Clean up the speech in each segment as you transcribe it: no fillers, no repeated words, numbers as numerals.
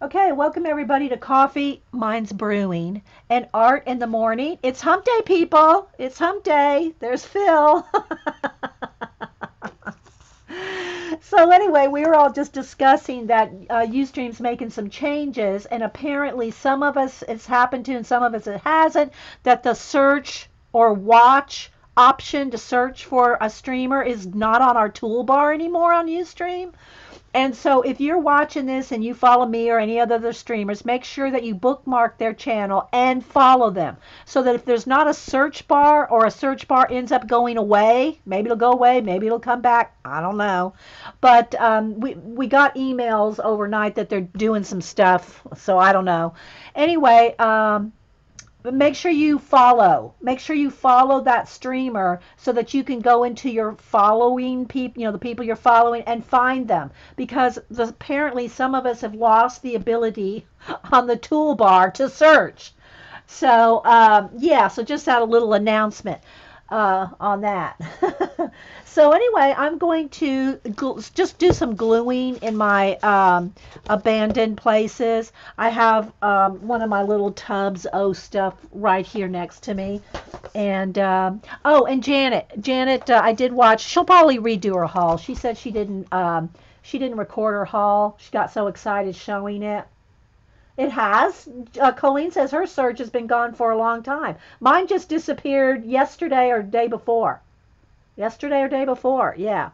Okay, welcome everybody to Coffee Mine's Brewing and Art in the Morning. It's hump day, people. It's hump day. There's Phil. So anyway, we were all just discussing that Ustream's making some changes, and apparently some of us it's happened to, and some of us it hasn't. That the search or watch option to search for a streamer is not on our toolbar anymore on Ustream. And so if you're watching this and you follow me or any other streamers, make sure that you bookmark their channel and follow them. So that if there's not a search bar or a search bar ends up going away, maybe it'll go away, maybe it'll come back, I don't know. But we got emails overnight that they're doing some stuff, so I don't know. Anyway, but make sure you follow. Make sure you follow that streamer so that you can go into your following people, the people you're following, and find them. Because apparently some of us have lost the ability on the toolbar to search. So, yeah, so just had a little announcement on that. So anyway, I'm going to just do some gluing in my abandoned places. I have one of my little tubs O stuff right here next to me. And oh, and Janet, I did watch. She'll probably redo her haul. She said she didn't record her haul. She got so excited showing it. It has. Colleen says her search has been gone for a long time. Mine just disappeared yesterday or day before. Yesterday or day before, yeah.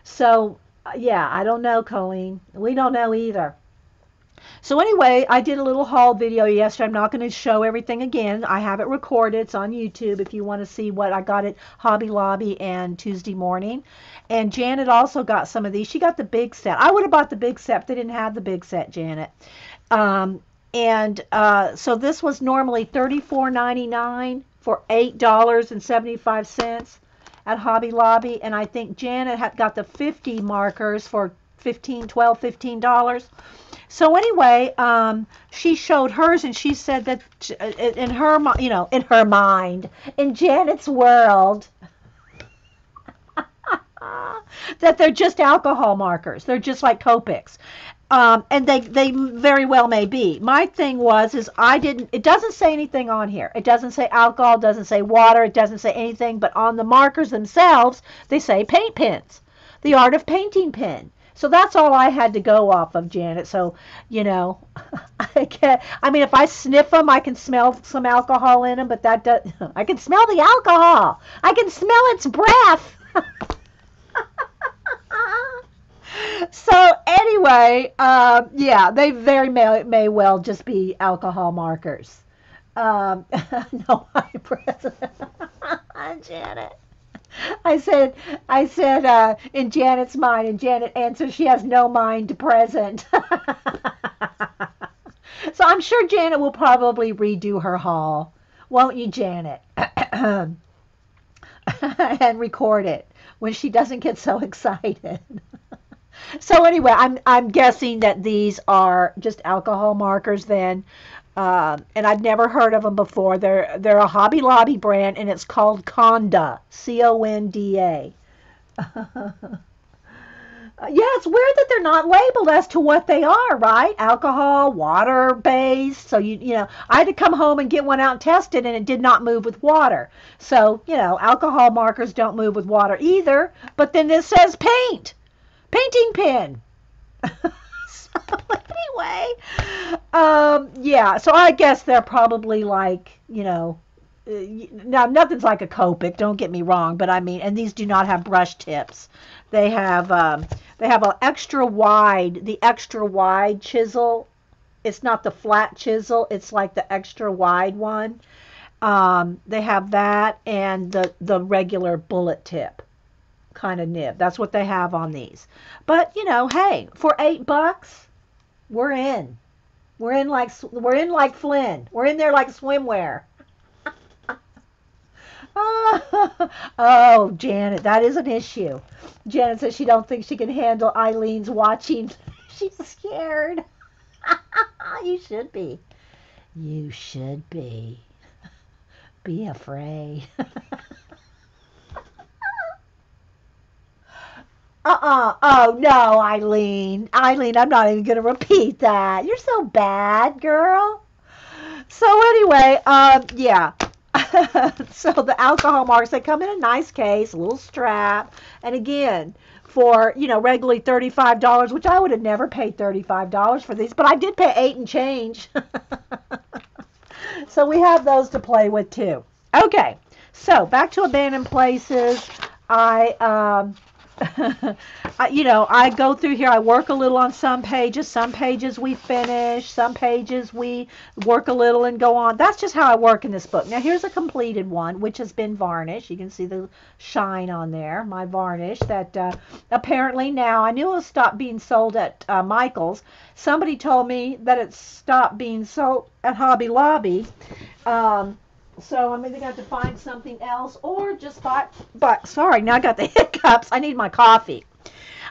So, yeah, I don't know, Colleen. We don't know either. So anyway, I did a little haul video yesterday. I'm not going to show everything again. I have it recorded. It's on YouTube if you want to see what I got at Hobby Lobby and Tuesday morning. And Janet also got some of these. She got the big set. I would have bought the big set, but they didn't have the big set, Janet. Um, and so this was normally $34.99 for $8.75 at Hobby Lobby, and I think Janet had got the 50 markers for 15, 12, $15. So anyway, she showed hers, and she said that in her, in her mind, in Janet's world, that they're just alcohol markers. They're just like Copics. And they very well may be. My thing is I didn't, it doesn't say anything on here. It doesn't say alcohol, it doesn't say water, it doesn't say anything, but on the markers themselves, they say paint pens. The Art of Painting pen. So that's all I had to go off of, Janet. So, you know, I mean, if I sniff them, I can smell some alcohol in them, but that does, I can smell the alcohol. I can smell its breath. So anyway, yeah, they very may well just be alcohol markers. Um, no, my president, Janet. I said, in Janet's mind, and Janet answers she has no mind present. So I'm sure Janet will probably redo her haul, won't you, Janet? And record it when she doesn't get so excited. So anyway, I'm guessing that these are just alcohol markers then, and I've never heard of them before. They're a Hobby Lobby brand, and it's called Conda, Conda. Yeah, it's weird that they're not labeled as to what they are, right? Alcohol, water based. So I had to come home and get one out and test it, and it did not move with water. So alcohol markers don't move with water either. But then this says painting pen. So anyway, yeah. So I guess they're probably like now nothing's like a Copic. Don't get me wrong, but I mean, and these do not have brush tips. They have an the extra wide chisel. It's not the flat chisel. It's like the extra wide one. They have that and the regular bullet tip kind of nib. That's what they have on these. But hey, for $8, we're in. We're in like Flynn. We're in there like swimwear. Oh, Janet, that is an issue. Janet says she don't think she can handle Eileen's watching. She's scared. You should be. You should be. Be afraid. Oh, no, Eileen. Eileen, I'm not even going to repeat that. You're so bad, girl. So anyway, yeah. So the alcohol marks, they come in a nice case, a little strap. And again, for, regularly $35, which I would have never paid $35 for these, but I did pay 8 and change. So we have those to play with too. Okay, so back to abandoned places. I I go through here. I work a little on some pages. Some pages we finish. Some pages we work a little and go on. That's just how I work in this book. Now here's a completed one, which has been varnished. You can see the shine on there, my varnish that apparently now, I knew it was stopped being sold at Michael's. Somebody told me that it stopped being sold at Hobby Lobby. So I'm either going to have to find something else or just buy. But sorry, now I got the hiccups. I need my coffee.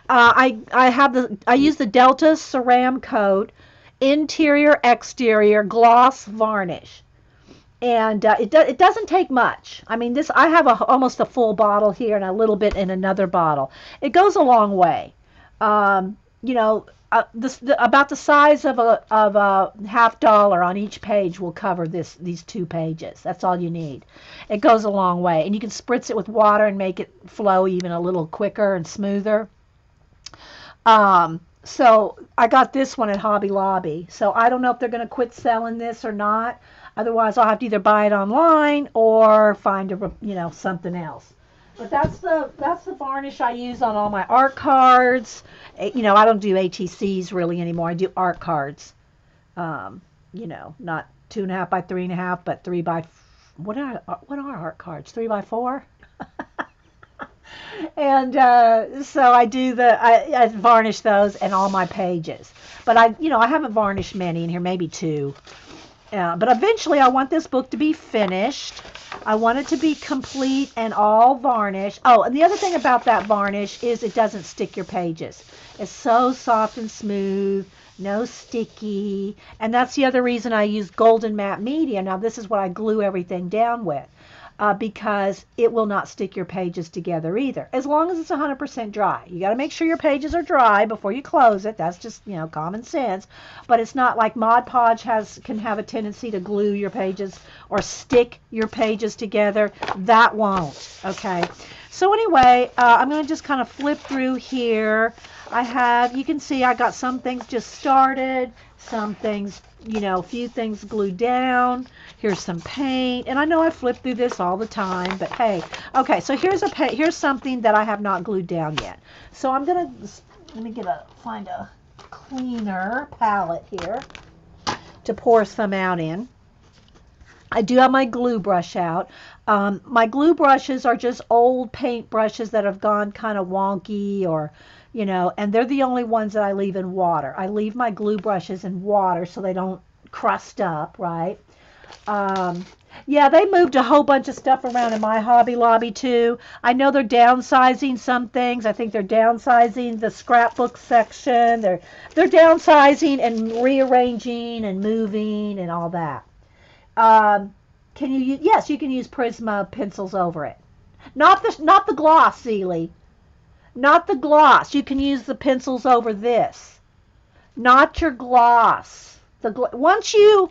I use the Delta Ceram Coat interior exterior gloss varnish, and it doesn't take much. I mean, this, I have almost a full bottle here and a little bit in another bottle. It goes a long way. You know, about the size of a $50 on each page will cover these 2 pages. That's all you need. It goes a long way, and you can spritz it with water and make it flow even a little quicker and smoother. So I got this one at Hobby Lobby. So I don't know if they're going to quit selling this or not. Otherwise, I'll have to either buy it online or find something else. But that's the varnish I use on all my art cards. I don't do ATCs really anymore. I do art cards. Not 2.5 by 3.5, but 3 by what are art cards? 3 by 4. And so I varnish those and all my pages. But I haven't varnished many in here, maybe 2. But eventually I want this book to be finished. I want it to be complete and all varnished. Oh, and the other thing about that varnish is it doesn't stick your pages. It's so soft and smooth, no sticky. And that's the other reason I use Golden Matte Media. Now this is what I glue everything down with. Because it will not stick your pages together either, as long as it's 100% dry. You got to make sure your pages are dry before you close it. That's just, common sense. But it's not like Mod Podge can have a tendency to glue your pages or stick your pages together. That won't. Okay. So anyway, I'm going to just kind of flip through here. You can see I got some things just started, some things, a few things glued down. Here's some paint, and I know I flip through this all the time, but hey. Okay, so here's something that I have not glued down yet. So I'm gonna find a cleaner palette here to pour some out in. I do have my glue brush out. My glue brushes are just old paint brushes that have gone kind of wonky, or and they're the only ones that I leave in water. I leave my glue brushes in water so they don't crust up, right? Yeah, they moved a whole bunch of stuff around in my Hobby Lobby too. I know they're downsizing some things. I think they're downsizing the scrapbook section. They're downsizing and rearranging and moving and all that. Yes, you can use Prisma pencils over it. Not the gloss, Sealy. Not the gloss. You can use the pencils over this. Not your gloss. Once you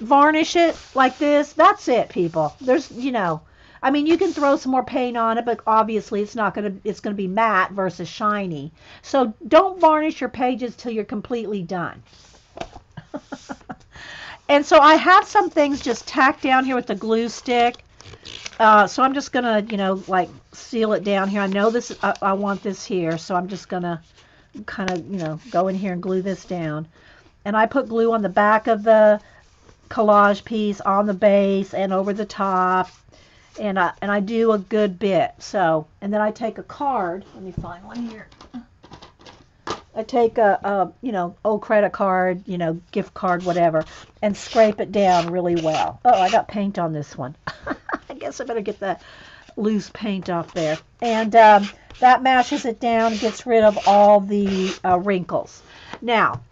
varnish it like this, that's it, people. There's, I mean, you can throw some more paint on it, but obviously it's going to be matte versus shiny. So don't varnish your pages till you're completely done. And so I have some things just tacked down here with the glue stick. So I'm just gonna, like seal it down here. I know this, I want this here, so I'm just gonna kind of, go in here and glue this down. And I put glue on the back of the collage piece, on the base, and over the top. And I do a good bit. So, and then I take a card. Let me find one here. I take a old credit card, gift card, whatever, and scrape it down really well. Oh, I got paint on this one. I guess I better get the loose paint off there. And that mashes it down and gets rid of all the wrinkles. Now,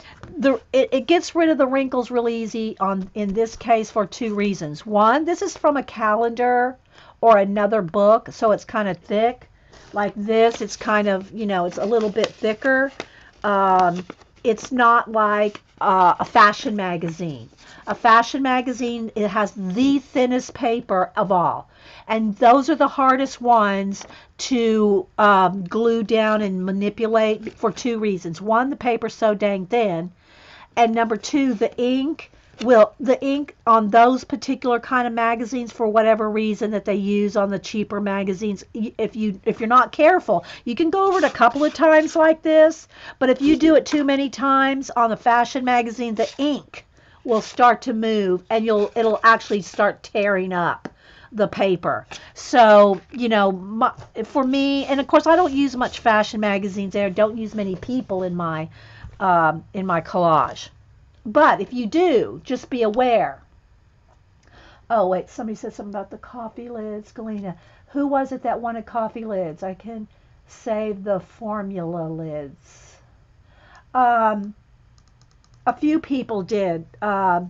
it gets rid of the wrinkles really easy in this case for 2 reasons. One, this is from a calendar or another book, so it's kind of thick. Like this, it's kind of, it's a little bit thicker. It's not like a fashion magazine. A fashion magazine, it has the thinnest paper of all. And those are the hardest ones to glue down and manipulate for two reasons. One, the paper's so dang thin. And number two, the ink on those particular kind of magazines, for whatever reason that they use on the cheaper magazines, if you're not careful, you can go over it a couple of times like this, but if you do it too many times on the fashion magazine, the ink will start to move and it'll actually start tearing up the paper. So, for me, and of course I don't use much fashion magazines. I don't use many people in my collage. But if you do, just be aware. Oh, wait, somebody said something about the coffee lids. Galena, who was it that wanted coffee lids? I can save the formula lids. A few people did. Are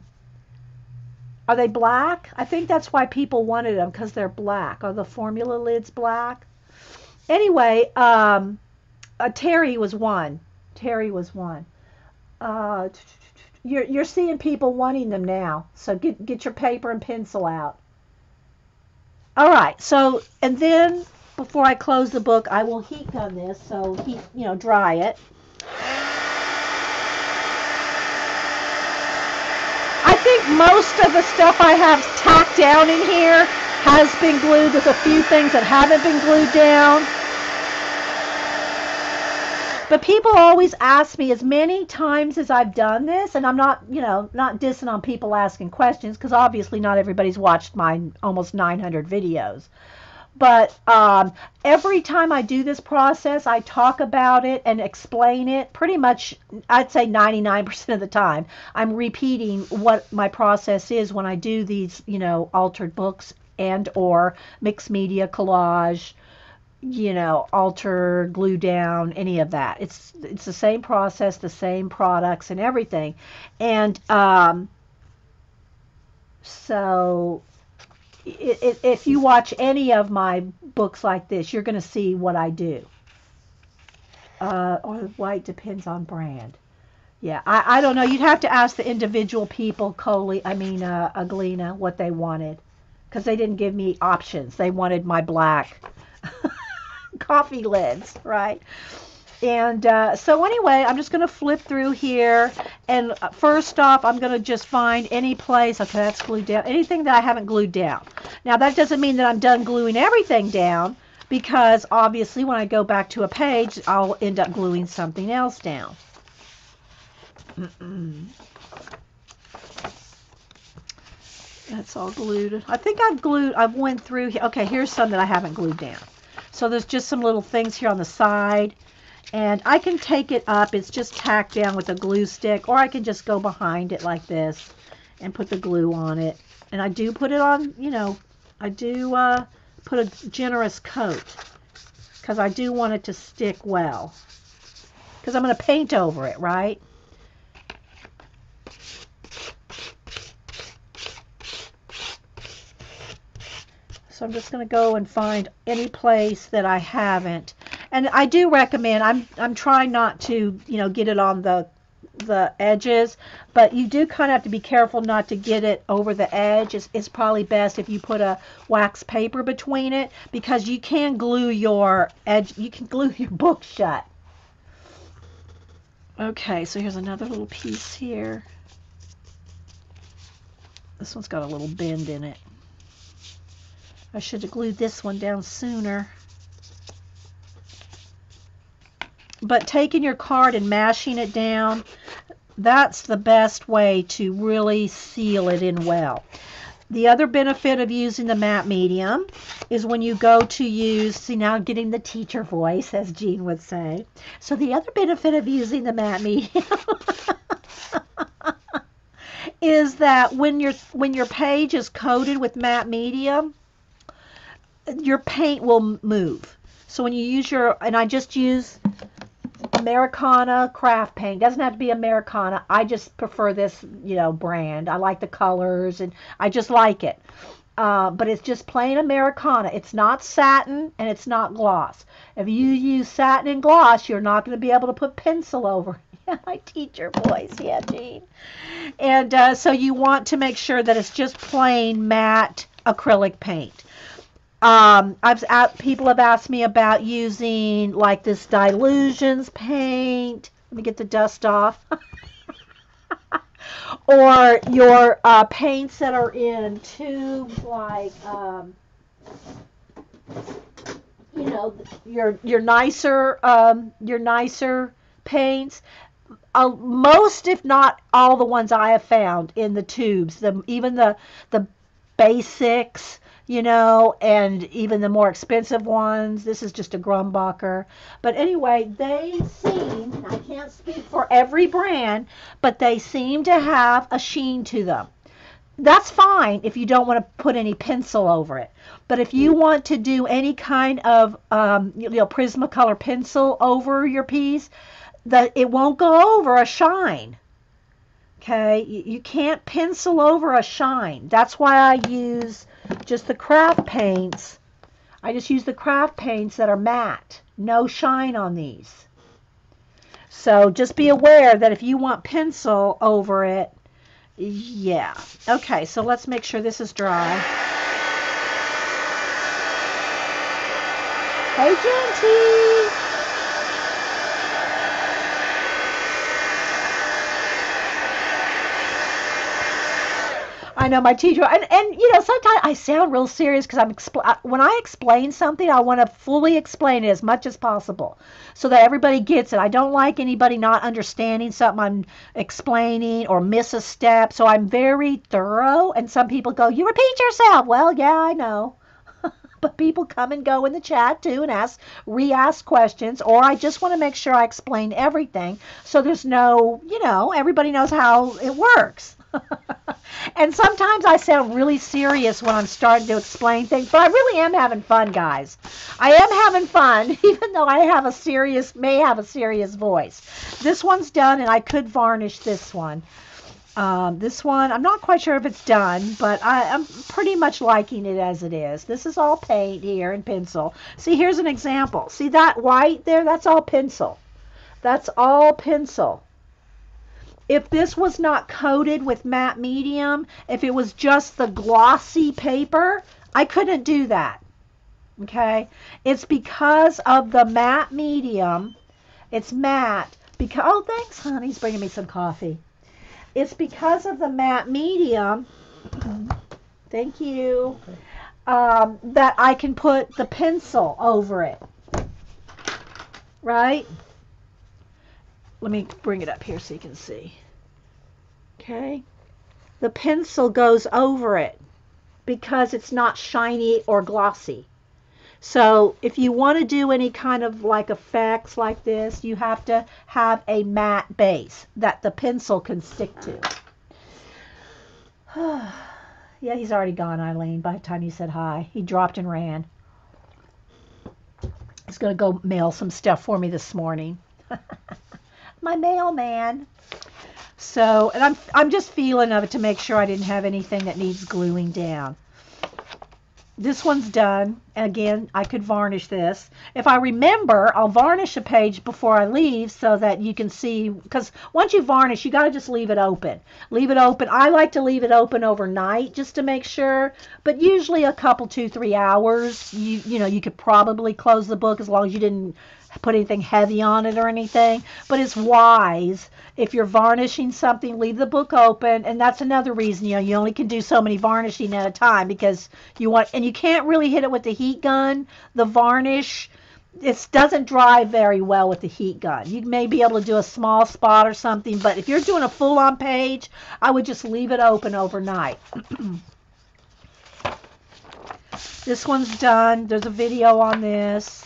they black? I think that's why people wanted them, because they're black. Are the formula lids black? Anyway, Terry was one. Terry was one. You're seeing people wanting them now, so get your paper and pencil out. All right, so, and then before I close the book, I will heat gun this, so dry it. I think most of the stuff I have tacked down in here has been glued. There's a few things that haven't been glued down. But people always ask me, as many times as I've done this, and I'm not dissing on people asking questions, because obviously not everybody's watched my almost 900 videos. But every time I do this process, I talk about it and explain it. Pretty much, I'd say 99% of the time, I'm repeating what my process is when I do these, altered books and or mixed media collage, alter, glue down, any of that. It's the same process, the same products and everything. And so if you watch any of my books like this, you're going to see what I do. Or white depends on brand. Yeah, I don't know. You'd have to ask the individual people, Aglena, what they wanted. Because they didn't give me options. They wanted my black coffee lids, right? And so anyway, I'm just going to flip through here, and first off, I'm going to just find any place. Okay, that's glued down. Anything that I haven't glued down. Now, that doesn't mean that I'm done gluing everything down, because obviously when I go back to a page, I'll end up gluing something else down. That's all glued. I think I've went through here. Okay, here's some that I haven't glued down. So there's just some little things here on the side, and I can take it up. It's just tacked down with a glue stick, or I can just go behind it like this and put the glue on it. And I do put it on, I do put a generous coat, because I do want it to stick well, because I'm going to paint over it, right? So I'm just going to go and find any place that I haven't. And I do recommend, I'm trying not to, get it on the edges, but you do kind of have to be careful not to get it over the edge. It's probably best if you put a wax paper between it, because you can glue your edge, you can glue your book shut. Okay, so here's another little piece here. This one's got a little bend in it. I should have glued this one down sooner. But taking your card and mashing it down, that's the best way to really seal it in well. The other benefit of using the matte medium is when you go to use, see now I'm getting the teacher voice, as Jean would say. So the other benefit of using the matte medium is that when your page is coated with matte medium, your paint will move. So when you use and I just use Americana craft paint. Doesn't have to be Americana. I just prefer this, brand. I like the colors and I just like it. but it's just plain Americana. It's not satin and it's not gloss. If you use satin and gloss, you're not going to be able to put pencil over. Yeah, my teacher voice. Yeah, Jean. And so you want to make sure that it's just plain matte acrylic paint. People have asked me about using like this Dylusions paint. Let me get the dust off. Or your paints that are in tubes, like you know, your nicer paints. Most, if not all, the ones I have found in the tubes, even the basics, you know, and even the more expensive ones. This is just a Grumbacher. But anyway, they seem, I can't speak for every brand, but they seem to have a sheen to them. That's fine if you don't want to put any pencil over it. But if you want to do any kind of Prismacolor pencil over your piece, it won't go over a shine. Okay, you can't pencil over a shine. That's why I use just the craft paints. I just use the craft paints that are matte. No shine on these. So just be aware that if you want pencil over it, yeah. Okay, so let's make sure this is dry. Hey, Genty! I know my teacher, and you know, sometimes I sound real serious because when I explain something, I want to fully explain it as much as possible so that everybody gets it. I don't like anybody not understanding something I'm explaining or miss a step, so I'm very thorough. And some people go, "You repeat yourself." Well, yeah, I know. But people come and go in the chat too and re-ask questions, or I just want to make sure I explain everything so there's no, everybody knows how it works. And sometimes I sound really serious when I'm starting to explain things, but I really am having fun, guys. I am having fun, even though I may have a serious voice. This one's done, and I could varnish this one. This one, I'm not quite sure if it's done, but I'm pretty much liking it as it is. This is all paint here and pencil. See, here's an example. See that white there? That's all pencil. That's all pencil. If this was not coated with matte medium, if it was just the glossy paper, I couldn't do that. Okay? It's because of the matte medium. It's matte. Oh, thanks, honey. He's bringing me some coffee. It's because of the matte medium, thank you, that I can put the pencil over it, right? Let me bring it up here so you can see. Okay? The pencil goes over it because it's not shiny or glossy. So if you want to do any kind of like effects like this, you have to have a matte base that the pencil can stick to. Yeah, he's already gone, Eileen, by the time you said hi. He dropped and ran. He's going to go mail some stuff for me this morning. My mailman. So, and I'm just feeling of it to make sure I didn't have anything that needs gluing down. This one's done. And again, I could varnish this. If I remember, I'll varnish a page before I leave so that you can see, because once you varnish, you got to just leave it open. Leave it open. I like to leave it open overnight just to make sure, but usually a couple, 2-3 hours, you could probably close the book as long as you didn't put anything heavy on it or anything. But it's wise, if you're varnishing something, leave the book open. And that's another reason, you only can do so many varnishing at a time, because and you can't really hit it with the heat gun. The varnish, it doesn't dry very well with the heat gun. You may be able to do a small spot or something, but if you're doing a full-on page, I would just leave it open overnight. This one's done. There's a video on this.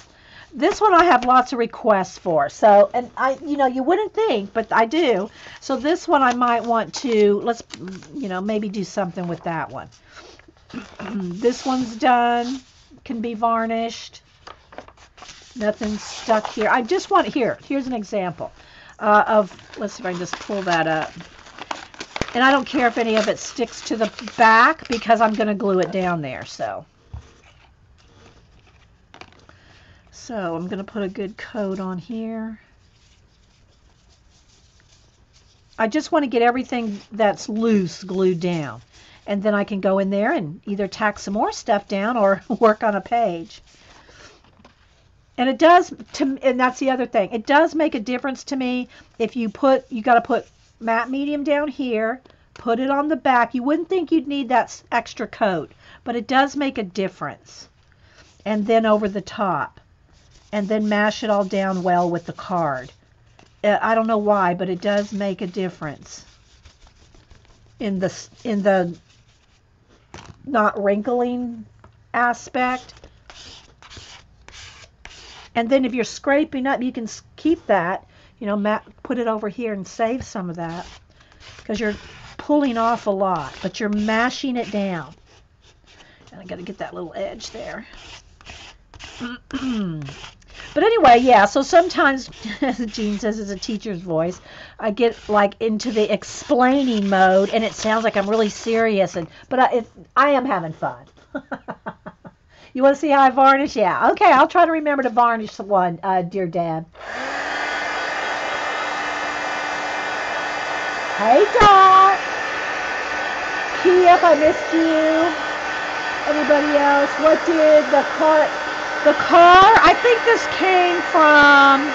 This one I have lots of requests for. So, and you wouldn't think, but I do. So this one I might want to, let's, maybe do something with that one. This one's done. Can be varnished. Nothing's stuck here. I just want, here's an example of, let's see if I can just pull that up. And I don't care if any of it sticks to the back because I'm going to glue it down there. So I'm going to put a good coat on here. I just want to get everything that's loose glued down. And then I can go in there and either tack some more stuff down or work on a page. And it does, and that's the other thing. It does make a difference to me if you got to put matte medium down here, put it on the back. You wouldn't think you'd need that extra coat, but it does make a difference. And then over the top. And then mash it all down well with the card. I don't know why, but it does make a difference in the not wrinkling aspect. And then if you're scraping up, you can keep that, put it over here and save some of that because you're pulling off a lot, but you're mashing it down. And I got to get that little edge there. But anyway, yeah, so sometimes, as Jean says, as a teacher's voice, I get like into the explaining mode, and it sounds like I'm really serious, but I am having fun. You want to see how I varnish? Yeah, okay, I'll try to remember to varnish one, dear Dad. Hey, Dot. Kiev, I missed you. Anybody else? What did the car... The car, I think this came from,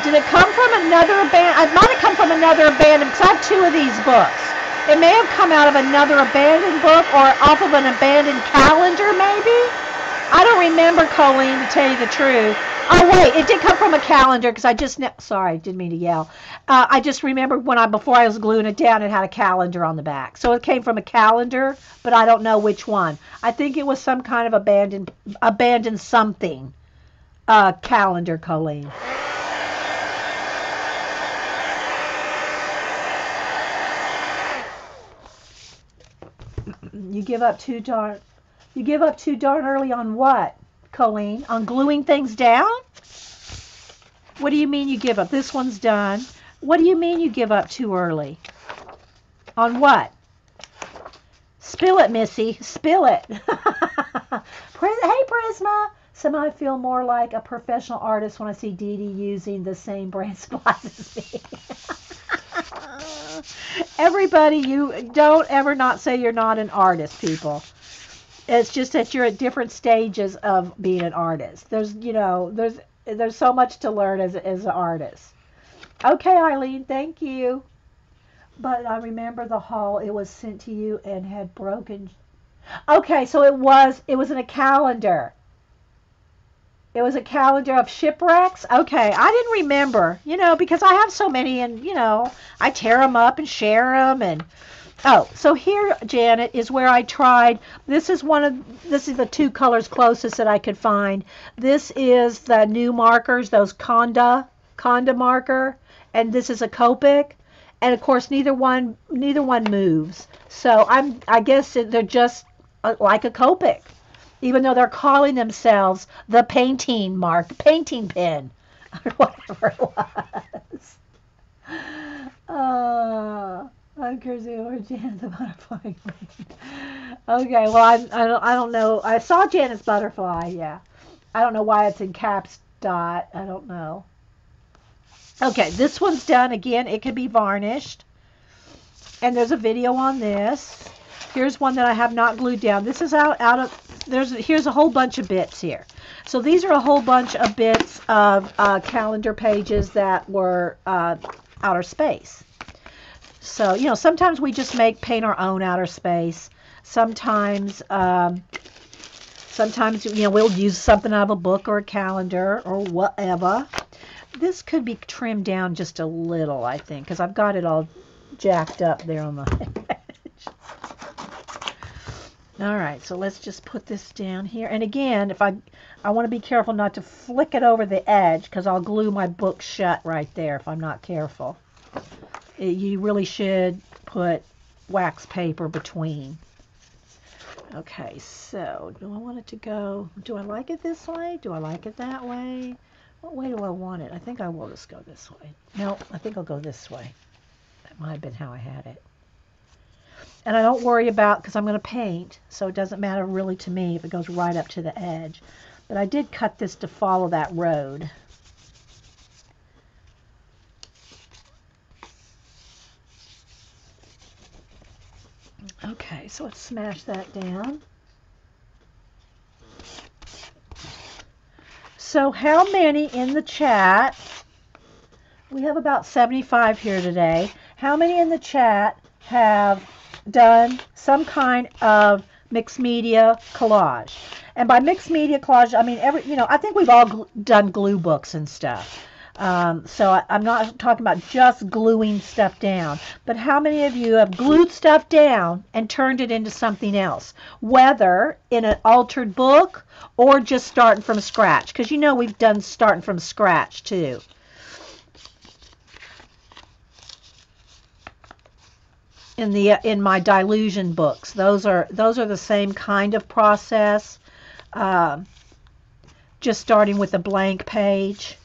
did it come from another abandoned, it might have come from another abandoned, because I have 2 of these books. It may have come out of another abandoned book or off of an abandoned calendar, maybe? I don't remember, Colleen, to tell you the truth. Oh, wait, it did come from a calendar, because I just, sorry, didn't mean to yell. I just remembered before I was gluing it down, it had a calendar on the back. So it came from a calendar, but I don't know which one. I think it was some kind of abandoned something calendar, Colleen. You give up too darn early on what, Colleen? On gluing things down? What do you mean you give up? This one's done. What do you mean you give up too early? On what? Spill it, Missy. Spill it. Hey, Prisma. Somehow I feel more like a professional artist when I see Dee Dee using the same brand supplies as me. Everybody, you don't ever not say you're not an artist, people. It's just that you're at different stages of being an artist. There's so much to learn as an artist. Okay, Eileen, thank you. But I remember the haul, it was sent to you and had broken. Okay, so it was in a calendar. It was a calendar of shipwrecks? Okay, I didn't remember, because I have so many and, I tear them up and share them and... Oh, so here, Janet, is where I tried. This is the 2 colors closest that I could find. This is the new markers, those Conda marker, and this is a Copic. And of course, neither one moves. So I guess they're just like a Copic, even though they're calling themselves the painting pen, or whatever it was. I'm crazy over Janet the butterfly. Okay, well I don't know. I saw Janet's butterfly. Yeah, I don't know why it's in caps dot. I don't know. Okay, this one's done. Again, it can be varnished. And there's a video on this. Here's one that I have not glued down. This is here's a whole bunch of bits here. So these are a whole bunch of bits of calendar pages that were outer space. So, sometimes we just paint our own outer space. Sometimes, we'll use something out of a book or a calendar or whatever. This could be trimmed down just a little, I think, because I've got it all jacked up there on the edge. All right, so let's just put this down here. And again, if I want to be careful not to flick it over the edge because I'll glue my book shut right there if I'm not careful. You really should put wax paper between. Okay, so do I want it to go? Do I like it this way? Do I like it that way? What way do I want it? I think I will just go this way. No, I think I'll go this way. Might have been how I had it. And I don't worry about, because I'm going to paint, so it doesn't matter really to me if it goes right up to the edge. But I did cut this to follow that road. Okay, so let's smash that down. So how many in the chat, we have about 75 here today, how many in the chat have done some kind of mixed media collage? And by mixed media collage, I mean I think we've all done glue books and stuff. So I'm not talking about just gluing stuff down, but how many of you have glued stuff down and turned it into something else, whether in an altered book or just starting from scratch? Because we've done starting from scratch too. In my Dylusion books, those are the same kind of process. Just starting with a blank page.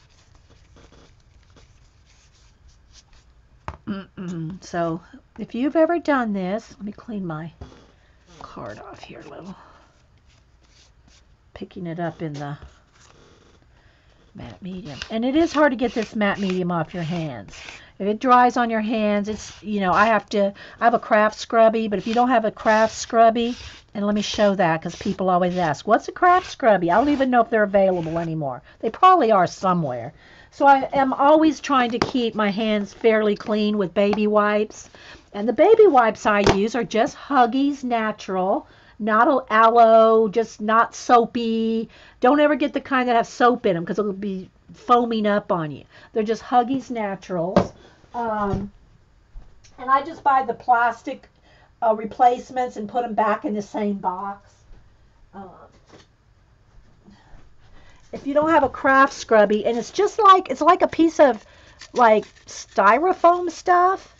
So if you've ever done this, let me clean my card off here a little. Picking it up in the matte medium. And it is hard to get this matte medium off your hands. If it dries on your hands, it's, I have a craft scrubby, but if you don't have a craft scrubby, and let me show that because people always ask, what's a craft scrubby? I don't even know if they're available anymore. They probably are somewhere. So I am always trying to keep my hands fairly clean with baby wipes. And the baby wipes I use are just Huggies Natural, not aloe, just not soapy. Don't ever get the kind that have soap in them because it'll be foaming up on you. They're just Huggies Naturals. And I just buy the plastic replacements and put them back in the same box. If you don't have a craft scrubby, and it's like a piece of like styrofoam stuff,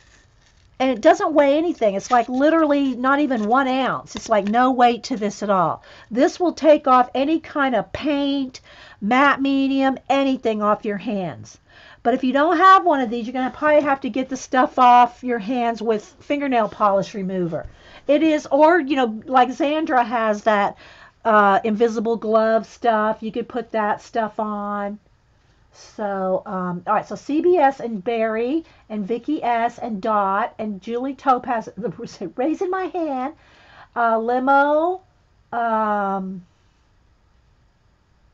and it doesn't weigh anything. It's like literally not even 1 ounce. It's like no weight to this at all. This will take off any kind of paint, matte medium, anything off your hands. But if you don't have one of these, you're going to probably have to get the stuff off your hands with fingernail polish remover. It is, or, like Zandra has that invisible glove stuff. You could put that stuff on. So, all right, so CBS and Barry and Vicky S and Dot and Julie Topaz, raising my hand, Limo,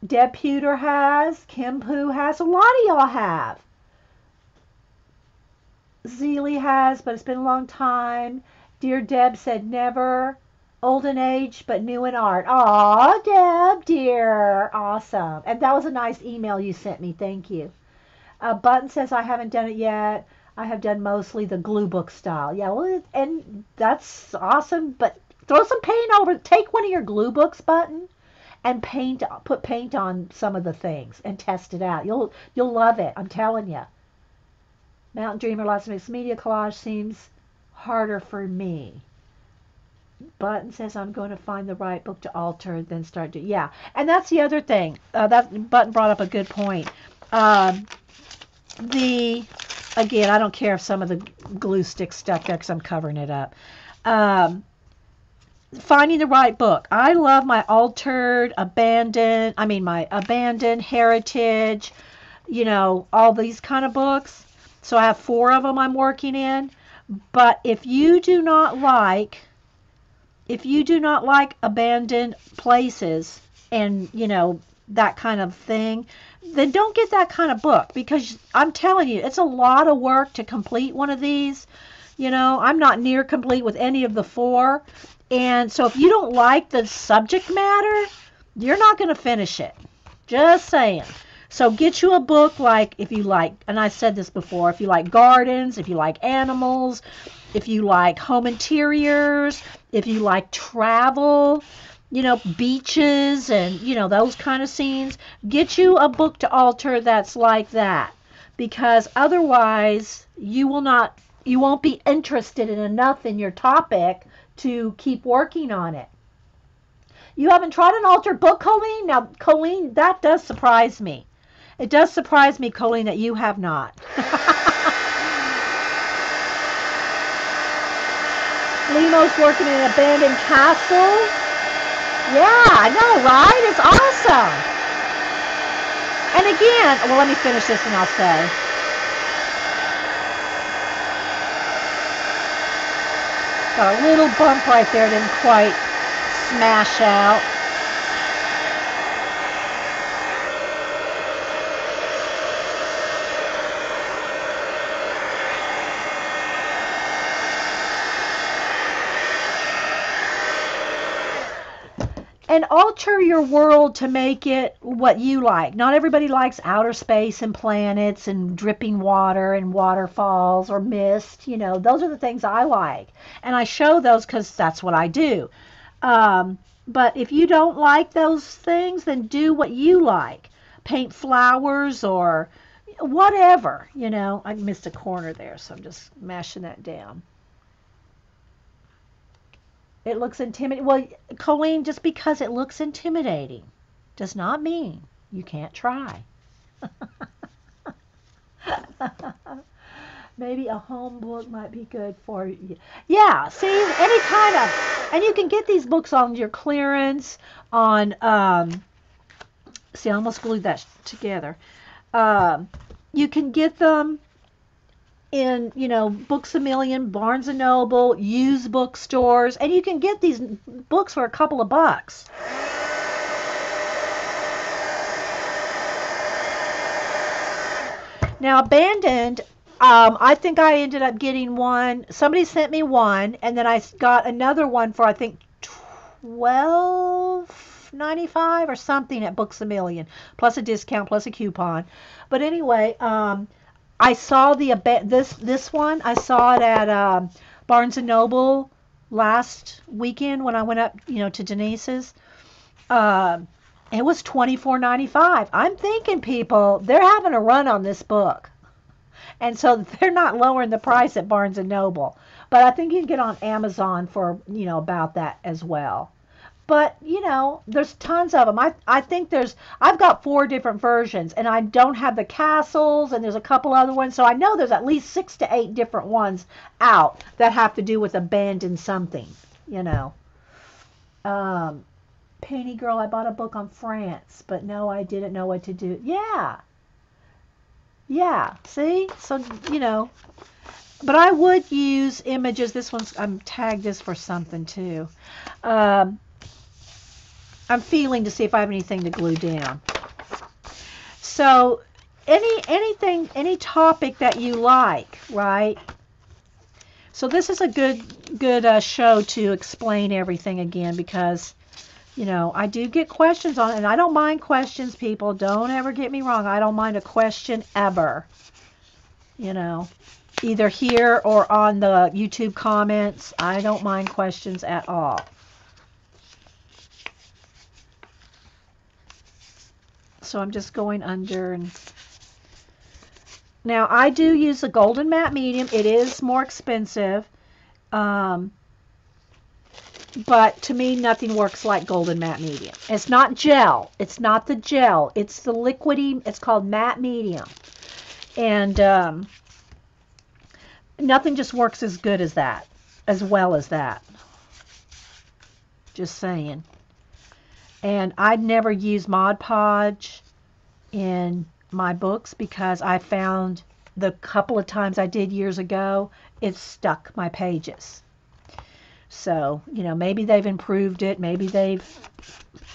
Deb Pewter has, Kim Poo has, a lot of y'all have. Zeely has, but it's been a long time. Dear Deb said never. Old in age, but new in art. Aw, Deb, dear. Awesome. And that was a nice email you sent me. Thank you. Button says, I haven't done it yet. I have done mostly the glue book style. Yeah, well, and that's awesome. But throw some paint over. Take one of your glue books, Button, and put paint on some of the things and test it out. You'll love it. I'm telling you. Mountain Dreamer, lots of mixed media collage seems harder for me. Button says, I'm going to find the right book to alter, then start to, yeah. And that's the other thing. That Button brought up a good point. Again, I don't care if some of the glue sticks stuck there because I'm covering it up. Finding the right book. I love my altered, my abandoned, heritage, all these kind of books. So I have 4 of them I'm working in. But if you do not like abandoned places and, that kind of thing, then don't get that kind of book, because I'm telling you, it's a lot of work to complete one of these. I'm not near complete with any of the 4. And so if you don't like the subject matter, you're not going to finish it. Just saying. So get you a book like, if you like, and I said this before, if you like gardens, if you like animals, if you like home interiors, if you like travel, beaches and, those kind of scenes, get you a book to alter that's like that. Because otherwise you won't be interested in enough in your topic to keep working on it. You haven't tried an altered book, Colleen? Now, Colleen, that does surprise me. It does surprise me, Colleen, that you have not. Lemo's working in an abandoned castle. Yeah, I know, right? It's awesome. And again, well, let me finish this and I'll say. Got a little bump right there, didn't quite smash out. And alter your world to make it what you like. Not everybody likes outer space and planets and dripping water and waterfalls or mist. You know, those are the things I like. And I show those because that's what I do. But if you don't like those things, then do what you like. Paint flowers or whatever. You know, I missed a corner there, so I'm just mashing that down. It looks intimidating. Well, Colleen, just because it looks intimidating does not mean you can't try. Maybe a home book might be good for you. Yeah, see, any kind of, and you can get these books on your clearance, on, see, I almost glued that together. You can get them in, you know, Books A Million, Barnes & Noble, used bookstores, and you can get these books for a couple of bucks. Now, Abandoned, I think I ended up getting one. Somebody sent me one, and then I got another one for, I think, $12.95 or something at Books A Million, plus a discount, plus a coupon. But anyway, I saw this one. I saw it at Barnes and Noble last weekend when I went up, you know, to Denise's. It was $24.95. I'm thinking people, they're having a run on this book, and so they're not lowering the price at Barnes and Noble. But I think you can get on Amazon for, you know, about that as well. But, you know, there's tons of them. I think I've got 4 different versions, and I don't have the castles, and there's a couple other ones. So I know there's at least 6 to 8 different ones out that have to do with abandoned something, you know. Painty Girl, I bought a book on France, but no, I didn't know what to do. Yeah. Yeah. See? So, you know. But I would use images. This one's, I'm tagged this for something too. I'm feeling to see if I have anything to glue down. So any topic that you like, right? So this is a good show to explain everything again, because, you know, I do get questions on it, and I don't mind questions, people. Don't ever get me wrong. I don't mind a question ever. You know, either here or on the YouTube comments. I don't mind questions at all. So I'm just going under. And now I do use the golden matte medium. It is more expensive. But to me, nothing works like golden matte medium. It's not gel. It's not the gel. It's the liquidy. It's called matte medium. And nothing just works as good as that, as well as that. Just saying. And I'd never use Mod Podge in my books because I found the couple of times I did years ago, it stuck my pages. So, you know, maybe they've improved it. Maybe they've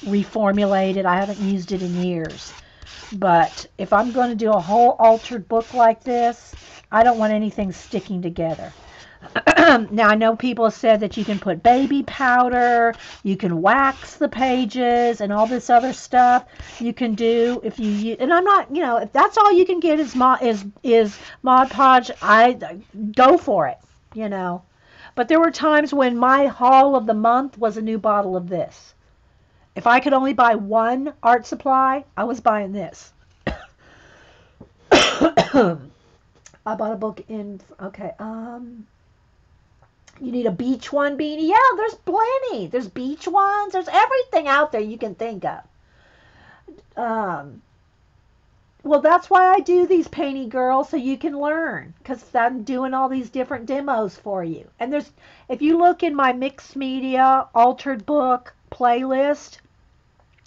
reformulated. I haven't used it in years. But if I'm going to do a whole altered book like this, I don't want anything sticking together. Now, I know people have said that you can put baby powder, you can wax the pages, and all this other stuff you can do if you. And I'm not, you know, if that's all you can get is Mod Podge, I go for it, you know. But there were times when my haul of the month was a new bottle of this. If I could only buy one art supply, I was buying this. I bought a book in, okay, you need a beach one, Beanie? Yeah, there's plenty. There's beach ones. There's everything out there you can think of. Well, Well, that's why I do these Painty Girls, so you can learn, because I'm doing all these different demos for you. And there's, if you look in my mixed media altered book playlist,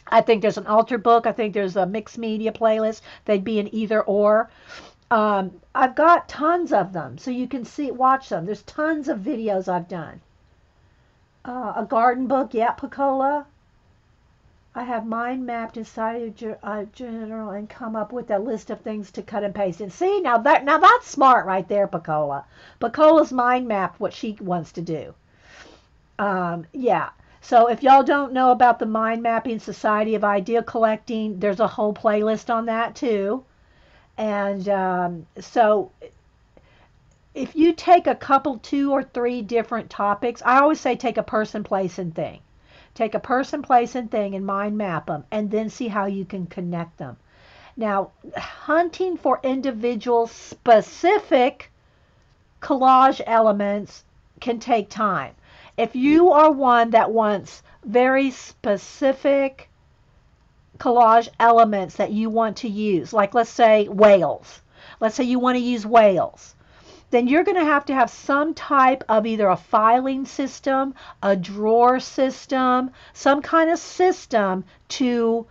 I think there's an altered book. I think there's a mixed media playlist. They'd be an either or. I've got tons of them, so you can see, watch them. There's tons of videos I've done. A garden book, yeah, Picola. I have mind mapped inside your journal and come up with a list of things to cut and paste. And see, now that's smart right there, Picola. Picola's mind mapped what she wants to do. Yeah. So if y'all don't know about the Mind Mapping Society of Idea Collecting, there's a whole playlist on that too. And so if you take a couple, 2 or 3 different topics, I always say take a person, place, and thing. Take a person, place, and thing and mind map them, and then see how you can connect them. Now, hunting for individual specific collage elements can take time. If you are one that wants very specific collage elements that you want to use, like let's say whales. Let's say you want to use whales. Then you're going to have some type of either a filing system, a drawer system, some kind of system to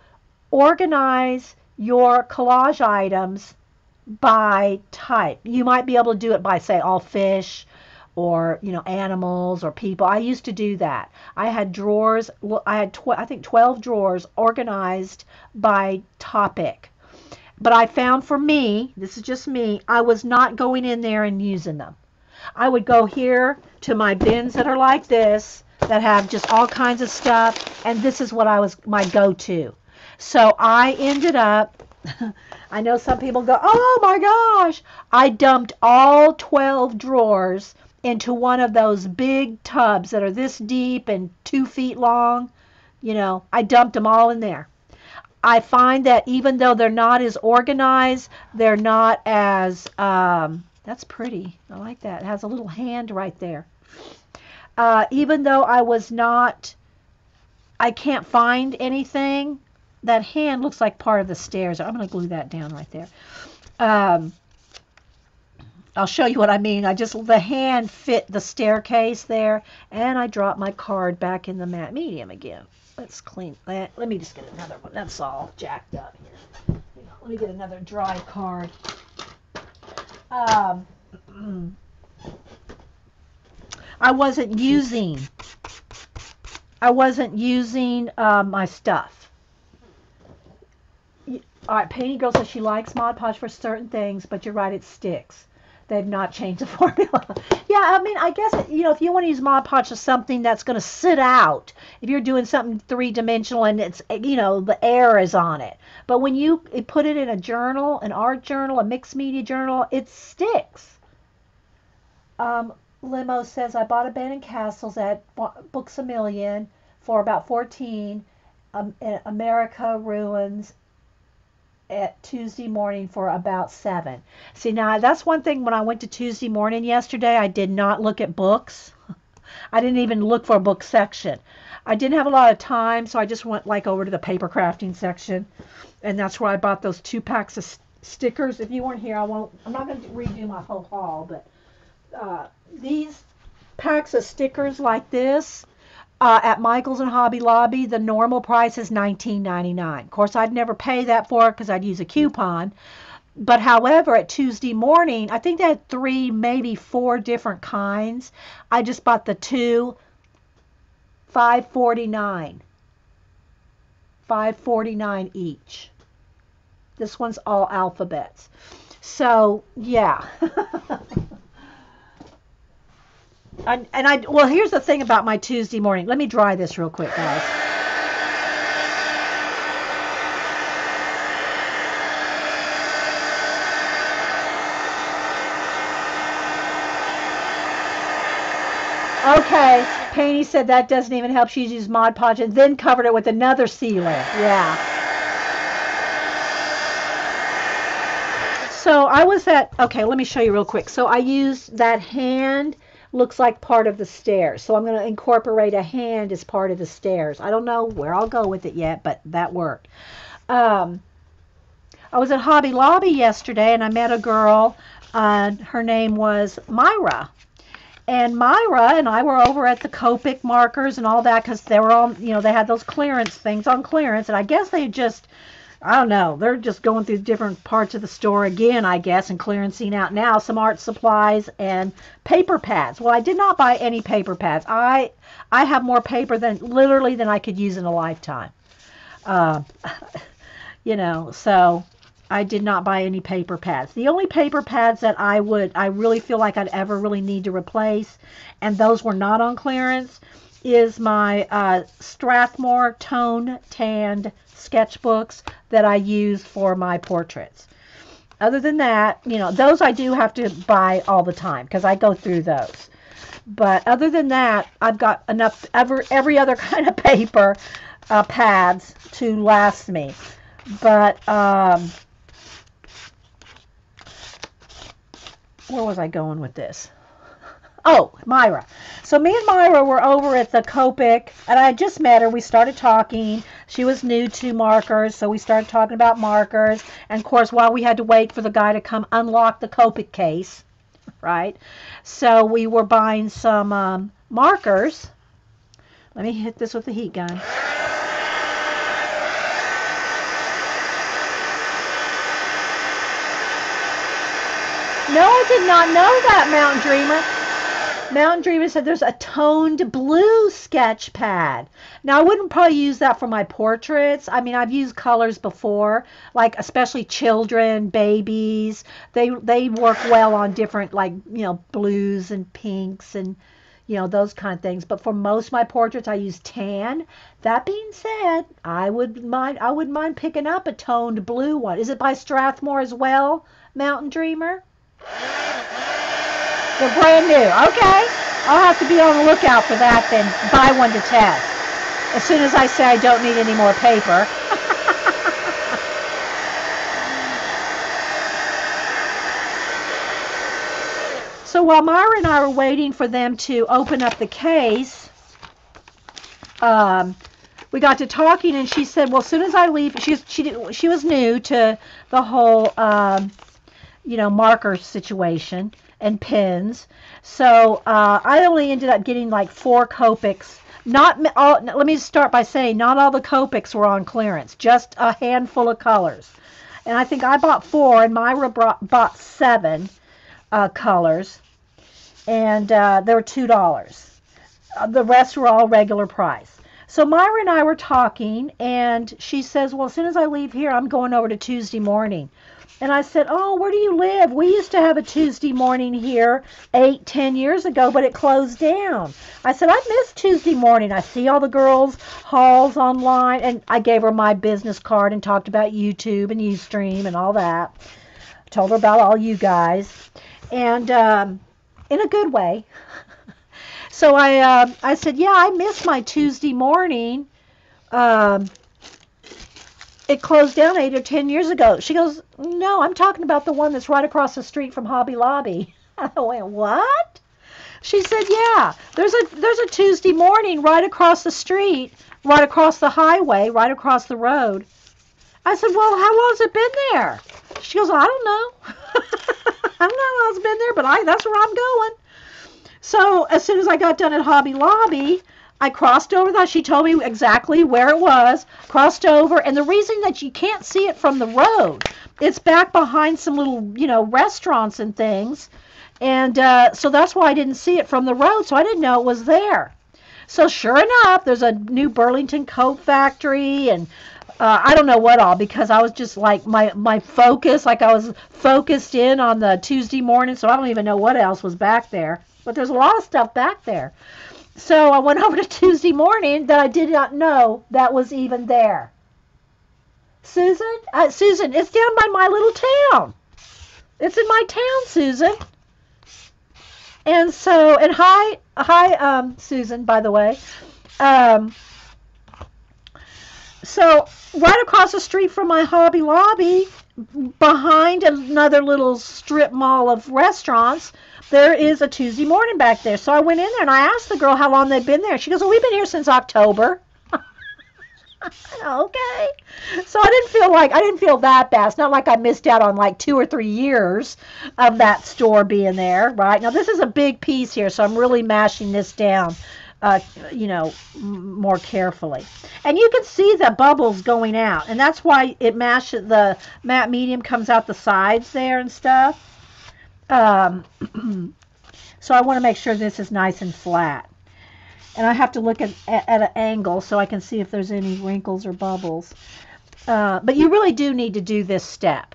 organize your collage items by type. You might be able to do it by, say, all fish or, animals or people. I used to do that. I had drawers. I had, I think, 12 drawers organized by topic. But I found for me, this is just me, I was not going in there and using them. I would go here to my bins that are like this, that have just all kinds of stuff, and this is what my go-to. So I ended up, I know some people go, oh my gosh, I dumped all 12 drawers into one of those big tubs that are this deep and 2 feet long. I dumped them all in there. I find that even though they're not as organized, they're not as, that's pretty. I like that. It has a little hand right there. Even though I can't find anything, that hand looks like part of the stairs. I'm going to glue that down right there. I'll show you what I mean. The hand fit the staircase there, and I dropped my card back in the matte medium again. Let's clean that. Let me just get another one. That's all jacked up here. Let me get another dry card. I wasn't using my stuff. All right, Painty Girl says she likes Mod Podge for certain things, but you're right, it sticks. They've not changed the formula. Yeah, I mean, I guess, if you want to use Mod Podge as something that's going to sit out, if you're doing something 3-dimensional and it's, the air is on it. But when you put it in a journal, an art journal, a mixed media journal, it sticks. Limo says, I bought Abandoned Castles at Books A Million for about $14. America Ruins at Tuesday morning for about $7. See, now that's one thing. When I went to Tuesday morning yesterday, I did not look at books. I didn't even look for a book section. I didn't have a lot of time, so I just went over to the paper crafting section, and that's where I bought those 2 packs of stickers. If you weren't here, I'm not going to redo my whole haul, but these packs of stickers like this, at Michael's and Hobby Lobby, the normal price is $19.99. Of course, I'd never pay that for it because I'd use a coupon. But however, at Tuesday morning, I think they had 3, maybe 4 different kinds. I just bought the 2, $5.49. $5.49 each. This one's all alphabets. So, yeah. Well, here's the thing about my Tuesday morning. Let me dry this real quick, guys. Okay, Painty said that doesn't even help. She used Mod Podge and then covered it with another sealer. Yeah. So I was okay, let me show you real quick. So I used that hand. Looks like part of the stairs. So I'm going to incorporate a hand as part of the stairs. I don't know where I'll go with it yet, but that worked. I was at Hobby Lobby yesterday and I met a girl. Her name was Myra. And Myra and I were over at the Copic markers and all that because they were all, they had those clearance things on clearance. And I guess they just, I don't know, they're just going through different parts of the store again, I guess, and clearancing out now some art supplies and paper pads. Well, I did not buy any paper pads. I have more paper than I could use in a lifetime. Uh, so I did not buy any paper pads. The only paper pads that I really feel like I'd ever really need to replace, and those were not on clearance, is my Strathmore Tone Tanned sketchbooks that I use for my portraits. Other than that, those I do have to buy all the time because I go through those. But other than that, I've got enough every other kind of paper pads to last me. But where was I going with this? Oh, Myra. So me and Myra were over at the Copic, and I just met her. We started talking. She was new to markers, so we started talking about markers. And, of course, while we had to wait for the guy to come unlock the Copic case, right? So we were buying some markers. Let me hit this with the heat gun. No, I did not know that, Mountain Dreamer. Mountain Dreamer said there's a toned blue sketch pad. Now, I wouldn't probably use that for my portraits. I mean, I've used colors before, like especially children, babies. They work well on different, like, blues and pinks and, those kind of things. But for most of my portraits, I use tan. That being said, I wouldn't mind picking up a toned blue one. Is it by Strathmore as well, Mountain Dreamer? They're brand new. Okay. I'll have to be on the lookout for that then. Buy one to test. As soon as I say I don't need any more paper. So while Myra and I were waiting for them to open up the case, we got to talking and she said, well, as soon as I leave, she was new to the whole, marker situation and pens. So I only ended up getting like 4 Copics. Let me start by saying not all the Copics were on clearance, just a handful of colors. And I think I bought 4 and Myra bought 7 colors. And they were $2. The rest were all regular price. So Myra and I were talking and she says, well, as soon as I leave here, I'm going over to Tuesday morning. And I said, oh, where do you live? We used to have a Tuesday morning here 8-10 years ago, but it closed down. I said, I miss Tuesday morning. I see all the girls' hauls online. And I gave her my business card and talked about YouTube and Ustream and all that. Told her about all you guys. And in a good way. So I said, yeah, I miss my Tuesday morning. It closed down 8 or 10 years ago. She goes, no, I'm talking about the one that's right across the street from Hobby Lobby. I went, what? She said, yeah, there's a Tuesday morning right across the street, right across the highway, right across the road. I said, well, how long has it been there? She goes, I don't know. I don't know how long it's been there, but that's where I'm going. So as soon as I got done at Hobby Lobby, I crossed over that. She told me exactly where it was, crossed over, and the reason that you can't see it from the road, it's back behind some little, restaurants and things, and so that's why I didn't see it from the road, so I didn't know it was there. So sure enough, there's a new Burlington coat factory, and I don't know what all, because I was just like, my focus, like I was focused in on the Tuesday morning, so I don't even know what else was back there, but there's a lot of stuff back there. So I went over to Tuesday morning that I did not know that was even there. Susan, it's down by my little town. It's in my town, Susan. And so, and hi, Susan, by the way. So right across the street from my Hobby Lobby, behind another little strip mall of restaurants, there is a Tuesday morning back there. So I went in there and I asked the girl how long they'd been there. She goes, well, we've been here since October. Okay. So I didn't feel that bad. It's not like I missed out on like 2 or 3 years of that store being there, right? Now this is a big piece here, so I'm really mashing this down, uh, more carefully. And you can see the bubbles going out, and that's why it mashes the matte medium comes out the sides there and stuff. Um, so I want to make sure this is nice and flat. And I have to look at an angle so I can see if there's any wrinkles or bubbles. But you really do need to do this step.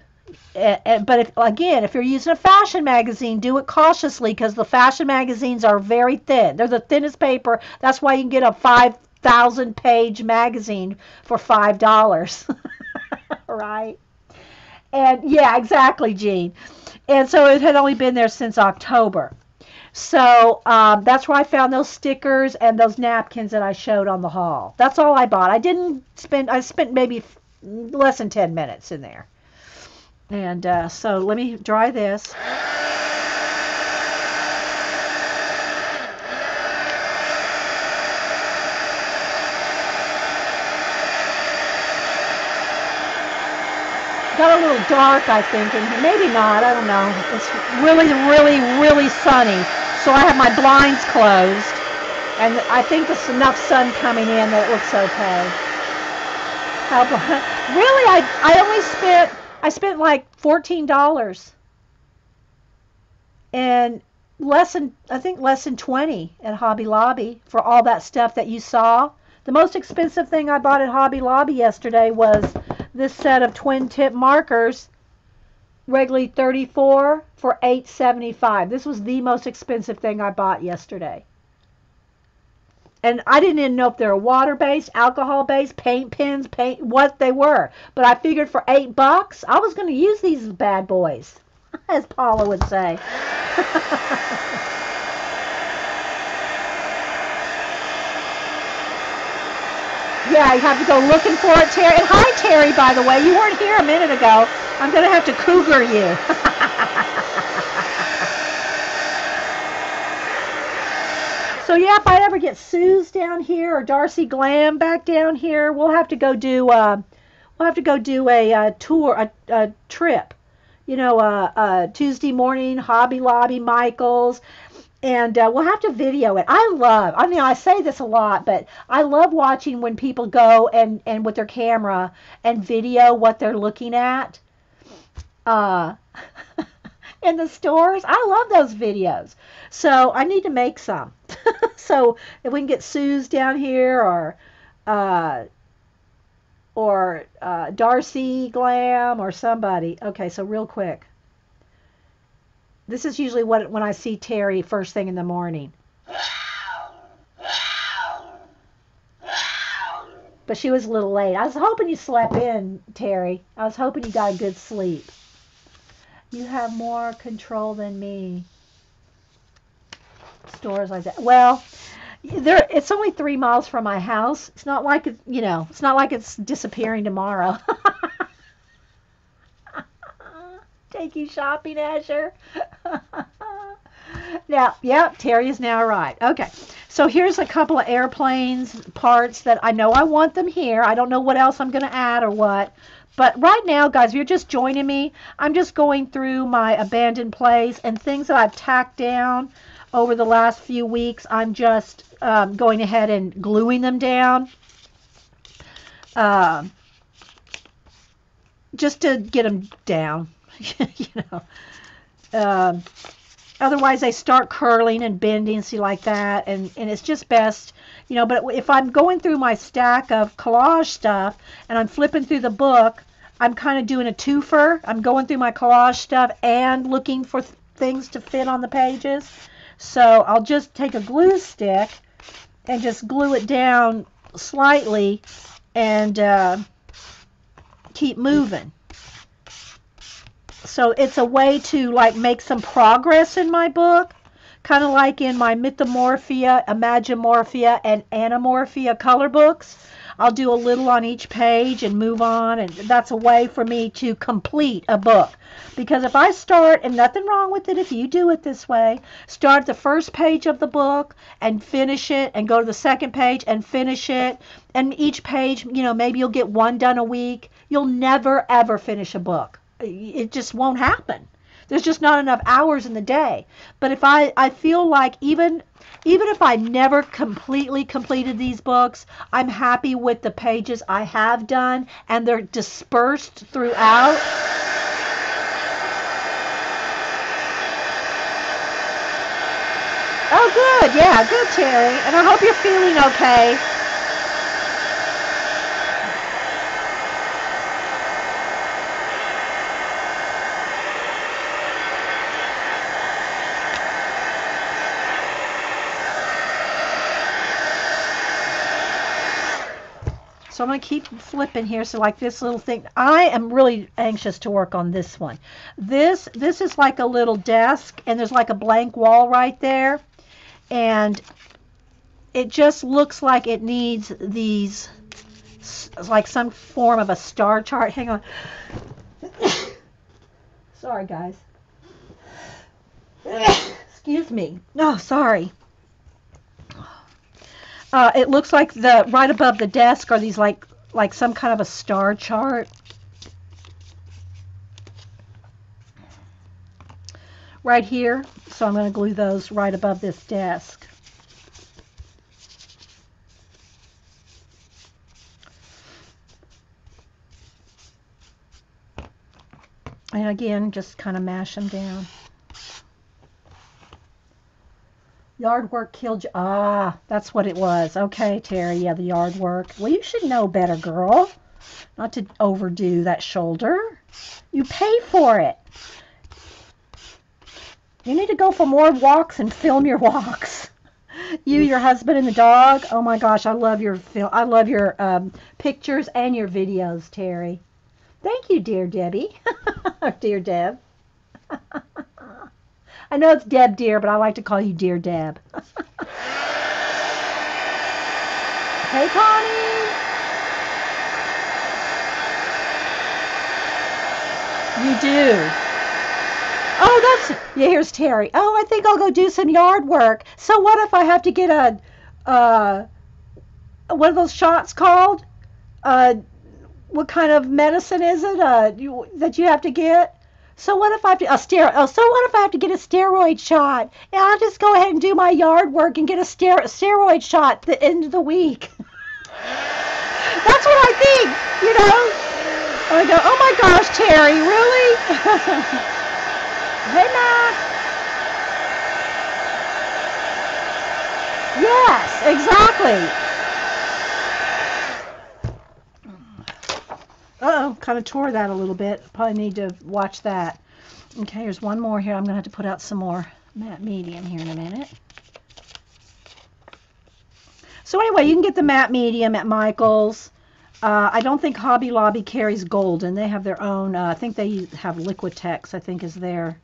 But if you're using a fashion magazine, do it cautiously because the fashion magazines are very thin. They're the thinnest paper. That's why you can get a 5,000-page magazine for $5. Right? And yeah, exactly, Jean. And so it had only been there since October. So that's where I found those stickers and those napkins that I showed on the haul. That's all I bought. I spent maybe less than 10 minutes in there. And so let me dry this. Got a little dark, I think, in here. Maybe not. I don't know. It's really, really, really sunny. So I have my blinds closed. And I think there's enough sun coming in that it looks okay. Really, I spent like $14 and I think less than 20 at Hobby Lobby for all that stuff that you saw. The most expensive thing I bought at Hobby Lobby yesterday was this set of twin tip markers, regularly $34 for $8.75. This was the most expensive thing I bought yesterday. And I didn't even know if they were water-based, alcohol-based, paint pens, what they were. But I figured for $8, I was going to use these bad boys, as Paula would say. Yeah, you have to go looking for it, Terry. And hi, Terry, by the way. You weren't here a minute ago. I'm going to have to cougar you. So yeah, if I ever get Sue's down here or Darcy Glam back down here, we'll have to go do a tour, a trip. Tuesday morning, Hobby Lobby, Michael's, and we'll have to video it. I say this a lot, but I love watching when people go and with their camera and video what they're looking at. In the stores. I love those videos. So I need to make some. So if we can get Sue's down here or Darcy Glam or somebody. Okay, so real quick. This is usually when I see Terry first thing in the morning. But she was a little late. I was hoping you slept in, Terry. I was hoping you got a good sleep. You have more control than me. Stores like that. Well, it's only 3 miles from my house. It's not like it's not like it's disappearing tomorrow. Take you shopping, Asher. Now, yep, Terry has now arrived. Okay, so here's a couple of airplanes parts that I know I want them here. I don't know what else I'm going to add or what. But right now, guys, if you're just joining me, I'm just going through my abandoned place and things that I've tacked down over the last few weeks. I'm just going ahead and gluing them down just to get them down, Otherwise, they start curling and bending, see, like that, and it's just best, but if I'm going through my stack of collage stuff and I'm flipping through the book, I'm kind of doing a twofer. I'm going through my collage stuff and looking for things to fit on the pages. So I'll just take a glue stick and just glue it down slightly and keep moving. So it's a way to make some progress in my book, kind of like in my Mythomorphia, Imagimorphia, and Anamorphia color books. I'll do a little on each page and move on, and that's a way for me to complete a book. Because if I start, and nothing wrong with it if you do it this way, start the first page of the book and finish it, and go to the second page and finish it, and each page, maybe you'll get one done a week, you'll never ever finish a book. It just won't happen. There's just not enough hours in the day. But if I feel like even if I never completely completed these books, I'm happy with the pages I have done, and they're dispersed throughout. Oh, good. Yeah, good, Terry. And I hope you're feeling okay. So I'm going to keep flipping here. So like this little thing, I am really anxious to work on this one. This is like a little desk, and there's like a blank wall right there. And it just looks like it needs these, like some form of a star chart. Hang on. Sorry, guys. Excuse me. Oh, sorry. It looks like right above the desk are these like some kind of a star chart. Right here. So I'm going to glue those right above this desk. And again, just kind of mash them down. Yard work killed you. Ah, that's what it was. Okay, Terry. Yeah, the yard work. Well, you should know better, girl. Not to overdo that shoulder. You pay for it. You need to go for more walks and film your walks. You, your husband, and the dog. Oh my gosh, I love your pictures and your videos, Terry. Thank you, dear Debbie. Dear Deb. I know it's Deb, dear, but I like to call you Dear Deb. Hey, Connie. You do. Oh, yeah, here's Terry. Oh, I think I'll go do some yard work. So what if I have to get what are those shots called? What kind of medicine is it that you have to get? So what if I have to so what if I have to get a steroid shot? And I'll just go ahead and do my yard work and get a steroid shot at the end of the week. That's what I think, I go, oh my gosh, Terry, really? Hey, Matt. Yes, exactly. Uh-oh, kind of tore that a little bit. Probably need to watch that. Okay, here's one more here. I'm going to have to put out some more matte medium here in a minute. So anyway, you can get the matte medium at Michael's. I don't think Hobby Lobby carries Golden. They have their own. I think they have Liquitex, I think is their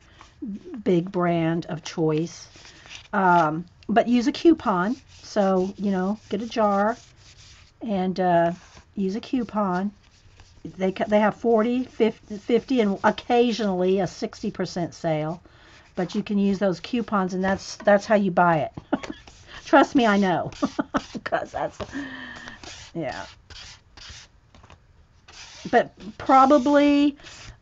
big brand of choice. But use a coupon. So, get a jar and use a coupon. They have 40, 50, and occasionally a 60% sale. But you can use those coupons, and that's how you buy it. Trust me, I know. Because yeah. But probably,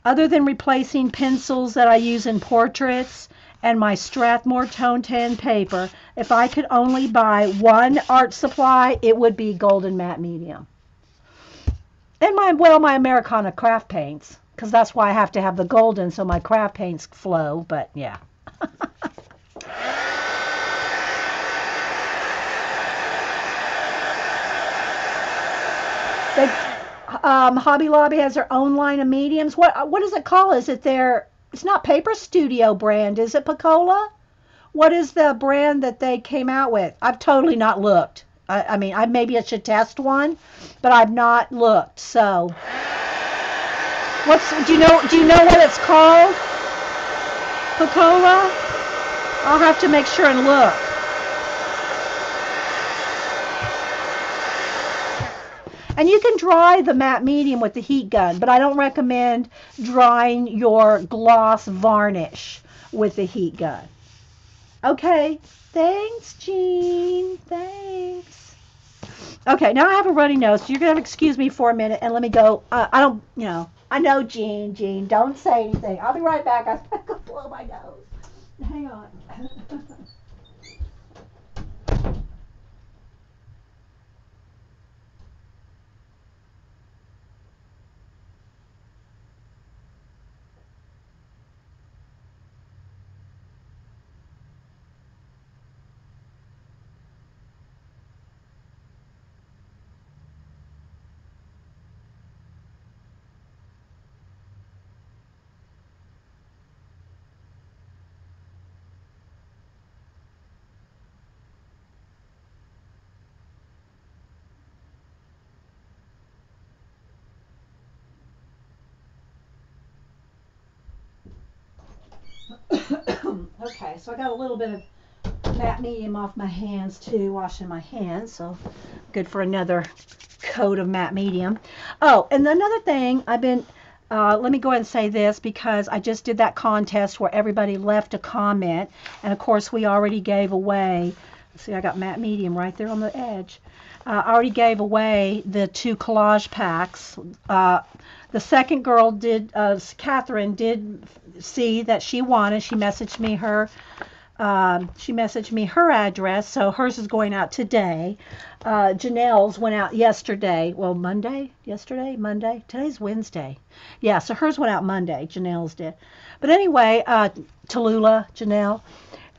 other than replacing pencils that I use in portraits and my Strathmore Tone Tan paper, if I could only buy one art supply, it would be Golden Matte Medium. And my Americana craft paints, because that's why I have to have the golden so my craft paints flow, but yeah. Hobby Lobby has their own line of mediums. What is it called? Is it it's not Paper Studio brand, is it Picola? What is the brand that they came out with? I've totally not looked. I mean, maybe I should test one, but I've not looked. So, do you know what it's called? Picola? I'll have to make sure and look. And you can dry the matte medium with the heat gun, but I don't recommend drying your gloss varnish with the heat gun. Okay, thanks, Jean. Thanks. Okay, now I have a runny nose, so you're going to excuse me for a minute and let me go. I don't, I know, Jean, don't say anything. I'll be right back. I'm going to blow my nose. Hang on. Okay, so I got a little bit of matte medium off my hands too, washing my hands, so good for another coat of matte medium. Oh, and another thing, let me go ahead and say this because I just did that contest where everybody left a comment, and of course we already gave away, see I got matte medium right there on the edge. I already gave away the 2 collage packs. The second girl did, Catherine did see that she won, and she messaged me her address, so hers is going out today. Janelle's went out yesterday. Well, Monday? Yesterday? Monday? Today's Wednesday. Yeah, so hers went out Monday. Janelle's did. But anyway, Tallulah, Janelle.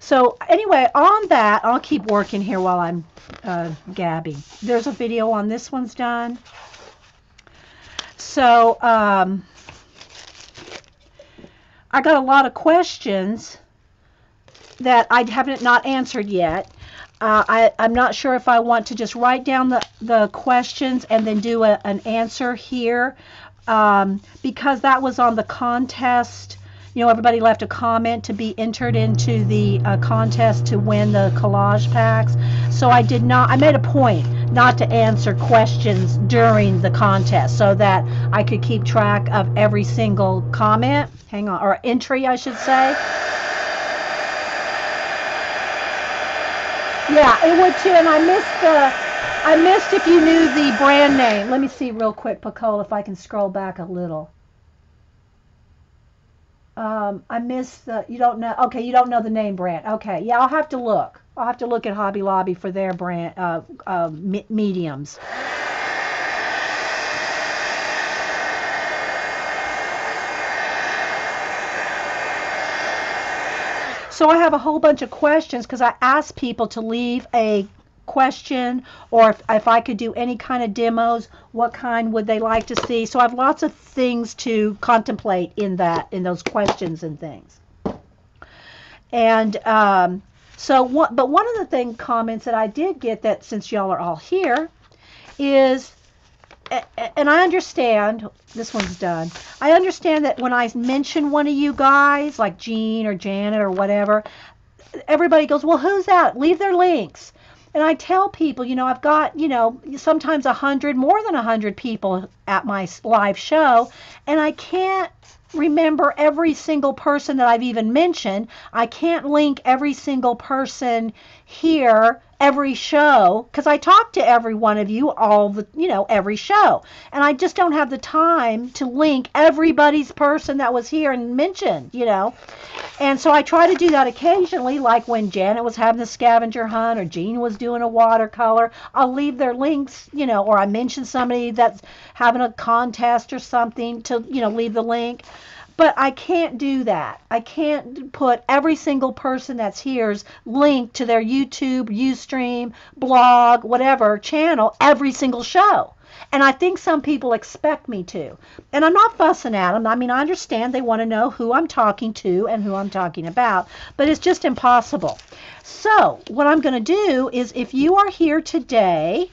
So anyway, on that, I'll keep working here while I'm gabbing. There's a video on this one's done. So I got a lot of questions that I haven't not answered yet. I'm not sure if I want to just write down the questions and then do an answer here, because that was on the contest. Everybody left a comment to be entered into the contest to win the collage packs. So I made a point not to answer questions during the contest so that I could keep track of every single comment, or entry, I should say. Yeah, it would too, and I missed if you knew the brand name. Let me see real quick, Pacola, if I can scroll back a little. I missed you don't know, okay, you don't know the name brand. Okay, yeah, I'll have to look. I'll have to look at Hobby Lobby for their brand, mediums. So I have a whole bunch of questions because I asked people to leave a question, or if I could do any kind of demos, what kind would they like to see. So I have lots of things to contemplate in those questions and things. And but one of the comments that I did get, that since y'all are all here, is, and I understand, this one's done, I understand that when I mention one of you guys, like Jean or Janet or whatever, everybody goes, well, who's that? Leave their links. And I tell people, I've got, sometimes 100, more than 100 people at my live show, and I can't remember every single person that I've even mentioned. I can't link every single person here every show, because I talk to every one of you every show, and I just don't have the time to link everybody's person that was here and mentioned, and so I try to do that occasionally, like when Janet was having the scavenger hunt or Jean was doing a watercolor. I'll leave their links, or I mention somebody that's having a contest or something to leave the link. But I can't do that. I can't put every single person that's here's link to their YouTube, Ustream, blog, whatever channel every single show. And I think some people expect me to. And I'm not fussing at them. I mean, I understand they want to know who I'm talking to and who I'm talking about, but it's just impossible. So what I'm going to do is, if you are here today,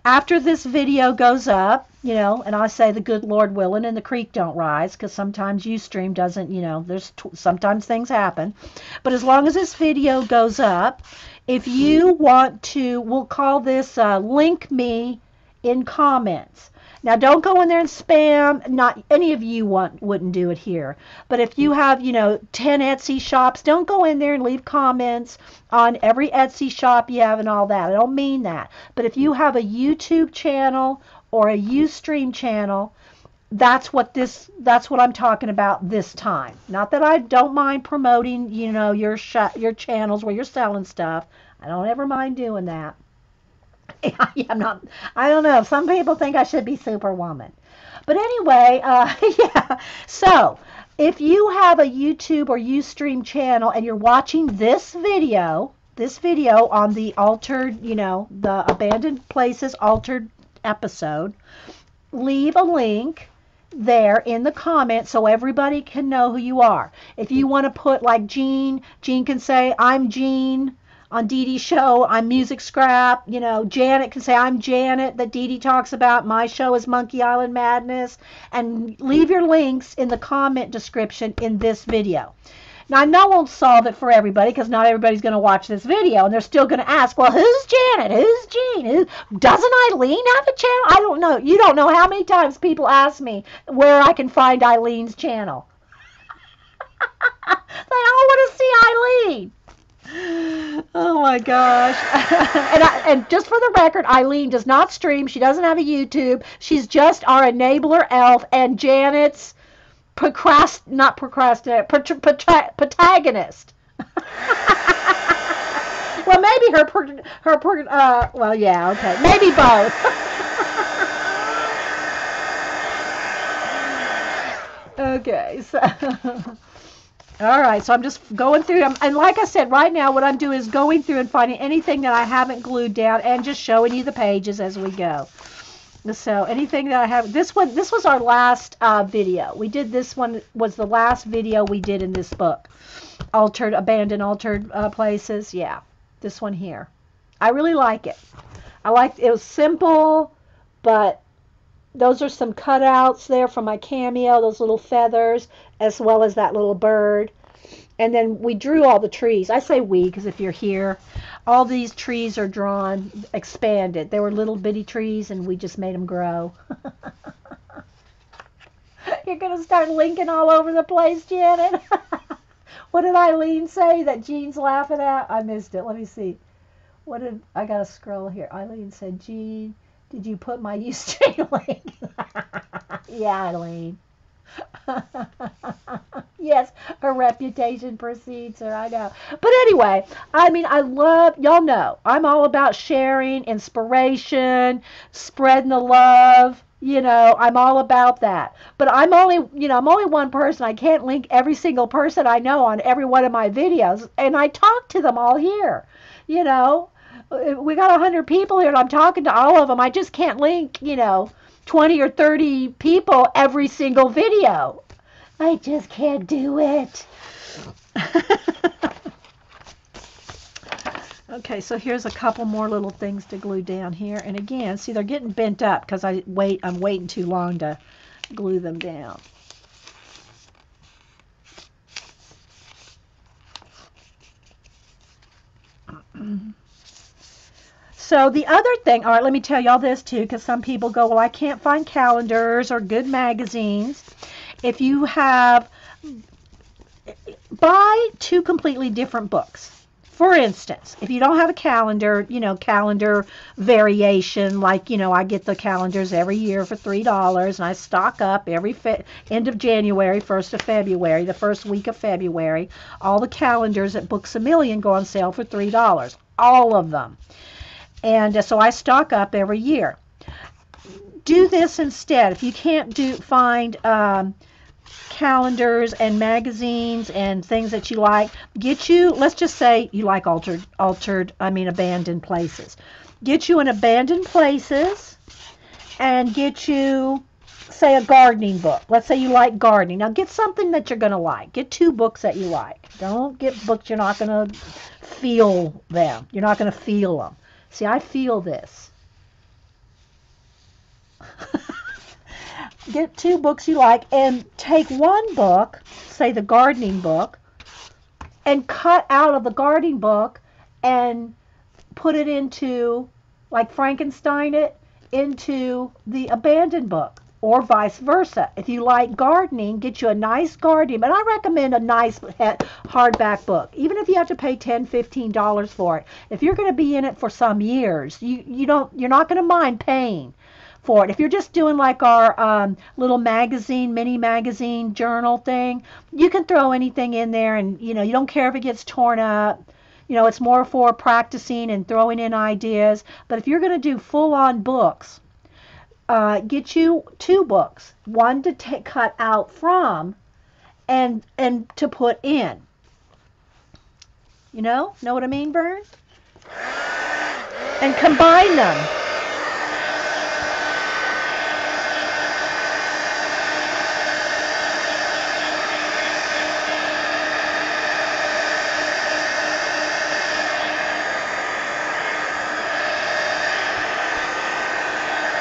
after this video goes up, and I say the good Lord willing and the creek don't rise, because sometimes Ustream doesn't, sometimes things happen. But as long as this video goes up, if you want to, we'll call this link me in comments. Now, don't go in there and spam. Not any of you wouldn't do it here. But if you have, 10 Etsy shops, don't go in there and leave comments on every Etsy shop you have and all that. I don't mean that. But if you have a YouTube channel or a Ustream channel, that's what I'm talking about this time. Not that I don't mind promoting, your channels where you're selling stuff. I don't ever mind doing that. I don't know. Some people think I should be Superwoman. But anyway, yeah. So, if you have a YouTube or Ustream channel and you're watching this video on the altered, the Abandoned Places altered episode, leave a link there in the comments so everybody can know who you are. If you want to put like Jean can say, I'm Jean. On Dee Dee's show, I'm Music Scrap. Janet can say, I'm Janet, that Dee Dee talks about. My show is Monkey Island Madness. And leave your links in the comment description in this video. Now, I know I won't solve it for everybody because not everybody's going to watch this video. And they're still going to ask, well, who's Janet? Who's Jean? Doesn't Eileen have a channel? I don't know. You don't know how many times people ask me where I can find Eileen's channel. They all want to see Eileen. Oh my gosh. and just for the record, Eileen does not stream. She doesn't have a YouTube. She's just our enabler elf and Janet's protagonist. Well, maybe well, yeah, okay. Maybe both. Okay, so all right, so I'm just going through them. And like I said, right now what I'm doing is going through and finding anything that I haven't glued down and just showing you the pages as we go. So anything that I have, this was our last video. We did this one, was the last video we did in this book. Abandoned Altered Places. Yeah, this one here. I really like it. It was simple, but those are some cutouts there from my cameo, those little feathers, as well as that little bird. And then we drew all the trees. I say we because if you're here, all these trees are drawn, expanded. They were little bitty trees, and we just made them grow. You're going to start linking all over the place, Janet. What did Eileen say that Jean's laughing at? I missed it. Let me see. I got to scroll here. Eileen said, Jean, did you put my Ustream link? Yeah, Eileen. Yes, her reputation precedes her, I know. But anyway, I mean, y'all know, I'm all about sharing, inspiration, spreading the love. I'm all about that. But I'm only one person. I can't link every single person I know on every one of my videos. And I talk to them all here. We got 100 people here and I'm talking to all of them. I just can't link, 20 or 30 people every single video. I just can't do it. Okay, so here's a couple more little things to glue down here. And again, see, they're getting bent up because I'm waiting too long to glue them down. So the other thing, all right, let me tell y'all this too, because some people go, well, I can't find calendars or good magazines. If you buy two completely different books. For instance, if you don't have a calendar, calendar variation, like, I get the calendars every year for $3, and I stock up every end of January, 1st of February, the first week of February. All the calendars at Books A Million go on sale for $3, all of them. And so I stock up every year. Do this instead. If you can't find calendars and magazines and things that you like, let's just say you like Abandoned Places. Get you an Abandoned Places and get you, say, a gardening book. Let's say you like gardening. Now get something that you're going to like. Get 2 books that you like. Don't get books you're not going to feel them. You're not going to feel them. See, I feel this. Get 2 books you like and take one book, say the gardening book, and cut out of the gardening book and put it into, like Frankenstein it, into the abandoned book, or vice versa. If you like gardening, get you a nice gardening, but I recommend a nice hardback book, even if you have to pay $10, $15 for it. If you're going to be in it for some years, you're not going to mind paying for it. If you're just doing like our little magazine, mini magazine journal thing, you can throw anything in there, and you don't care if it gets torn up. It's more for practicing and throwing in ideas. But if you're going to do full-on books, get you two books, one to cut out from, and to put in. Know what I mean, Vern? And combine them.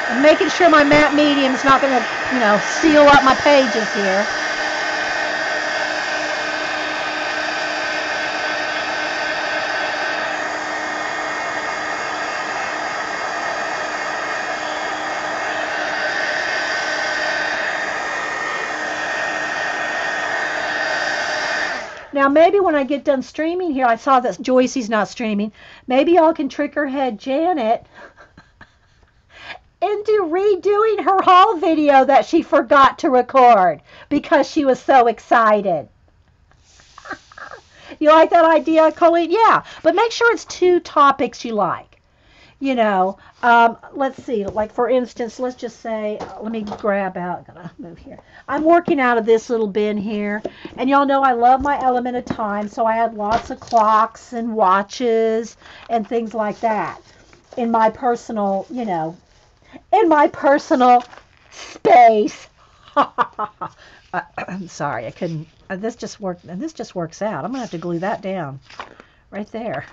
I'm making sure my matte medium is not going to, seal up my pages here. Now, maybe when I get done streaming here, I saw that Joycey's not streaming. Maybe y'all can trick her head Janet into redoing her haul video that she forgot to record because she was so excited. You like that idea, Colleen? Yeah, but make sure it's two topics you like. Let's see, like for instance, let's just say, let me grab out, gotta move here. I'm working out of this little bin here, and y'all know I love my element of time, so I had lots of clocks and watches and things like that in my personal, in my personal space. I'm sorry, I couldn't, this just works out. I'm gonna have to glue that down right there.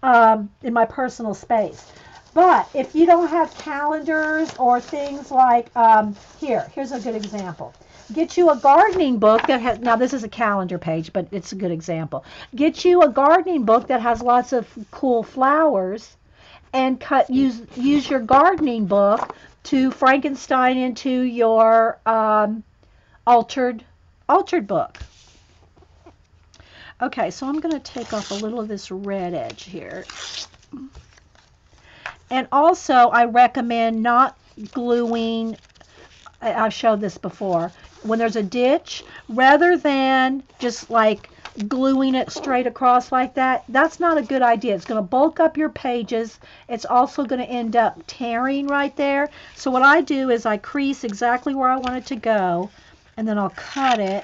In my personal space. But if you don't have calendars or things like, here's a good example. Get you a gardening book that has, now this is a calendar page, but it's a good example. Get you a gardening book that has lots of cool flowers, and use your gardening book to Frankenstein into your altered book. Okay, so I'm going to take off a little of this red edge here. And also, I recommend not gluing, I've showed this before, when there's a ditch, rather than just like gluing it straight across like that, that's not a good idea. It's going to bulk up your pages. It's also going to end up tearing right there. So what I do is I crease exactly where I want it to go, and then I'll cut it.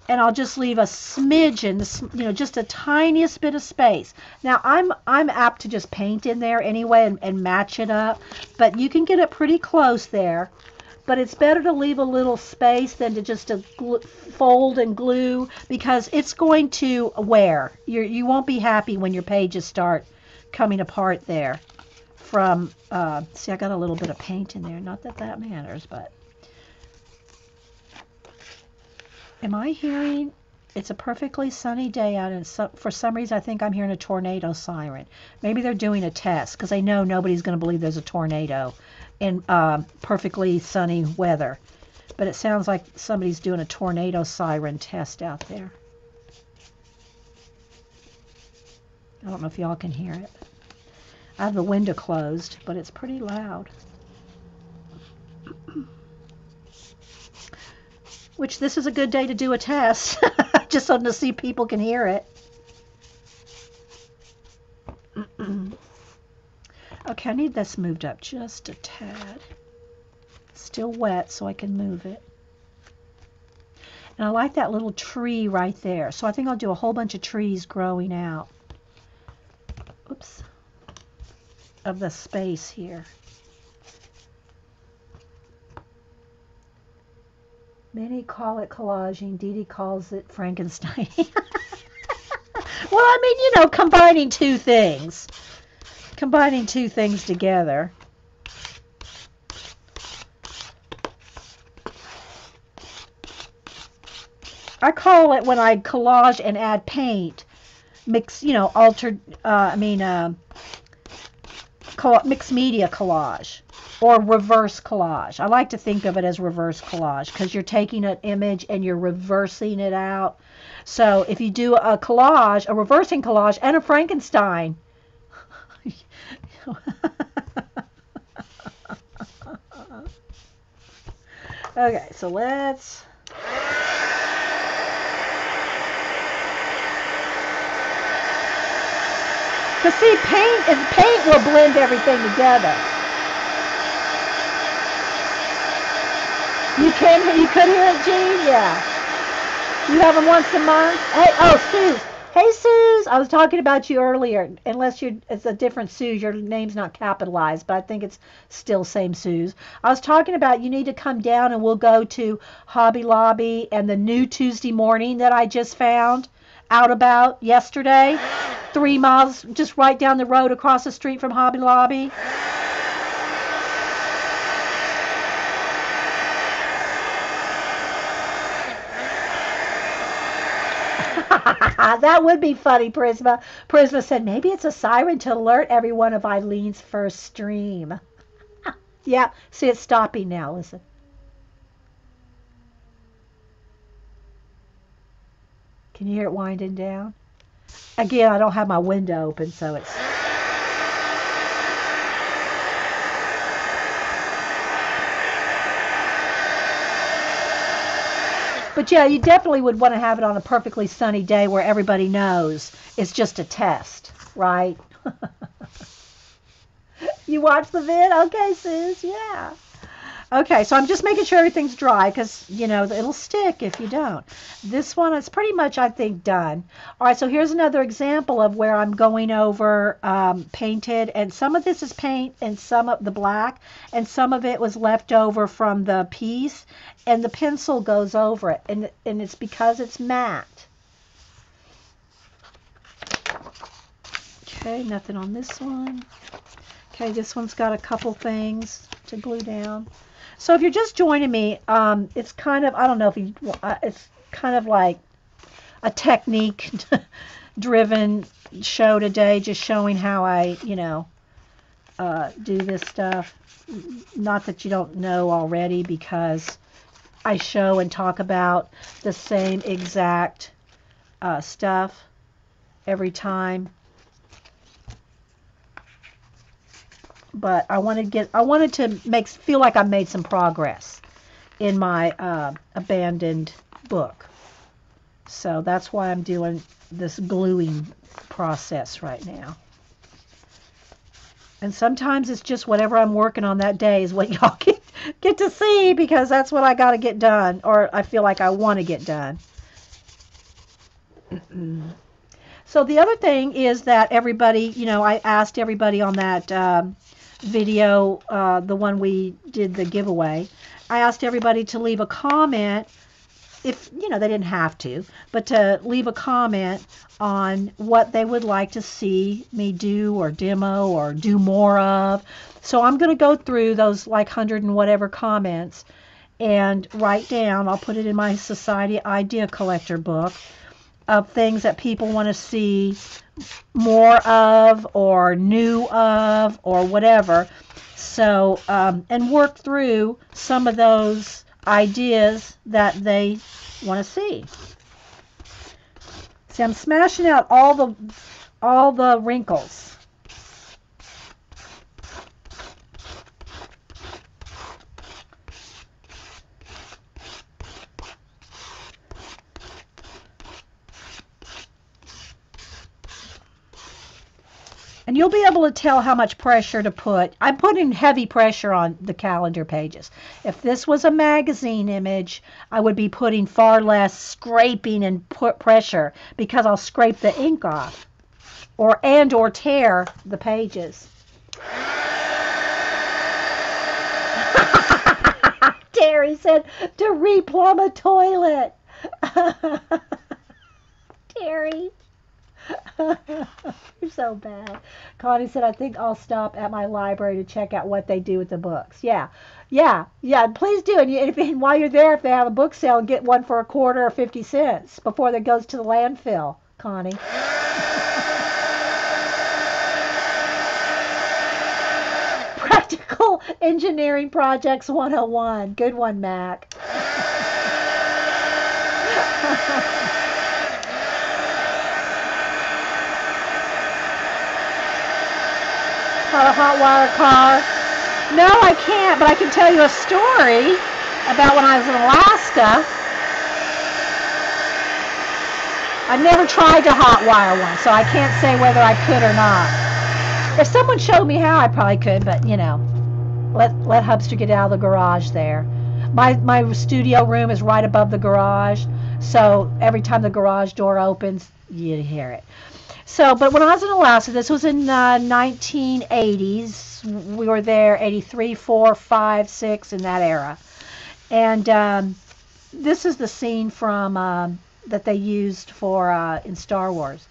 And I'll just leave a smidgen, just a tiniest bit of space. Now, I'm apt to just paint in there anyway and match it up, but you can get it pretty close there. But it's better to leave a little space than to just fold and glue, because it's going to wear. You won't be happy when your pages start coming apart there. See, I got a little bit of paint in there. Not that that matters, but... Am I hearing, it's a perfectly sunny day out, and for some reason I think I'm hearing a tornado siren. Maybe they're doing a test, because they know nobody's going to believe there's a tornado in perfectly sunny weather. But it sounds like somebody's doing a tornado siren test out there. I don't know if y'all can hear it. I have the window closed, but it's pretty loud. Which this is a good day to do a test, just so to see if people can hear it. Okay, I need this moved up just a tad. Still wet, so I can move it. And I like that little tree right there, so I think I'll do a whole bunch of trees growing out. Oops. Of the space here. Many call it collaging. Dee Dee calls it Frankenstein. Well, I mean, combining two things. Combining two things together. I call it, when I collage and add paint, mix, altered, mixed media collage or reverse collage. I like to think of it as reverse collage because you're taking an image and you're reversing it out. So if you do a collage, a reversing collage, and a Frankenstein. Okay, so let's... Because see, paint will blend everything together. You could hear it, Gene? Yeah. You have them once a month? Hey, oh, Suze. Hey, Suze. I was talking about you earlier. Unless it's a different Suze. Your name's not capitalized, but I think it's still same Suze. I was talking about you need to come down and we'll go to Hobby Lobby and the new Tuesday morning that I just found out about yesterday. 3 miles, just right down the road across the street from Hobby Lobby. That would be funny, Prisma. Prisma said, maybe it's a siren to alert everyone of Eileen's first stream. Yeah, see, it's stopping now. Listen. Can you hear it winding down? Again, I don't have my window open, so it's... But yeah, you definitely would want to have it on a perfectly sunny day where everybody knows it's just a test, right? You watch the vid? Okay, Suze, yeah. Okay, so I'm just making sure everything's dry because, you know, it'll stick if you don't. This one is pretty much, I think, done. All right, so here's another example of where I'm going over painted. And some of this is paint and some of the black. And some of it was left over from the piece. And the pencil goes over it. And it's because it's matte. Okay, nothing on this one. Okay, this one's got a couple things to glue down. So if you're just joining me, it's kind of, I don't know if you, it's kind of like a technique driven show today, just showing how I, you know, do this stuff. Not that you don't know already, because I show and talk about the same exact stuff every time. But I wanted to feel like I made some progress in my abandoned book. So that's why I'm doing this gluing process right now. And sometimes it's just whatever I'm working on that day is what y'all get to see, because that's what I got to get done, or I feel like I want to get done. So the other thing is that everybody, you know, I asked everybody on that video, the one we did the giveaway, I asked everybody to leave a comment, if, you know, they didn't have to, but to leave a comment on what they would like to see me do or demo or do more of. So I'm going to go through those like 100 and whatever comments and write down, I'll put it in my Society Idea Collector book, of things that people want to see more of or new of or whatever. So, and work through some of those ideas that they want to see. See, I'm smashing out all the wrinkles. And you'll be able to tell how much pressure to put. I'm putting heavy pressure on the calendar pages. If this was a magazine image, I would be putting far less scraping and pressure, because I'll scrape the ink off or tear the pages. Terry said to replumb a toilet. Terry. You're so bad. Connie said, I think I'll stop at my library to check out what they do with the books. Yeah. Please do. And while you're there, if they have a book sale, get one for $0.25 or 50 cents before that goes to the landfill, Connie. Engineering Projects 101. Good one, Mac. A hot wire car. No, I can't, but I can tell you a story about when I was in Alaska. I've never tried to hot wire one, so I can't say whether I could or not. If someone showed me how, I probably could, but you know, let Hubster get out of the garage there. My studio room is right above the garage, so every time the garage door opens, you hear it. So, but when I was in Alaska, this was in 1980s. We were there 83, 4, 5, 6 in that era. And this is the scene from that they used for in Star Wars.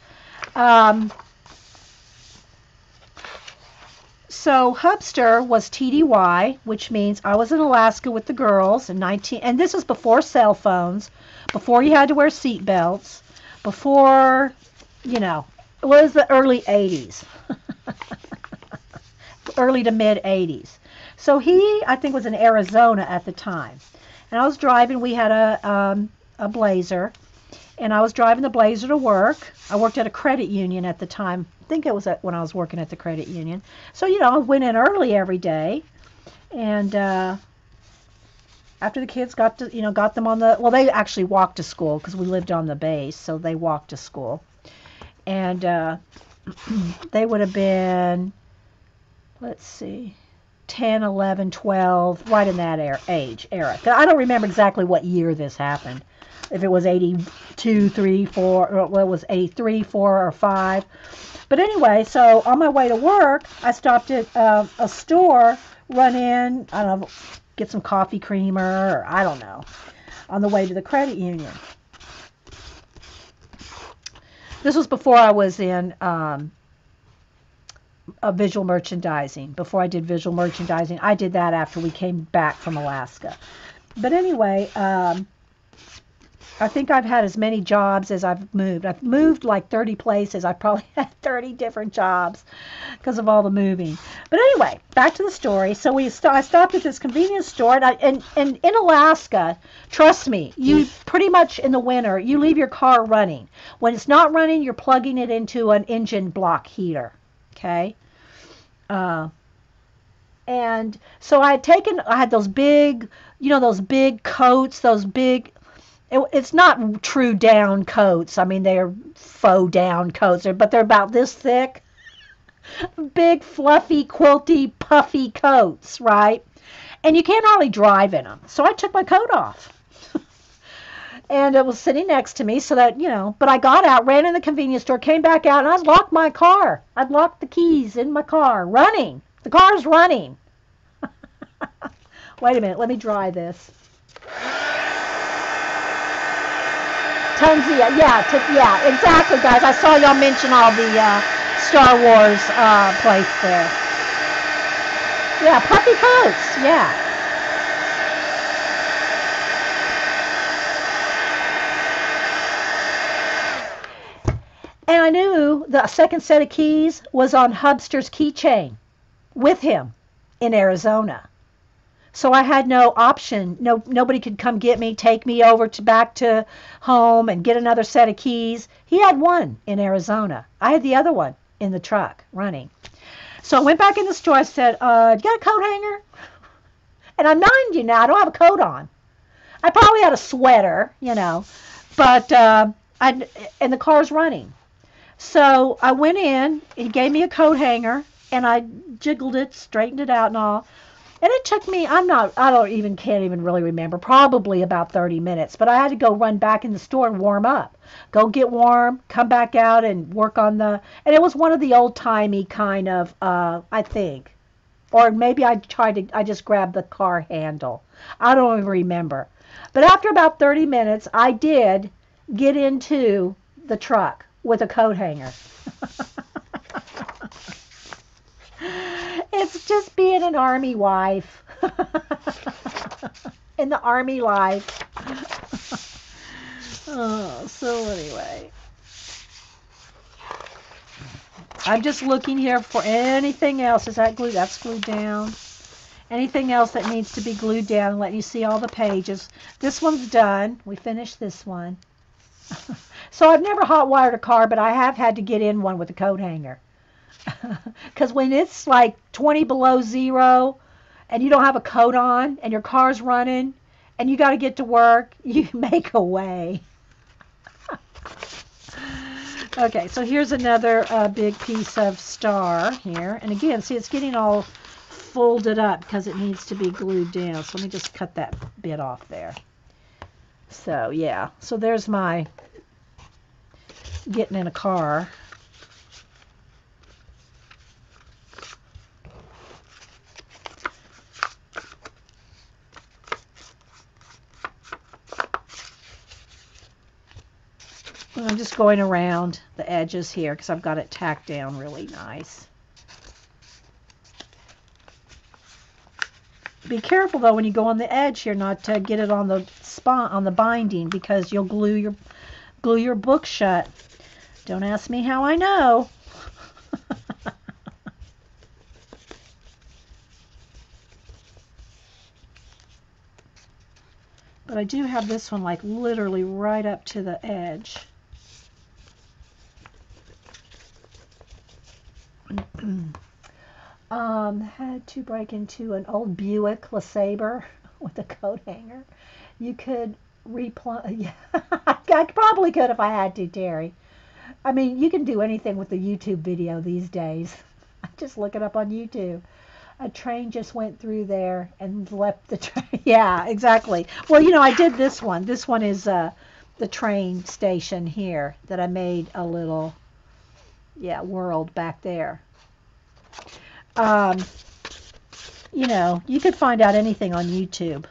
So Hubster was TDY, which means I was in Alaska with the girls in 19, and this was before cell phones, before you had to wear seat belts, before, you know, it was the early 80s, early to mid 80s. So he, I think, was in Arizona at the time, and I was driving. We had a Blazer, and I was driving the Blazer to work. I worked at a credit union at the time. I think it was when I was working at the credit union. So, you know, I went in early every day. And after the kids got them on the, well, they actually walked to school because we lived on the base. So they walked to school. And they would have been, let's see, 10, 11, 12, right in that era. 'Cause I don't remember exactly what year this happened. If it was 82, 3, 4, or well, it was 83, 4, or 5. But anyway, so on my way to work, I stopped at a store, run in, I don't know, get some coffee creamer, or I don't know, on the way to the credit union. This was before I was in visual merchandising. Before I did visual merchandising, I did that after we came back from Alaska. But anyway, I think I've had as many jobs as I've moved. I've moved like 30 places. I've probably had 30 different jobs because of all the moving. But anyway, back to the story. So I stopped at this convenience store, and in Alaska, trust me, you pretty much in the winter, you leave your car running. When it's not running, you're plugging it into an engine block heater. Okay? And so I had those big, you know, those big coats, those big, it's not true down coats. I mean, they're faux down coats, but they're about this thick. Big, fluffy, quilty, puffy coats, right? And you can't hardly drive in them. So I took my coat off. And it was sitting next to me so that, you know, but I got out, ran in the convenience store, came back out, and I locked my car. I'd locked the keys in my car, running. The car's running. Wait a minute, let me dry this. Tons of, yeah, exactly, guys. I saw y'all mention all the Star Wars place there. Yeah, puffy coats, yeah. And I knew the second set of keys was on Hubster's keychain with him in Arizona. So I had no option. Nobody could come get me, take me over back to home and get another set of keys. He had one in Arizona. I had the other one in the truck running. So I went back in the store. I said, you got a coat hanger? And I'm mind you now, I don't have a coat on. I probably had a sweater, you know, but and the car's running. So I went in. He gave me a coat hanger, and I jiggled it, straightened it out and all. And it took me, can't even really remember, probably about 30 minutes. But I had to go run back in the store and warm up. Go get warm, come back out and work on and it was one of the old-timey kind of, I think. Or maybe I just grabbed the car handle. I don't even remember. But after about 30 minutes, I did get into the truck with a coat hanger. It's just being an Army wife. In the Army life. So anyway. I'm just looking here for anything else. Is that glued? That's glued down. Anything else that needs to be glued down and let you see all the pages. This one's done. We finished this one. So I've never hot wired a car, but I have had to get in one with a coat hanger. Because when it's like 20 below zero and you don't have a coat on and your car's running and you got to get to work, you make a way. Okay, so here's another big piece of star here. And again, see, it's getting all folded up because it needs to be glued down. So let me just cut that bit off there. So, yeah. So there's my getting in a car. I'm just going around the edges here because I've got it tacked down really nice. Be careful though when you go on the edge here not to get it on the spot on the binding because you'll glue your book shut. Don't ask me how I know. But I do have this one like literally right up to the edge. Had to break into an old Buick LeSabre with a coat hanger. You could yeah, I probably could if I had to, Terry. I mean, you can do anything with the YouTube video these days. Just look it up on YouTube. A train just went through there and left the train. Yeah, exactly. Well, you know, I did this one. This one is the train station here that I made a little, yeah, world back there. You know, you could find out anything on YouTube.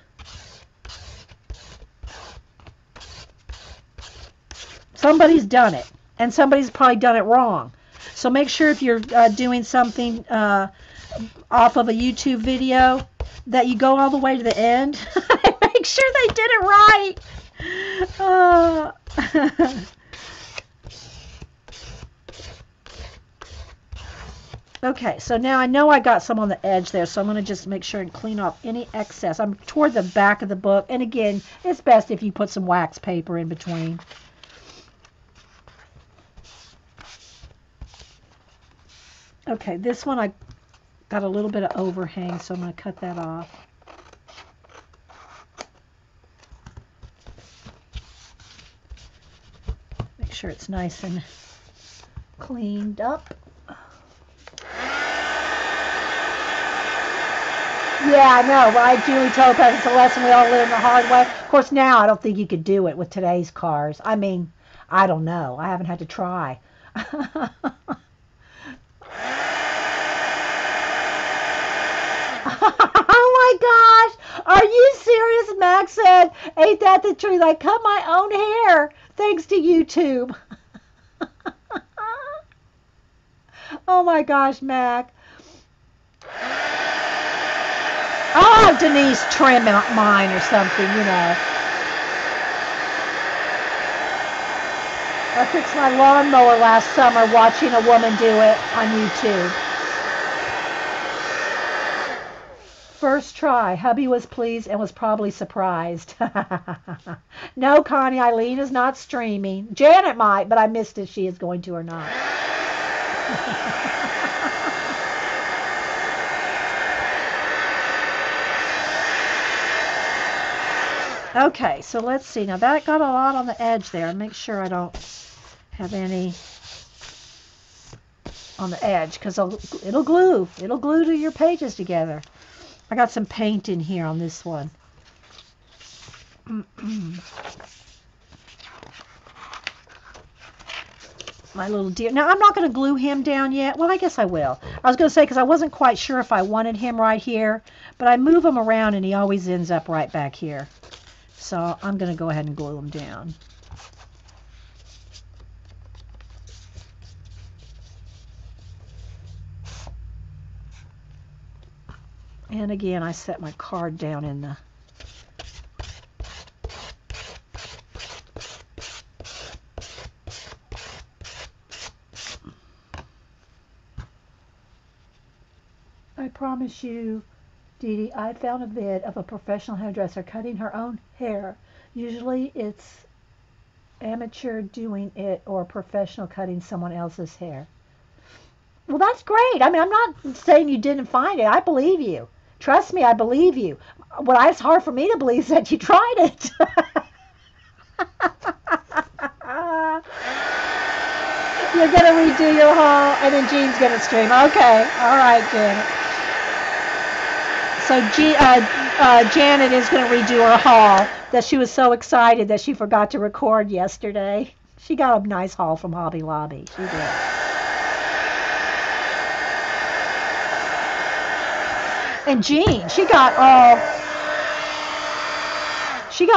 Somebody's done it, and somebody's probably done it wrong. So make sure if you're doing something off of a YouTube video that you go all the way to the end. Make sure they did it right. Okay, so now I know I got some on the edge there, so I'm going to just make sure and clean off any excess. I'm toward the back of the book, and again, it's best if you put some wax paper in between. Okay, this one I got a little bit of overhang, so I'm going to cut that off. Make sure it's nice and cleaned up. Yeah, I know, right? Julie told us it's a lesson we all learn the hard way. Of course, now I don't think you could do it with today's cars. I mean, I don't know. I haven't had to try. Oh my gosh! Are you serious? Max said, ain't that the truth? I cut my own hair thanks to YouTube. Oh my gosh, Mac. I'll have Denise trim mine or something, you know. I fixed my lawnmower last summer watching a woman do it on YouTube. First try. Hubby was pleased and was probably surprised. No, Connie, Eileen is not streaming. Janet might, but I missed if she is going to or not. Okay, so let's see. Now that got a lot on the edge there. Make sure I don't have any on the edge because it'll glue. It'll glue to your pages together. I got some paint in here on this one. My little deer. Now, I'm not going to glue him down yet. Well, I guess I will. I was going to say because I wasn't quite sure if I wanted him right here, but I move him around and he always ends up right back here. So I'm going to go ahead and glue him down. And again, I set my card down in the I promise you Dee Dee, I found a vid of a professional hairdresser cutting her own hair. Usually it's amateur doing it or a professional cutting someone else's hair. Well, that's great. I mean, I'm not saying you didn't find it. I believe you. Trust me, I believe you. What it's hard for me to believe is that you tried it. You're gonna redo your haul, and then Jean's gonna stream. Okay, all right, Janet. So Janet is gonna redo her haul that she was so excited that she forgot to record yesterday. She got a nice haul from Hobby Lobby. She did. And Jean, she got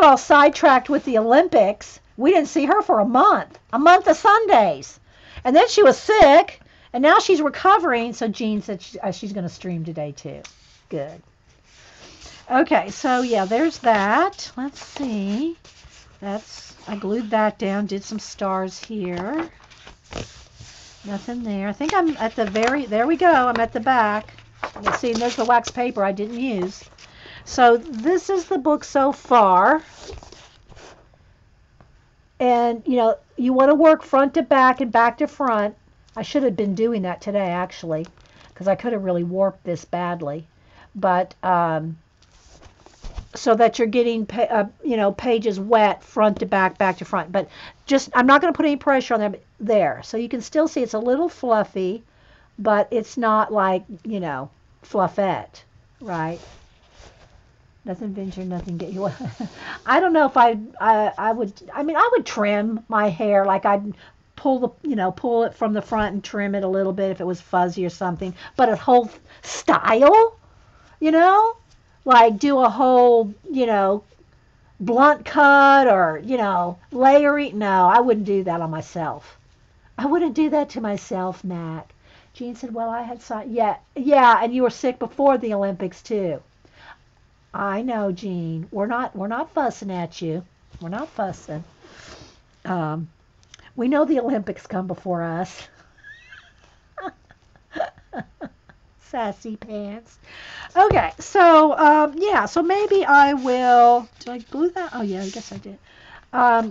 all sidetracked with the Olympics. We didn't see her for a month of Sundays. And then she was sick, and now she's recovering. So Jean said she's going to stream today too. Good. Okay, so yeah, there's that. Let's see. I glued that down, did some stars here. Nothing there. I think I'm at the there we go. I'm at the back. You see, there's the wax paper I didn't use. So this is the book so far. And, you want to work front to back and back to front. I should have been doing that today, actually, because I could have really warped this badly. But so that you're getting, pages wet front to back, back to front. But I'm not going to put any pressure on them there. So you can still see it's a little fluffy, but it's not like, fluffette, right? Nothing venture, nothing get you. I don't know if I would. I mean, I would trim my hair, like I'd pull it from the front and trim it a little bit if it was fuzzy or something. But a whole style, like do a whole, blunt cut or layering. No, I wouldn't do that on myself. I wouldn't do that to myself, Mac. Jean said, "Well, I had yeah, and you were sick before the Olympics too." I know, Jean. We're not fussing at you. We're not fussing. We know the Olympics come before us. Sassy pants. Okay, so yeah, so maybe I will. Did I glue that? Oh yeah, I guess I did.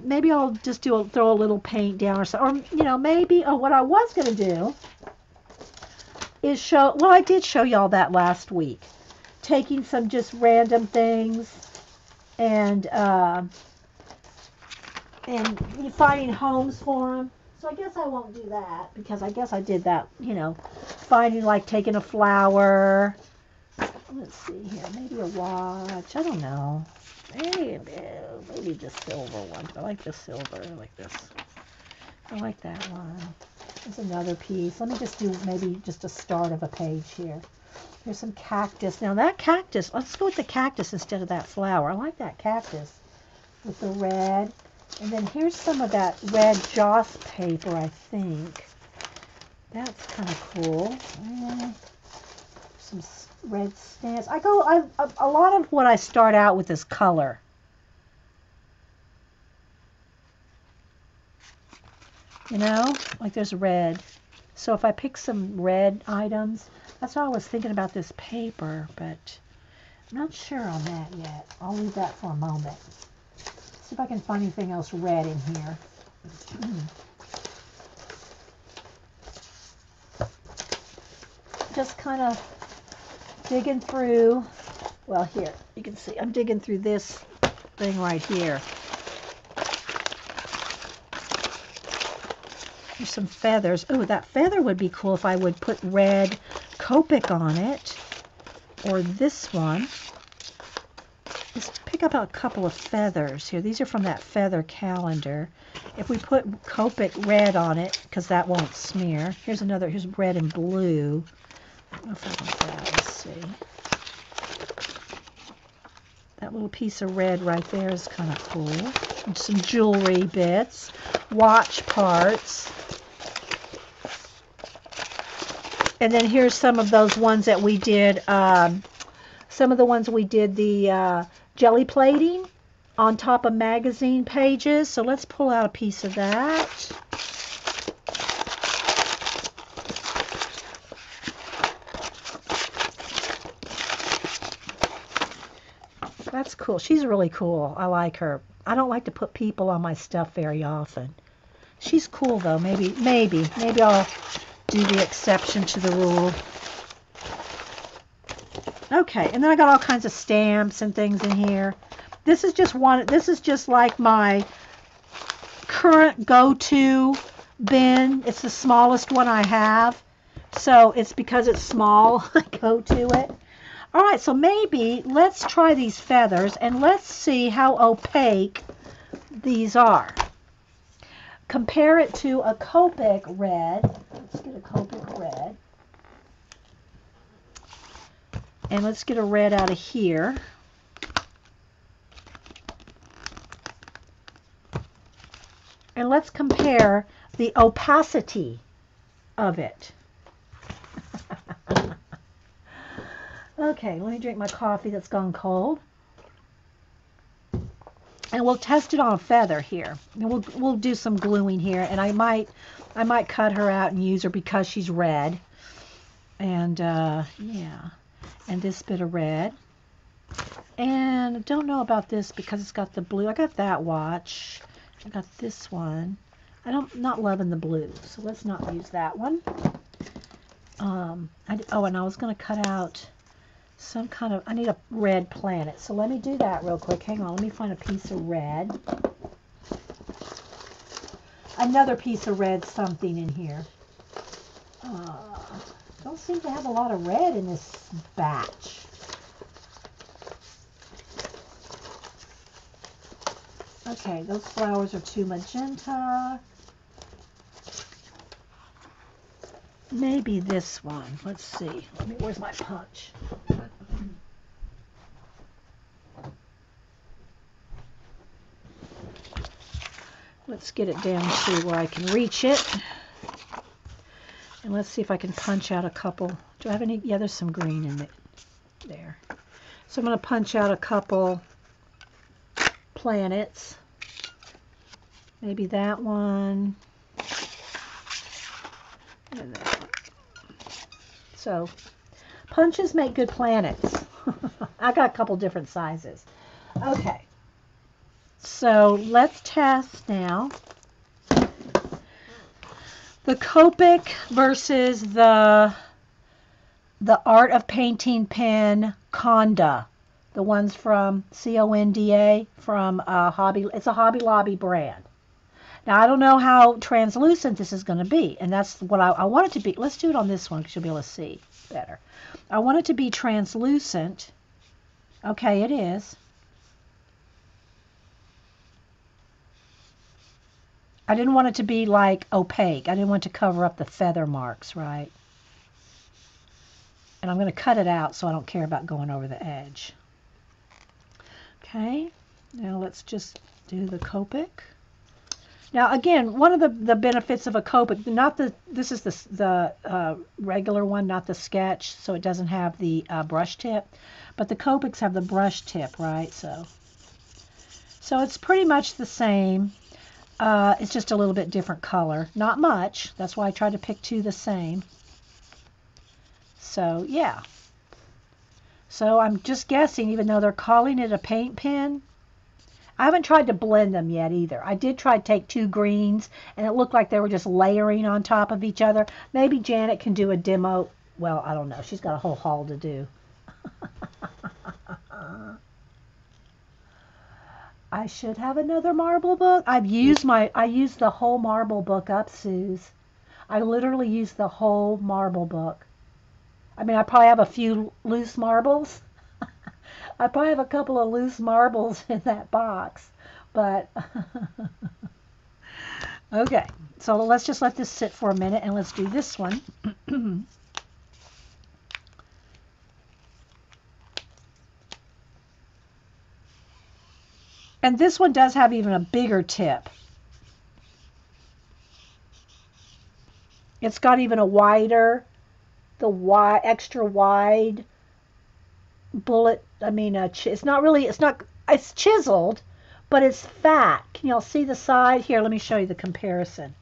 Maybe I'll just throw a little paint down or something. Or maybe. Oh, what I was gonna do is show. Well, I did show y'all that last week. Taking some just random things and finding homes for them. So I guess I won't do that because I guess I did that, finding like taking a flower. Let's see here, maybe a watch. I don't know. Maybe just silver one. I like the silver. I like this. I like that one. There's another piece. Let me just do maybe just a start of a page here. Here's some cactus. Now that cactus, let's go with the cactus instead of that flower. I like that cactus with the red. And then here's some of that red Joss paper, I think. That's kind of cool. Some red stamps. A lot of what I start out with is color. Like there's red. So if I pick some red items, that's why I was thinking about this paper, but I'm not sure on that yet. I'll leave that for a moment. See if I can find anything else red in here. Just kind of digging through. Well, here, you can see I'm digging through this thing right here. There's some feathers. Oh, that feather would be cool if I would put red Copic on it. Or this one. Let's pick up a couple of feathers here. These are from that feather calendar. If we put Copic red on it, because that won't smear. Here's red and blue. I don't know if I can get that. Let's see. That little piece of red right there is kind of cool. And some jewelry bits. Watch parts. And then here's some of those ones that we did, the jelly plating on top of magazine pages. So let's pull out a piece of that. That's cool. She's really cool. I like her. I don't like to put people on my stuff very often. She's cool though. Maybe I'll do the exception to the rule. Okay, and then I got all kinds of stamps and things in here. This is just like my current go-to bin. It's the smallest one I have. So it's because it's small, I go to it. All right, so maybe let's try these feathers and let's see how opaque these are. Compare it to a Copic red. Let's get a Copic red. And let's get a red out of here. And let's compare the opacity of it. Okay, let me drink my coffee that's gone cold. And we'll test it on a feather here. And we'll do some gluing here, and I might cut her out and use her because she's red. And yeah, and this bit of red. And I don't know about this because it's got the blue. I got that watch. I got this one. Not loving the blue, so let's not use that one. And I was going to cut out some kind of, I need a red planet. So let me do that real quick. Hang on, let me find a piece of red. Another piece of red something in here. Don't seem to have a lot of red in this batch. Okay, those flowers are too magenta. Maybe this one. Let's see. Where's my punch? Let's get it down to where I can reach it. And let's see if I can punch out a couple. Do I have any? Yeah, there's some green in it there. So I'm going to punch out a couple planets. Maybe that one. And that one. So punches make good planets. I got a couple different sizes. Okay. So let's test now the Copic versus the Art of Painting pen Conda, the ones from Conda from Hobby. It's a Hobby Lobby brand. Now I don't know how translucent this is going to be, and that's what I want it to be. Let's do it on this one because you'll be able to see better. I want it to be translucent. Okay, it is. I didn't want it to be like opaque. I didn't want to cover up the feather marks, right? And I'm going to cut it out so I don't care about going over the edge. Okay, now let's just do the Copic. Now again, one of the benefits of a Copic, this is the regular one, not the sketch, so it doesn't have the brush tip, but the Copics have the brush tip, right? So it's pretty much the same. It's just a little bit different color. Not much. That's why I tried to pick two the same. So, yeah. So I'm just guessing, even though they're calling it a paint pen, I haven't tried to blend them yet either. I did try to take two greens, and it looked like they were just layering on top of each other. Maybe Janet can do a demo. Well, I don't know. She's got a whole haul to do. I should have another marble book. I used the whole marble book up, Suze. I literally used the whole marble book. I mean, I probably have a few loose marbles. I probably have a couple of loose marbles in that box. But, okay. So let's just let this sit for a minute and let's do this one. And this one does have even a bigger tip. It's got even a wider, extra wide bullet. I mean, it's chiseled, but it's fat. Can y'all see the side? Here, let me show you the comparison.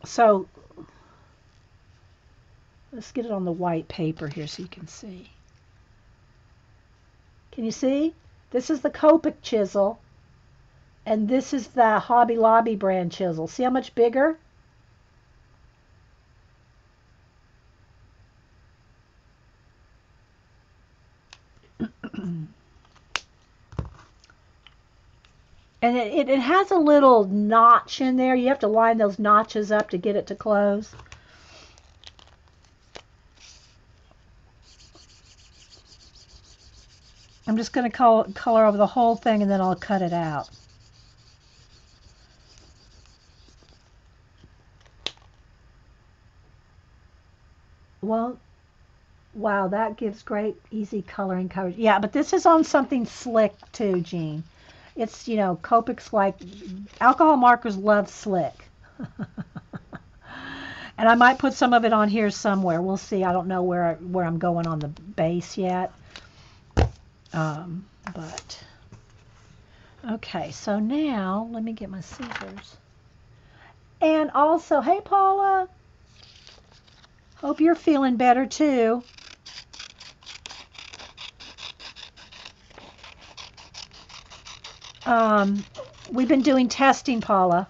So, let's get it on the white paper here so you can see. Can you see? This is the Copic chisel, and this is the Hobby Lobby brand chisel. See how much bigger? And it has a little notch in there. You have to line those notches up to get it to close. I'm just going to color over the whole thing, and then I'll cut it out. Well, wow, that gives great, easy coloring coverage. Yeah, but this is on something slick too, Jean. It's, you know, Copic's like, alcohol markers love slick. And I might put some of it on here somewhere. We'll see. I don't know where I'm going on the base yet. But, okay, so now, let me get my scissors. And also, hey, Paula. Hope you're feeling better, too. We've been doing testing, Paula.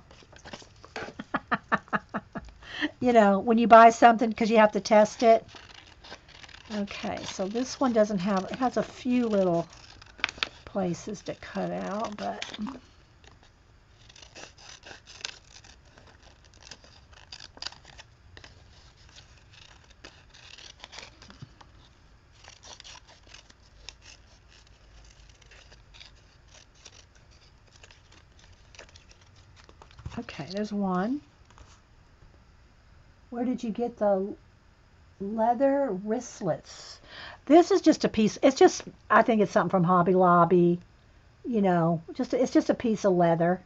You know, when you buy something because you have to test it. Okay, so this one doesn't have, it has a few little places to cut out, but okay, there's one. Where did you get the leather wristlets? This is just a piece. It's just, I think it's something from Hobby Lobby. You know, it's just a piece of leather.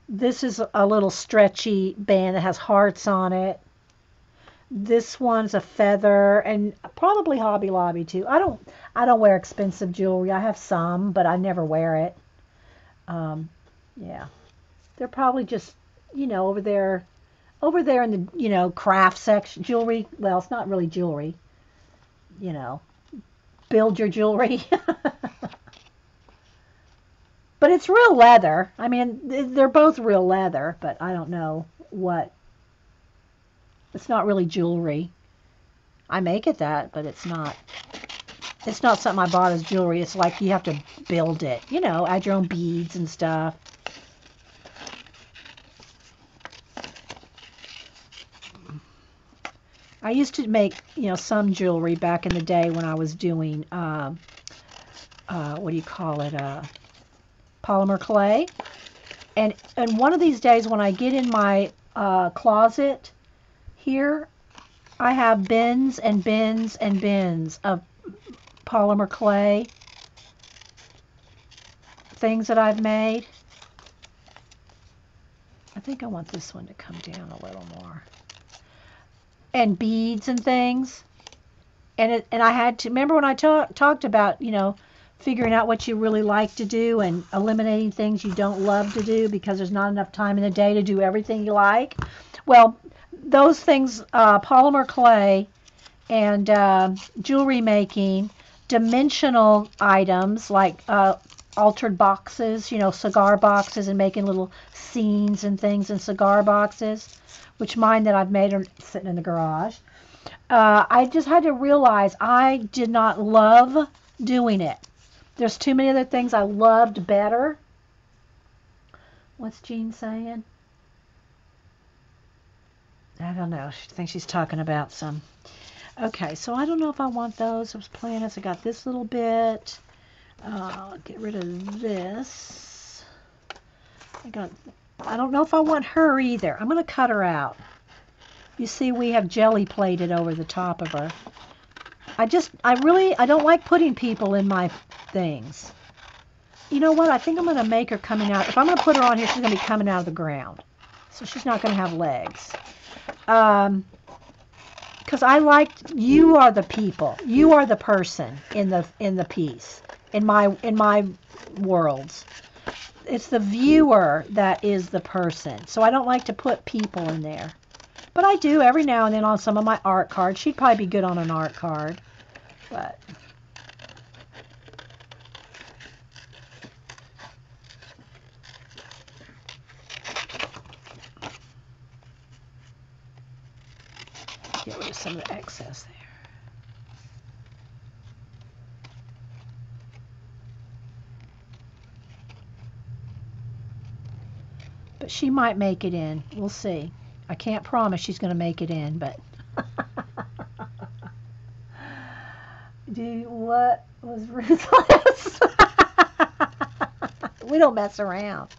This is a little stretchy band that has hearts on it. This one's a feather, and probably Hobby Lobby too. I don't wear expensive jewelry. I have some, but I never wear it. Yeah, they're probably just, you know, over there in the, you know, craft section, jewelry. Well, it's not really jewelry. You know, build your jewelry. But it's real leather. I mean, they're both real leather, but I don't know what. It's not really jewelry. I make it that, but it's not. It's not something I bought as jewelry. It's like you have to build it. You know, add your own beads and stuff. I used to make, you know, some jewelry back in the day when I was doing, what do you call it, polymer clay. And one of these days when I get in my closet here, I have bins and bins and bins of polymer clay things that I've made. I think I want this one to come down a little more. And beads and things. And I had to, remember when I talked about, you know, figuring out what you really like to do and eliminating things you don't love to do because there's not enough time in the day to do everything you like. Well, those things, polymer clay and jewelry making, dimensional items like altered boxes, you know, cigar boxes, and making little scenes and things in cigar boxes, which mine that I've made are sitting in the garage. I just had to realize I did not love doing it. There's too many other things I loved better. What's Jean saying? I don't know. She thinks she's talking about some. Okay, so I don't know if I want those. I was playing this. I got this little bit. Get rid of this. I don't know if I want her either. I'm going to cut her out. You see, we have jelly plated over the top of her. I don't like putting people in my things. You know what? I think I'm going to make her coming out. If I'm going to put her on here, she's going to be coming out of the ground. So she's not going to have legs. Because you are the people. You are the person in the piece. In my worlds. It's the viewer that is the person. So I don't like to put people in there. But I do every now and then on some of my art cards. She'd probably be good on an art card. But Get rid of some of the excess there. But she might make it in. We'll see. I can't promise she's going to make it in, but what was ruthless? We don't mess around.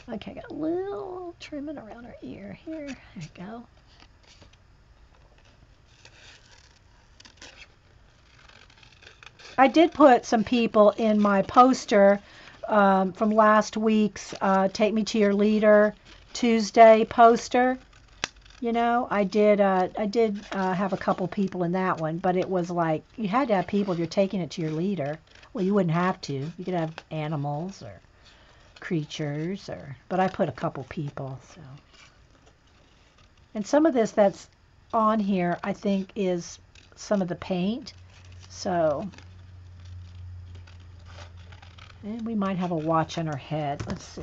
Okay, got a little trimming around her ear here. There you go. I did put some people in my poster from last week's Take Me to Your Leader Tuesday poster. You know, I did have a couple people in that one, but it was like you had to have people if you're taking it to your leader. Well, you wouldn't have to. You could have animals or creatures, but I put a couple people. So, and some of this that's on here, I think, is some of the paint. So, and we might have a watch on her head. Let's see.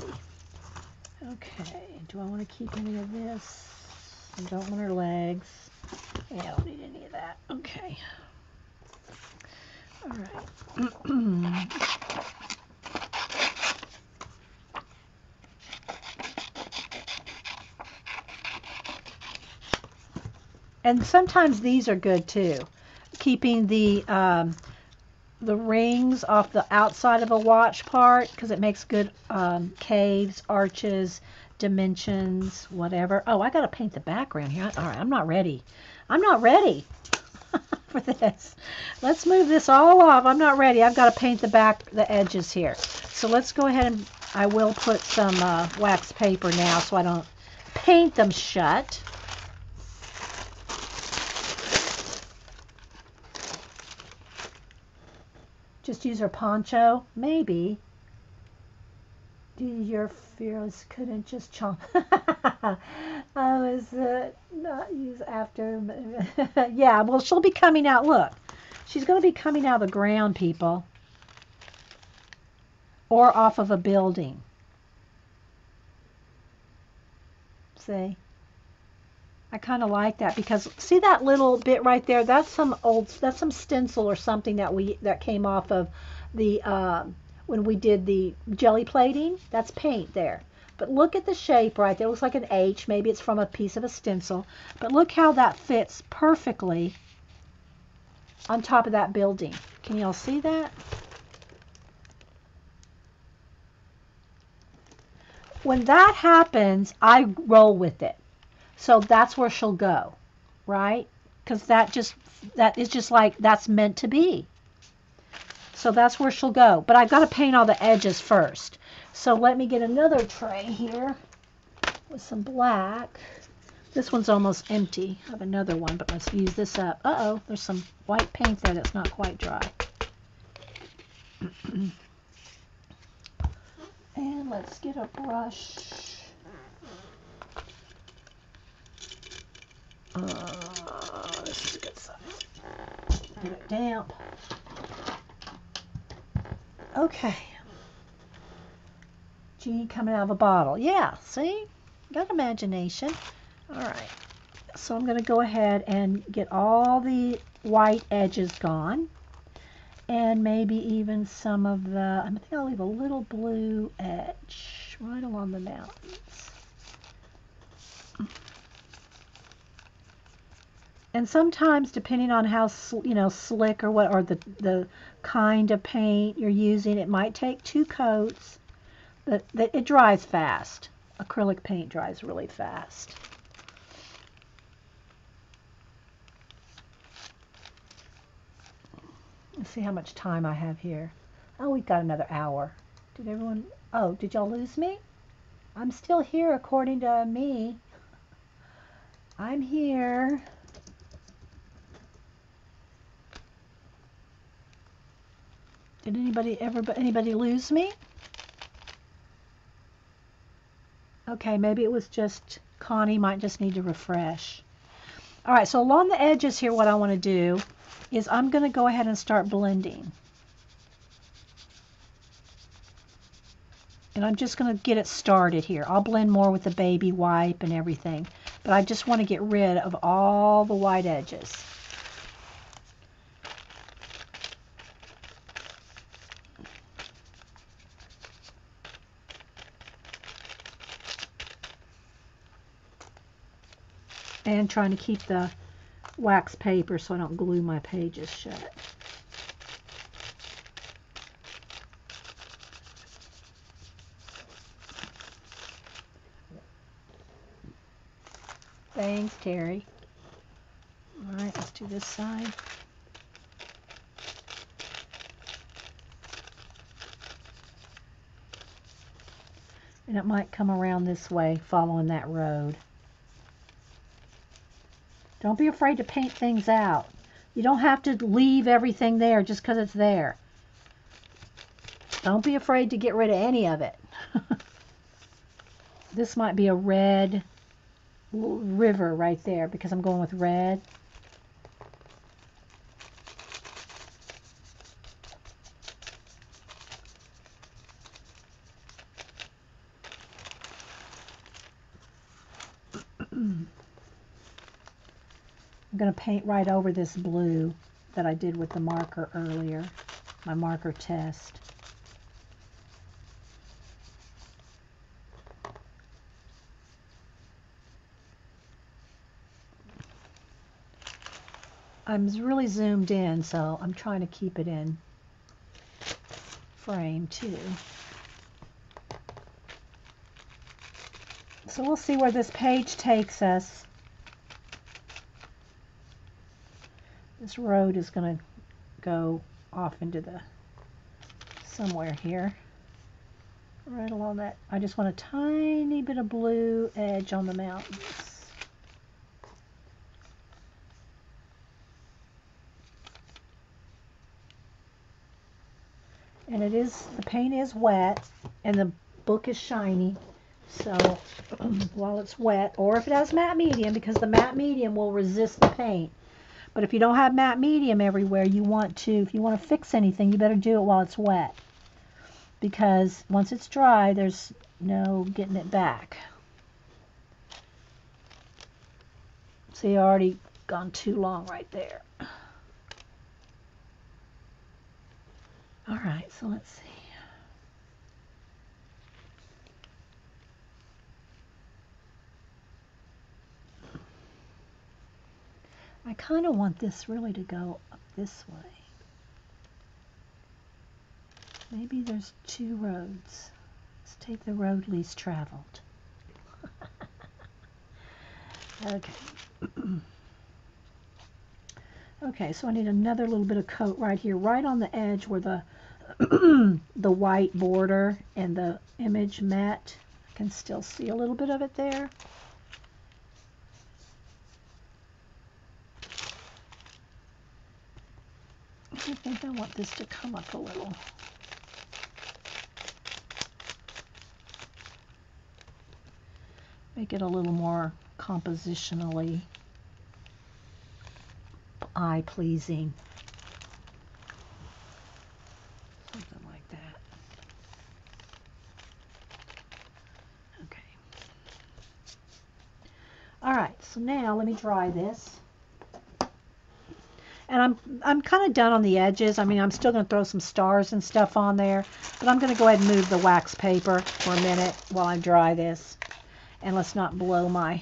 Okay, do I want to keep any of this? I don't want her legs. Yeah, I don't need any of that. Okay. All right. And sometimes these are good too. Keeping the rings off the outside of a watch part because it makes good caves, arches, dimensions, whatever. Oh, I got to paint the background here. All right, I'm not ready. I'm not ready for this. Let's move this all off. I'm not ready. I've got to paint the edges here. So let's go ahead and I will put some wax paper now so I don't paint them shut. Just use her poncho? Maybe. Your fearless couldn't just chomp. I was not use after. Yeah, well, she'll be coming out. Look, she's going to be coming out of the ground, people. Or off of a building. See? I kind of like that because see that little bit right there? That's some stencil or something that came off of the when we did the jelly plating. That's paint there. But look at the shape right there. It looks like an H. Maybe it's from a piece of a stencil. But look how that fits perfectly on top of that building. Can y'all see that? When that happens, I roll with it. So that's where she'll go, right? Because that is just like that's meant to be. So that's where she'll go. But I've got to paint all the edges first. So let me get another tray here with some black. This one's almost empty. I have another one, but let's use this up. Uh-oh, there's some white paint there that's not quite dry. And let's get a brush. This is a good size. Get it damp. Okay. Genie coming out of a bottle. Yeah, see? Got imagination. All right. So I'm going to go ahead and get all the white edges gone. And maybe even some of the, I think I'll leave a little blue edge right along the mountains. And sometimes, depending on how slick or what, or the kind of paint you're using, it might take 2 coats. But it dries fast. Acrylic paint dries really fast. Let's see how much time I have here. Oh, we've got another hour. Did y'all lose me? I'm still here according to me. I'm here. Did anybody lose me? Okay, maybe it was just Connie might just need to refresh. All right, so along the edges here, what I want to do is I'm going to go ahead and start blending. And I'm just going to get it started here. I'll blend more with the baby wipe and everything. But I just want to get rid of all the white edges. And trying to keep the wax paper so I don't glue my pages shut. Thanks, Terry. All right, let's do this side. And it might come around this way, following that road. Don't be afraid to paint things out. You don't have to leave everything there just because it's there. Don't be afraid to get rid of any of it. This might be a red river right there because I'm going with red. I'm going to paint right over this blue that I did with the marker earlier, my marker test. I'm really zoomed in, so I'm trying to keep it in frame too. So we'll see where this page takes us. This road is going to go off into the somewhere here. Right along that. I just want a tiny bit of blue edge on the mountains. And it is, the paint is wet and the book is shiny. So while it's wet, or if it has matte medium, because the matte medium will resist the paint. But if you don't have matte medium everywhere, you want to, if you want to fix anything, you better do it while it's wet. Because once it's dry, there's no getting it back. See, I already gone too long right there. All right, so let's see. I kind of want this really to go up this way. Maybe there's two roads. Let's take the road least traveled. Okay. Okay, so I need another little bit of coat right here, right on the edge where the the white border and the image met. I can still see a little bit of it there. I think I want this to come up a little. Make it a little more compositionally eye-pleasing. Something like that. Okay. All right, so now let me dry this. And I'm kind of done on the edges. I mean, I'm still going to throw some stars and stuff on there, but I'm going to go ahead and move the wax paper for a minute while I dry this. And let's not blow my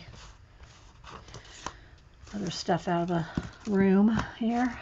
other stuff out of the room here.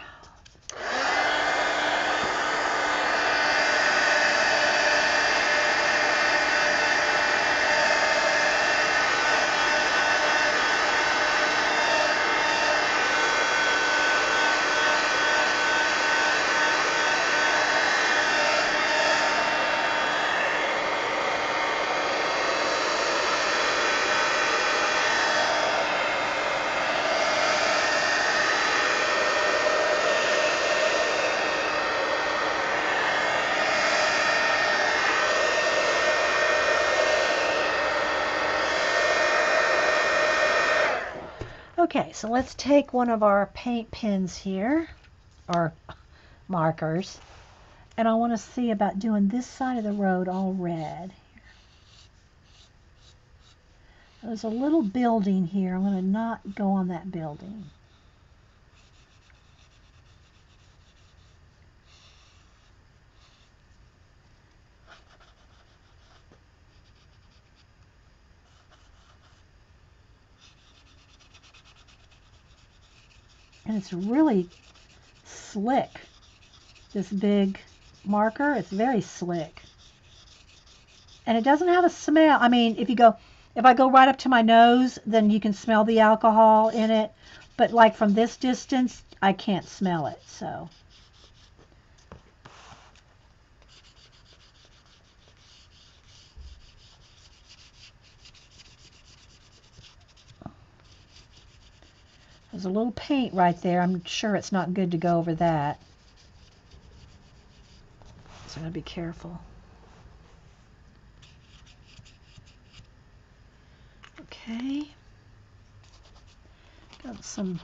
Okay, so let's take one of our paint pens here, or markers, and I want to see about doing this side of the road all red. There's a little building here. I'm going to not go on that building. And it's really slick. This big marker, it's very slick. And it doesn't have a smell. I mean, if I go right up to my nose, then you can smell the alcohol in it. But like from this distance, I can't smell it. So there's a little paint right there. I'm sure it's not good to go over that. So I'm going to be careful. Okay. Got some,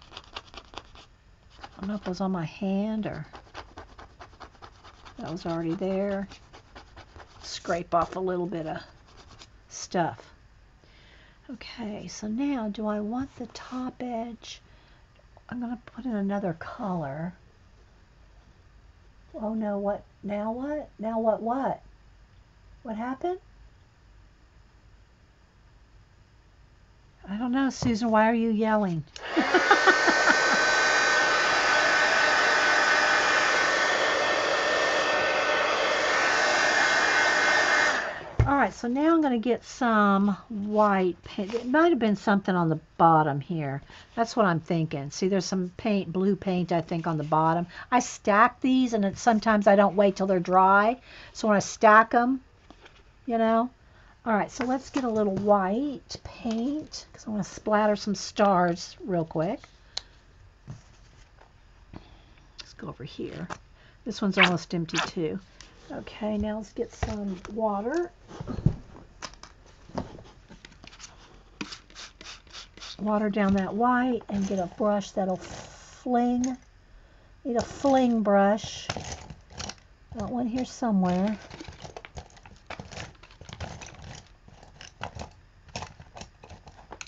I don't know if it was on my hand or that was already there. Scrape off a little bit of stuff. Okay, so now do I want the top edge? I'm going to put in another color. Oh no, what? Now what? Now what? What happened? I don't know, Susan. Why are you yelling? All right, so now I'm going to get some white paint. It might have been something on the bottom here. That's what I'm thinking. See, there's some paint, blue paint, I think, on the bottom. I stack these, and sometimes I don't wait till they're dry. So when I stack them, you know. All right, so let's get a little white paint because I want to splatter some stars real quick. Let's go over here. This one's almost empty too. Okay, now let's get some water. Water down that white and get a brush that'll fling. Need a fling brush. Got one here somewhere.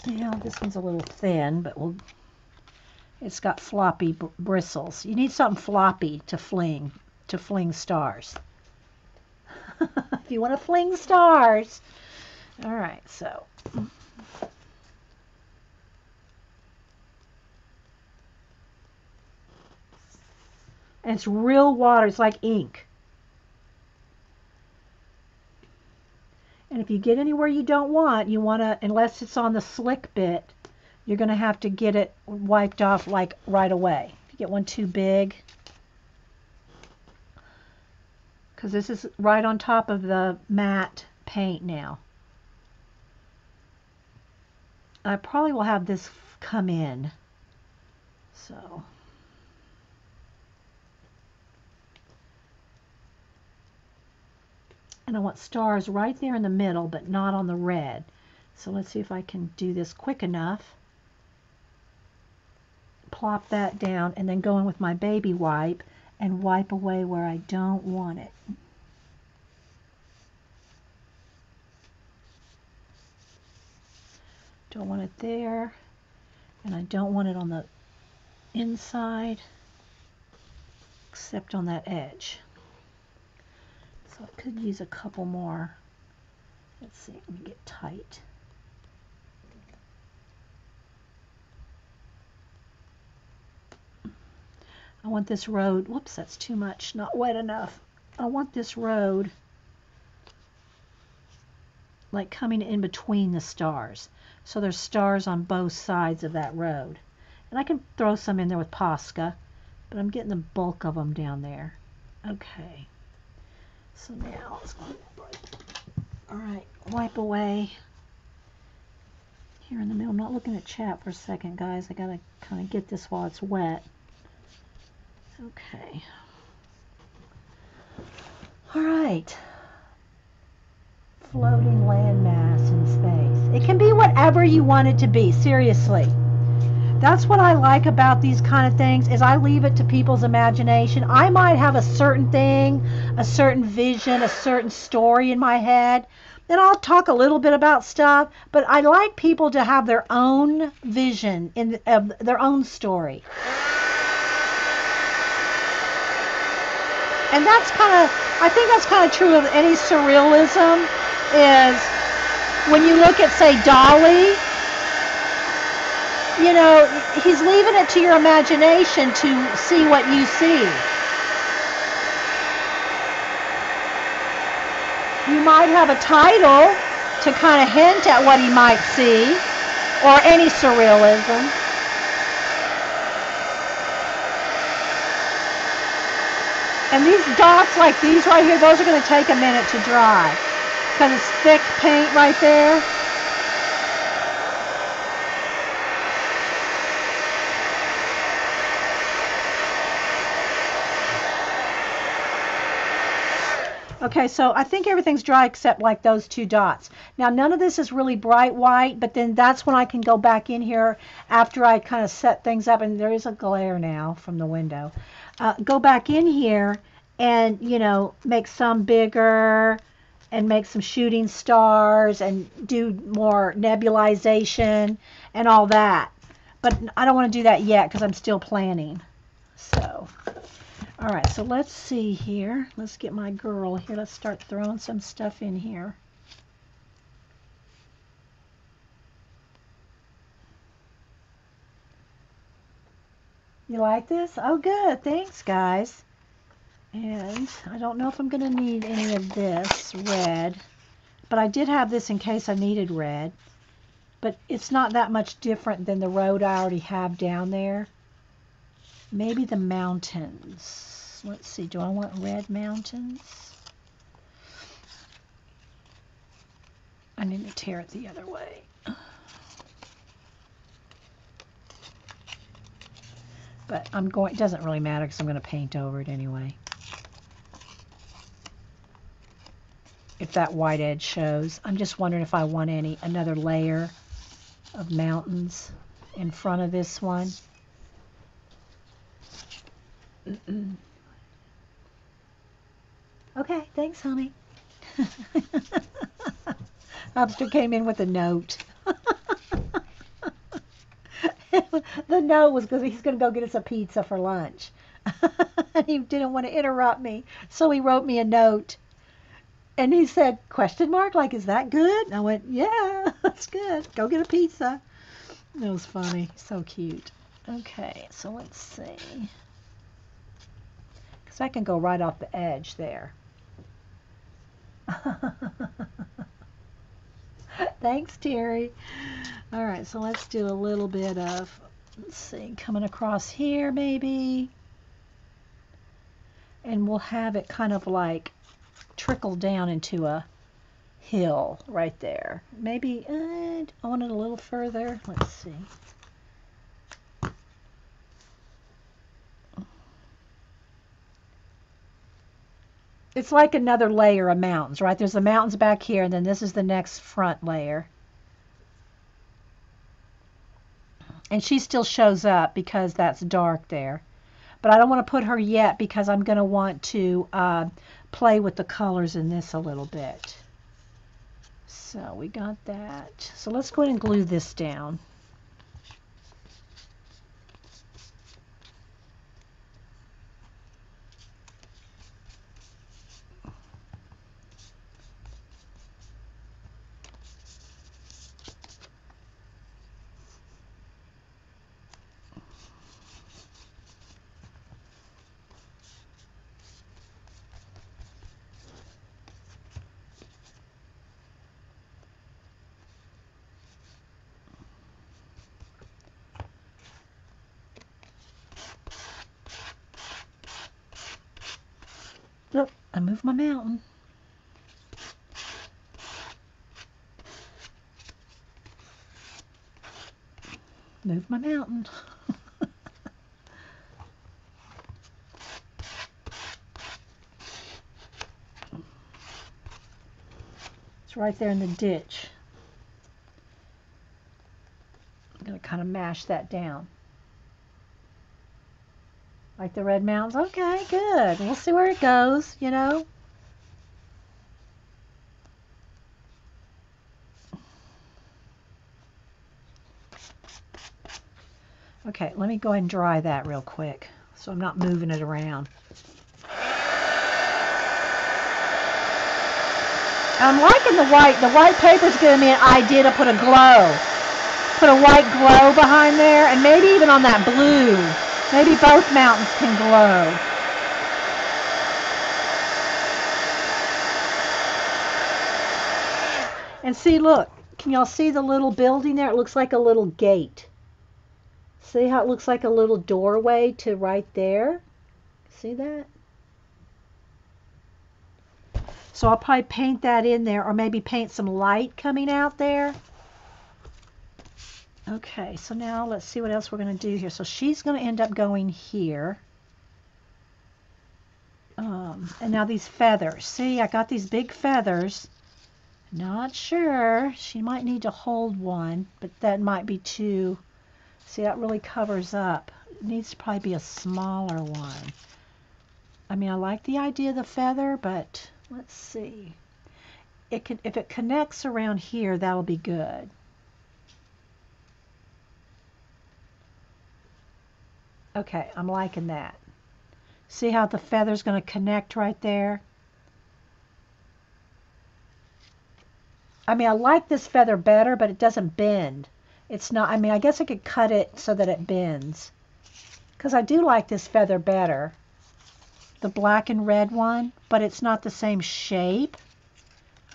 Yeah, this one's a little thin, but it's got floppy bristles. You need something floppy to fling stars. If you want to fling stars. All right, so. And it's real water. It's like ink. And if you get anywhere you don't want to, unless it's on the slick bit, you're going to have to get it wiped off like right away. If you get one too big. Because this is right on top of the matte paint now. I probably will have this come in. So. And I want stars right there in the middle, but not on the red. So let's see if I can do this quick enough. Plop that down and then go in with my baby wipe and wipe away where I don't want it. Don't want it there, and I don't want it on the inside, except on that edge. So I could use a couple more. Let's see, let me get tight. I want this road, whoops, that's too much, not wet enough. I want this road like coming in between the stars. So there's stars on both sides of that road. And I can throw some in there with Posca, but I'm getting the bulk of them down there. Okay. So now, all right, wipe away here in the middle. I'm not looking at chat for a second, guys. I gotta kind of get this while it's wet. Okay. All right. Floating landmass in space. It can be whatever you want it to be, seriously. That's what I like about these kind of things, is I leave it to people's imagination. I might have a certain thing, a certain vision, a certain story in my head, then I'll talk a little bit about stuff, but I like people to have their own vision of their own story. And that's I think that's kind of true of any surrealism, is when you look at, say, Dali, he's leaving it to your imagination to see what you see. You might have a title to kind of hint at what he might see, or any surrealism. And these dots like these right here, those are going to take a minute to dry because it's thick paint right there. Okay, so I think everything's dry except like those two dots. Now, none of this is really bright white, but then that's when I can go back in here after I kind of set things up, and there is a glare now from the window. Go back in here and, make some bigger and make some shooting stars and do more nebulization and all that. But I don't want to do that yet because I'm still planning. So... all right, so let's see here. Let's get my girl here. Let's start throwing some stuff in here. You like this? Oh, good. Thanks, guys. And I don't know if I'm going to need any of this red, but I did have this in case I needed red. But it's not that much different than the road I already have down there. Maybe the mountains. Let's see, do I want red mountains? I need to tear it the other way. But it doesn't really matter because I'm going to paint over it anyway. If that white edge shows. I'm just wondering if I want another layer of mountains in front of this one. Okay, thanks, honey. Hubster came in with a note. The note was because he's going to go get us a pizza for lunch. He didn't want to interrupt me, so he wrote me a note. And he said, question mark, like, is that good? And I went, yeah, that's good. Go get a pizza. It was funny. So cute. Okay, so let's see. Because I can go right off the edge there. Thanks, Terry. All right, so let's do a little bit of, let's see, coming across here maybe. And we'll have it kind of like trickle down into a hill right there. Maybe I want it a little further. Let's see. It's like another layer of mountains, right? There's the mountains back here, and then this is the next front layer. And she still shows up because that's dark there. But I don't want to put her yet because I'm going to want to play with the colors in this a little bit. So we got that. So let's go ahead and glue this down. Look, I moved my mountain. Move my mountain. It's right there in the ditch. I'm going to kind of mash that down. Like the red mountains? Okay, good. We'll see where it goes, you know. Okay, let me go ahead and dry that real quick so I'm not moving it around. I'm liking the white. The white paper's giving me an idea to put a glow. Put a white glow behind there, and maybe even on that blue. Maybe both mountains can glow. And see, look, can y'all see the little building there? It looks like a little gate. See how it looks like a little doorway to right there? See that? So I'll probably paint that in there, or maybe paint some light coming out there. Okay, so now let's see what else we're going to do here. So she's going to end up going here. And now these feathers. See, I got these big feathers. Not sure. She might need to hold one, but that might be too. See, that really covers up. It needs to probably be a smaller one. I mean, I like the idea of the feather, but let's see. If it connects around here, that'll be good. Okay, I'm liking that. See how the feather's going to connect right there? I mean, I like this feather better, but it doesn't bend. It's not, I mean, I guess I could cut it so that it bends. Because I do like this feather better. The black and red one, but it's not the same shape.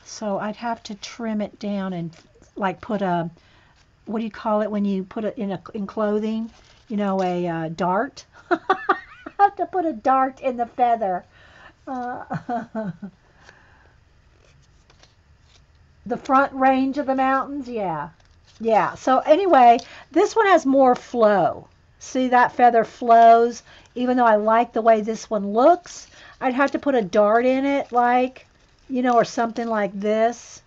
So I'd have to trim it down and like put a, what do you call it when you put it in clothing? You know, a dart. I have to put a dart in the feather. The front range of the mountains, yeah. Yeah, so anyway, this one has more flow. See, that feather flows. Even though I like the way this one looks, I'd have to put a dart in it, like, you know, or something like this.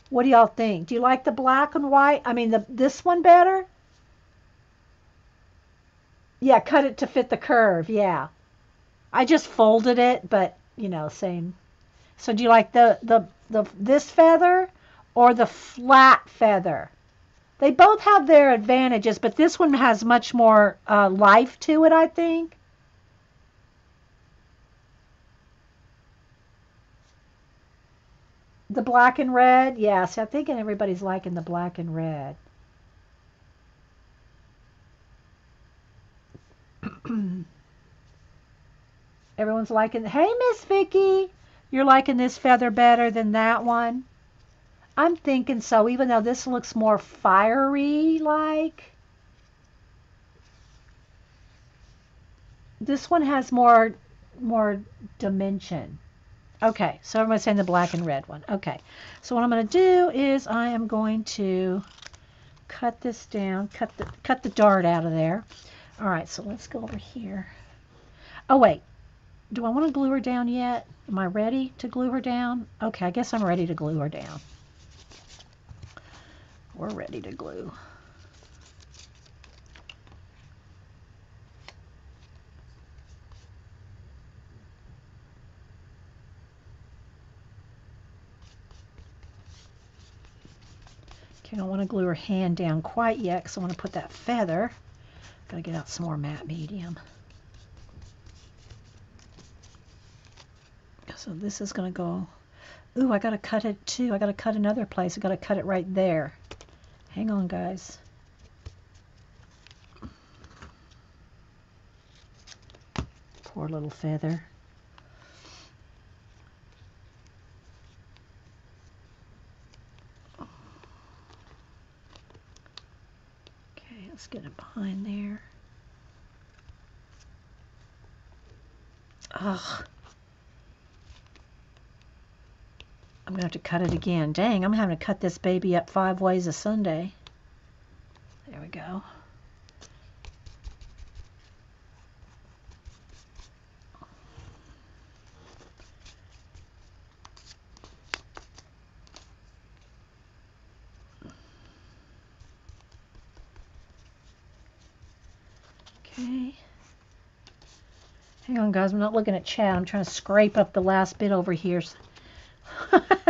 What do y'all think? Do you like the black and white? I mean, this one better? Yeah, cut it to fit the curve, yeah. I just folded it, but, you know, same. So do you like this feather or the flat feather? They both have their advantages, but this one has much more life to it, I think. The black and red, yes. I think everybody's liking the black and red. Everyone's liking. Hey, Miss Vicky, you're liking this feather better than that one? I'm thinking so, even though this looks more fiery like. This one has more dimension. Okay, so everybody's saying the black and red one. Okay, so what I'm going to do is I am going to cut this down, cut the dart out of there. All right, so let's go over here. Oh, wait. Do I want to glue her down yet? Am I ready to glue her down? Okay, I guess I'm ready to glue her down. We're ready to glue. Okay, I don't want to glue her hand down quite yet because I want to put that feather. Gotta get out some more matte medium. So this is going to go. Ooh, I got to cut it too. I got to cut another place. I got to cut it right there. Hang on, guys. Poor little feather. Okay, let's get it behind there. Ugh. I'm going to have to cut it again. Dang, I'm having to cut this baby up 5 ways a Sunday. There we go. Okay. Hang on, guys. I'm not looking at chat. I'm trying to scrape up the last bit over here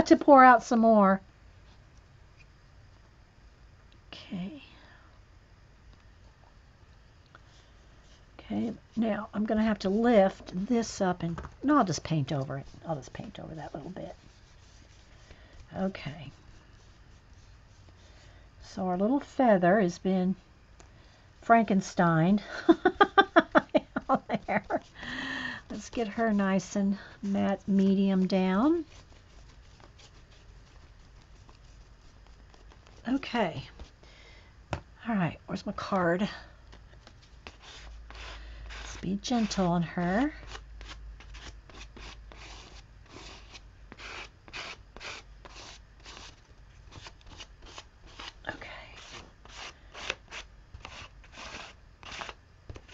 to pour out some more. Okay. Okay, now I'm going to have to lift this up and, no, I'll just paint over it. I'll just paint over that little bit. Okay. So our little feather has been Frankensteined on there. Let's get her nice and matte medium down. Okay. All right, where's my card? Let's be gentle on her. Okay.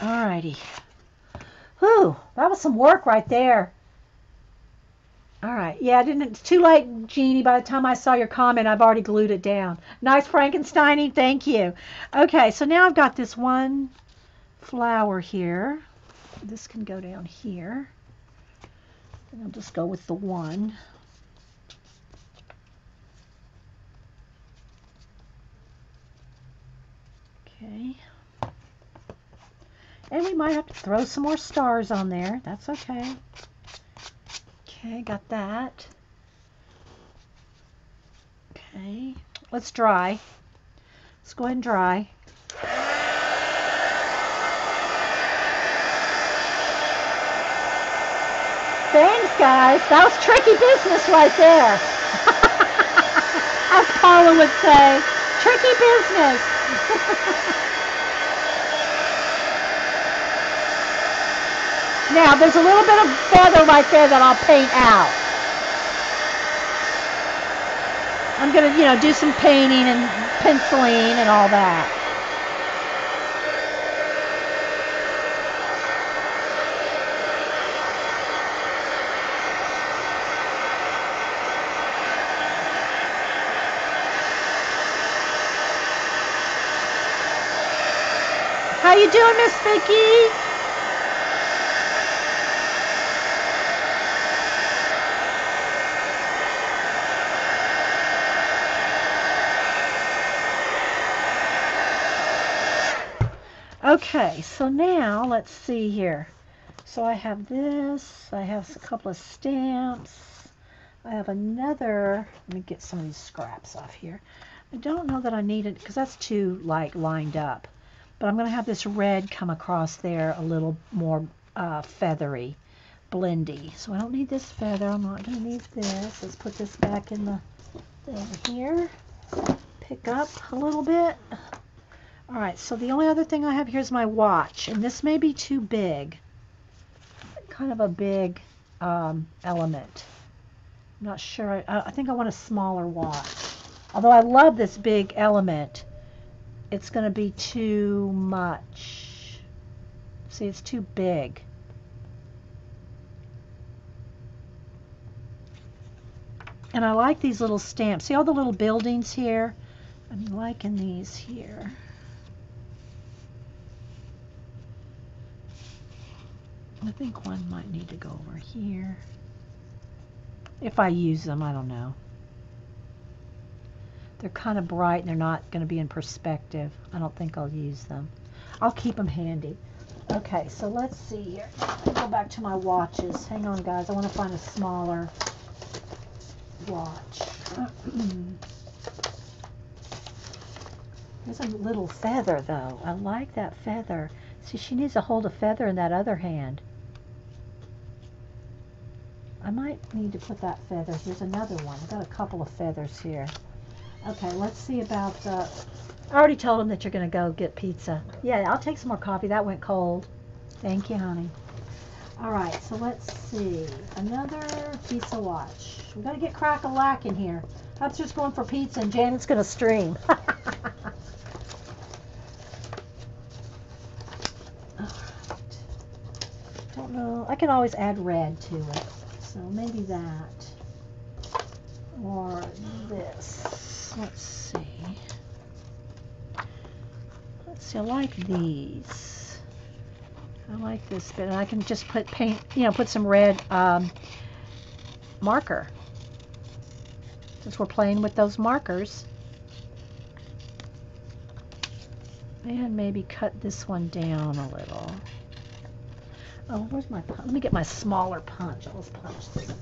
All righty. Whew, that was some work right there. All right. Yeah, it's too late, Jeannie. By the time I saw your comment, I've already glued it down. Nice Frankensteining. Thank you. Okay, so now I've got this one flower here. This can go down here. And I'll just go with the one. Okay. And we might have to throw some more stars on there. That's okay. Okay, got that. Okay, let's dry. Let's go ahead and dry. Thanks, guys. That was tricky business right there. As Paula would say, tricky business. Now, there's a little bit of feather right there that I'll paint out. I'm going to, do some painting and penciling and all that. How you doing, Miss Vicky? Okay, so now let's see here. So I have this, I have a couple of stamps, I have another, let me get some of these scraps off here. I don't know that I need it because that's too lined up, but I'm going to have this red come across there a little more feathery, blendy. So I don't need this feather, I'm not going to need this. Let's put this back in the thing here, pick up a little bit. All right, so the only other thing I have here is my watch, and this may be too big. Kind of a big element. I'm not sure. I think I want a smaller watch. Although I love this big element, it's going to be too much. See, it's too big. And I like these little stamps. See all the little buildings here? I'm liking these here. I think one might need to go over here. If I use them, I don't know. They're kind of bright and they're not going to be in perspective. I don't think I'll use them. I'll keep them handy. Okay, so let's see here. Let me go back to my watches. Hang on, guys. I want to find a smaller watch. There's a little feather, though. I like that feather. See, she needs to hold a feather in that other hand. I might need to put that feather. Here's another one. I've got a couple of feathers here. Okay, let's see about I already told him that you're going to go get pizza. Yeah, I'll take some more coffee. That went cold. Thank you, honey. All right, so let's see. Another pizza watch. We've got to get crack-a-lack in here. That's just going for pizza, and Janet's going to stream. All right. Don't know. I can always add red to it. So maybe that. Or this. Let's see. Let's see. I like these. I like this bit. And I can just put paint, put some red marker. Since we're playing with those markers. And maybe cut this one down a little. Oh, where's my punch? Let me get my smaller punch. Let's punch this.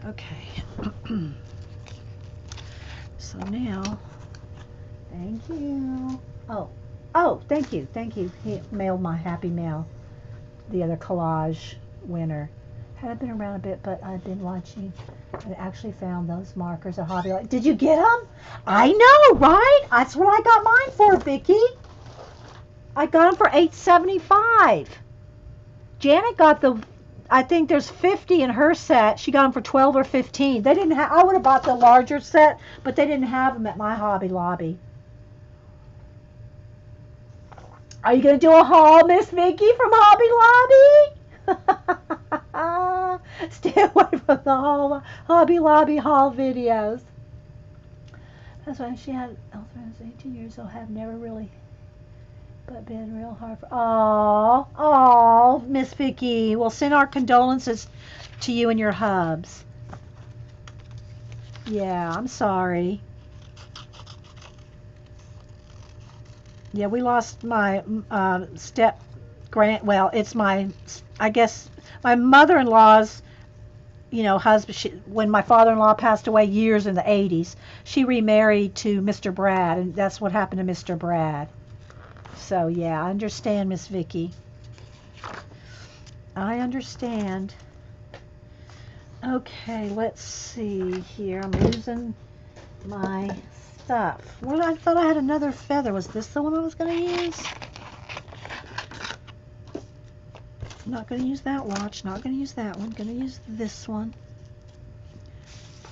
Okay. So now, thank you. Oh, thank you, thank you. He mailed my happy mail. The other collage winner. Hadn't been around a bit, but I've been watching. I actually found those markers at Hobby Lobby. Did you get them? I know, right? That's what I got mine for, Vicki. I got them for $8.75. Janet got the, I think there's 50 in her set. She got them for 12 or 15. They didn't have, I would have bought the larger set, but they didn't have them at my Hobby Lobby. Are you going to do a haul, Miss Vicki, from Hobby Lobby? Stay away from the Hobby Lobby haul videos. That's why she had Alzheimer's 18 years old, have never really, but been real hard for, oh, Miss Vicki. We'll send our condolences to you and your hubs. Yeah, I'm sorry. Yeah, we lost my well, it's my, I guess, my mother-in-law's, husband. When my father-in-law passed away years in the 80s, she remarried to Mr. Brad, and that's what happened to Mr. Brad. So, yeah, I understand, Miss Vicki. I understand. Okay, let's see here. I'm losing my stuff. Well, I thought I had another feather. Was this the one I was going to use? Not going to use that watch. Not going to use that one. Going to use this one.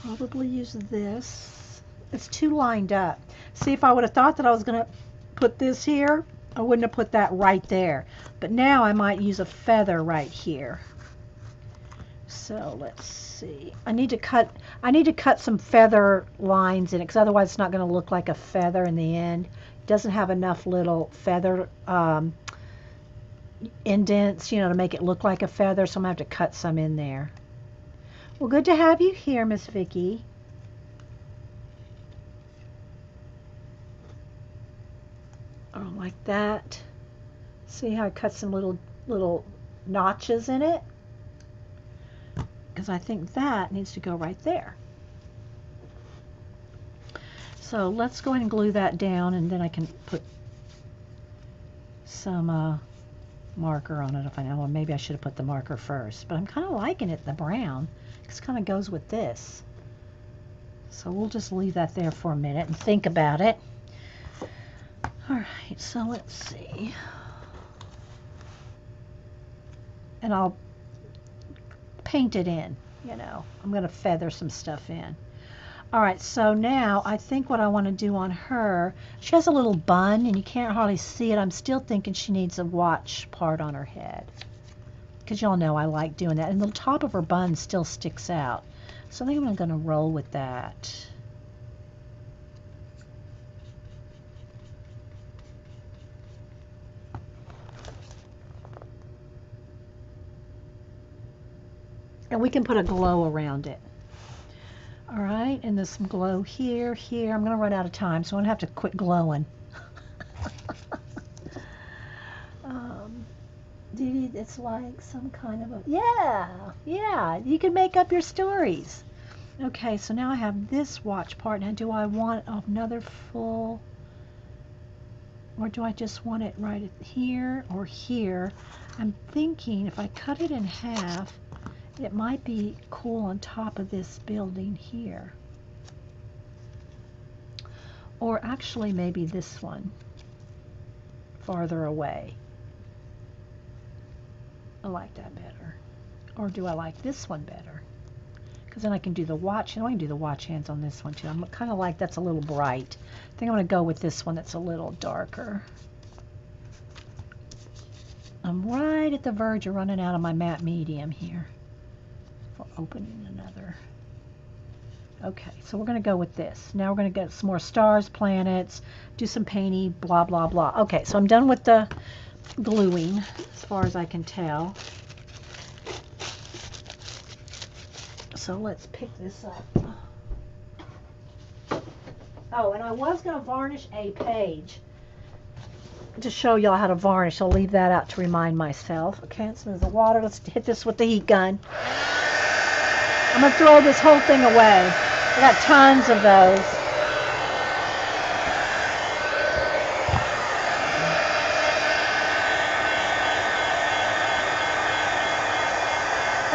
Probably use this. It's too lined up. See, if I would have thought that I was going to put this here, I wouldn't have put that right there. But now I might use a feather right here. So let's see. I need to cut some feather lines in it, because otherwise it's not going to look like a feather in the end. It doesn't have enough little feather indents, to make it look like a feather, so I'm going to have to cut some in there. Well, good to have you here, Miss Vicki. Oh, like that. See how I cut some little notches in it? Because I think that needs to go right there. So let's go ahead and glue that down, and then I can put some marker on it if I know. Well, maybe I should have put the marker first, but I'm kind of liking it, the brown. It kind of goes with this. So we'll just leave that there for a minute and think about it. All right, so let's see. And I'll paint it in, I'm going to feather some stuff in. All right, so now I think what I want to do on her, she has a little bun and you can't hardly see it. I'm still thinking she needs a watch part on her head, because y'all know I like doing that. And the top of her bun still sticks out. So I think I'm going to roll with that. And we can put a glow around it. All right, and there's some glow here, here. I'm going to run out of time, so I'm going to have to quit glowing. It's like some kind of a, yeah, you can make up your stories. Okay, so now I have this watch part. Now, do I want another full, or do I just want it right here or here? I'm thinking if I cut it in half, it might be cool on top of this building here. Or actually maybe this one farther away. I like that better. Or do I like this one better? Because then I can do the watch, and I can do the watch hands on this one too. I'm kind of like that's a little bright. I think I'm going to go with this one that's a little darker. I'm right at the verge of running out of my matte medium here for opening another. Okay, so we're going to go with this. Now we're going to get some more stars, planets, do some painty, blah, blah, blah. Okay, so I'm done with the gluing as far as I can tell. so let's pick this up. Oh, and I was going to varnish a page to show y'all how to varnish. I'll leave that out to remind myself. Okay, let's move the water. Let's hit this with the heat gun. I'm going to throw this whole thing away. I got tons of those.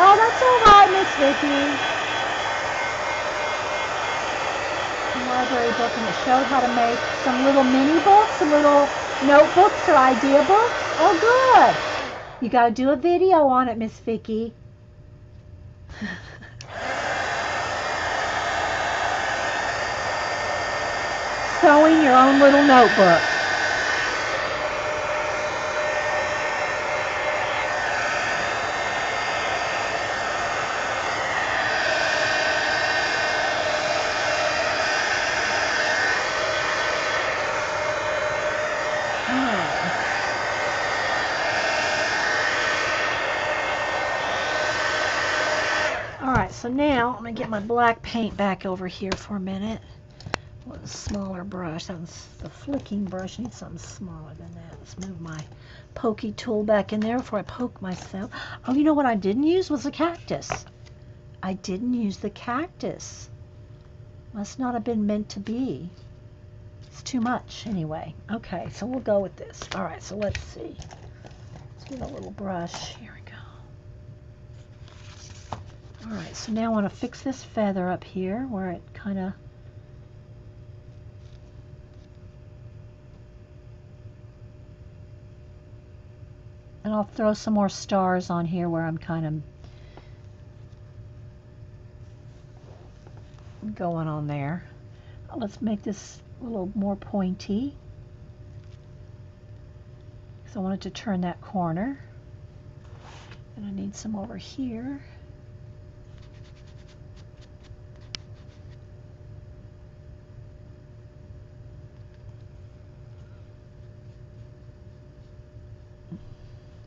Oh, that's all right, Miss Vicki. Library book, and it showed how to make some little mini books, some little notebooks or idea books. Oh, good. You got to do a video on it, Miss Vicki. Sewing your own little notebook. So now I'm going to get my black paint back over here for a minute. With a smaller brush. That's the flicking brush. I need something smaller than that. Let's move my pokey tool back in there before I poke myself. Oh, you know what I didn't use was the cactus. I didn't use the cactus. Must not have been meant to be. It's too much anyway. Okay, so we'll go with this. All right, so let's see. Let's get a little brush. Here we go. All right, so now I want to fix this feather up here where it kind of... And I'll throw some more stars on here where I'm kind of going on there. Let's make this a little more pointy. So I wanted to turn that corner. And I need some over here.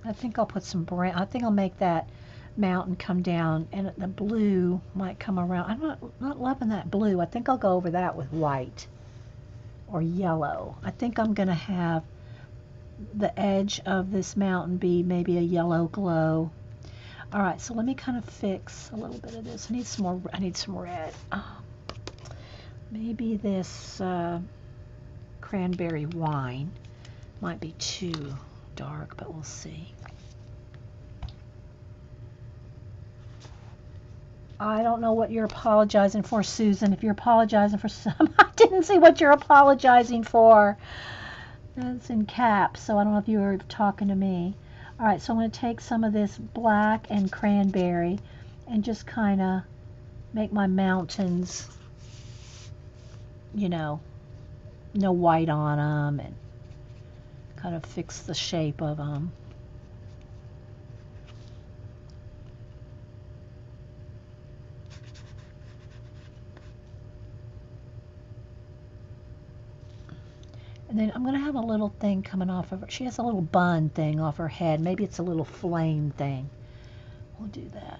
I think I'll put some brown. I think I'll make that mountain come down, and the blue might come around. I'm not loving that blue. I think I'll go over that with white or yellow. I think I'm going to have the edge of this mountain be maybe a yellow glow. All right, so let me kind of fix a little bit of this. I need some more. I need some red. Maybe this cranberry wine might be too dark, but we'll see. I don't know what you're apologizing for, Susan. If you're apologizing for some, I didn't see what you're apologizing for. That's in caps, so I don't know if you were talking to me. All right, so I'm going to take some of this black and cranberry and just kind of make my mountains, you know, no white on them, and kind of fix the shape of them. And then I'm going to have a little thing coming off of her. She has a little bun thing off her head. Maybe it's a little flame thing. We'll do that.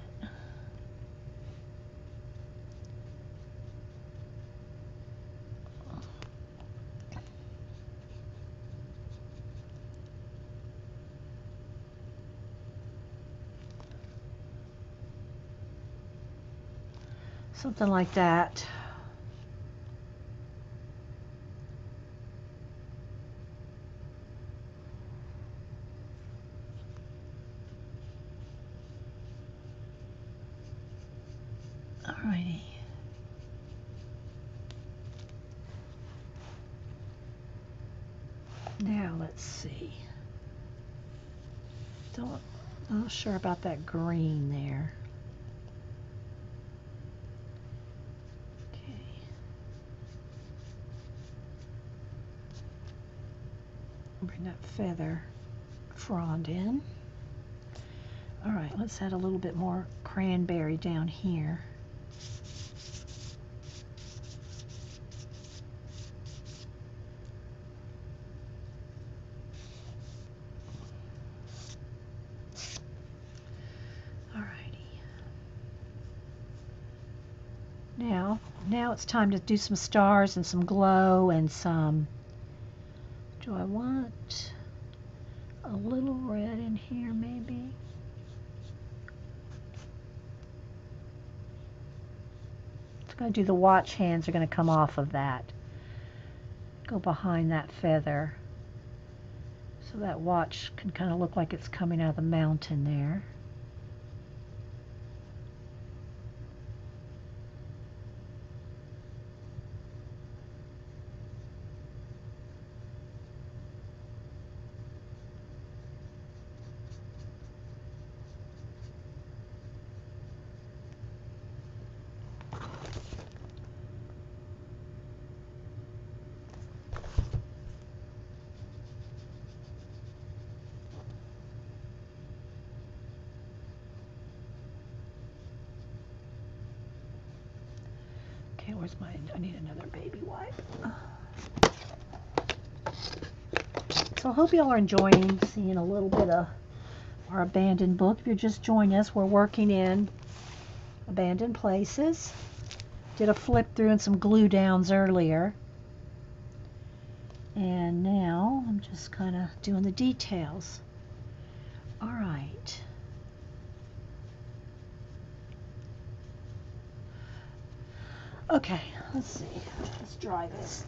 Something like that. Alrighty. Now let's see. I'm not sure about that green there. Okay. Bring that feather frond in. All right, let's add a little bit more cranberry down here. Now it's time to do some stars and some glow and some, do I want a little red in here maybe? It's going to do the watch hands are going to come off of that. Go behind that feather. So that watch can kind of look like it's coming out of the mountain there. Okay, where's my, I need another baby wipe. So I hope y'all are enjoying seeing a little bit of our abandoned book. If you're just joining us, we're working in abandoned places. Did a flip through and some glue downs earlier. And now I'm just kind of doing the details. All right. Okay, let's see. Let's dry this.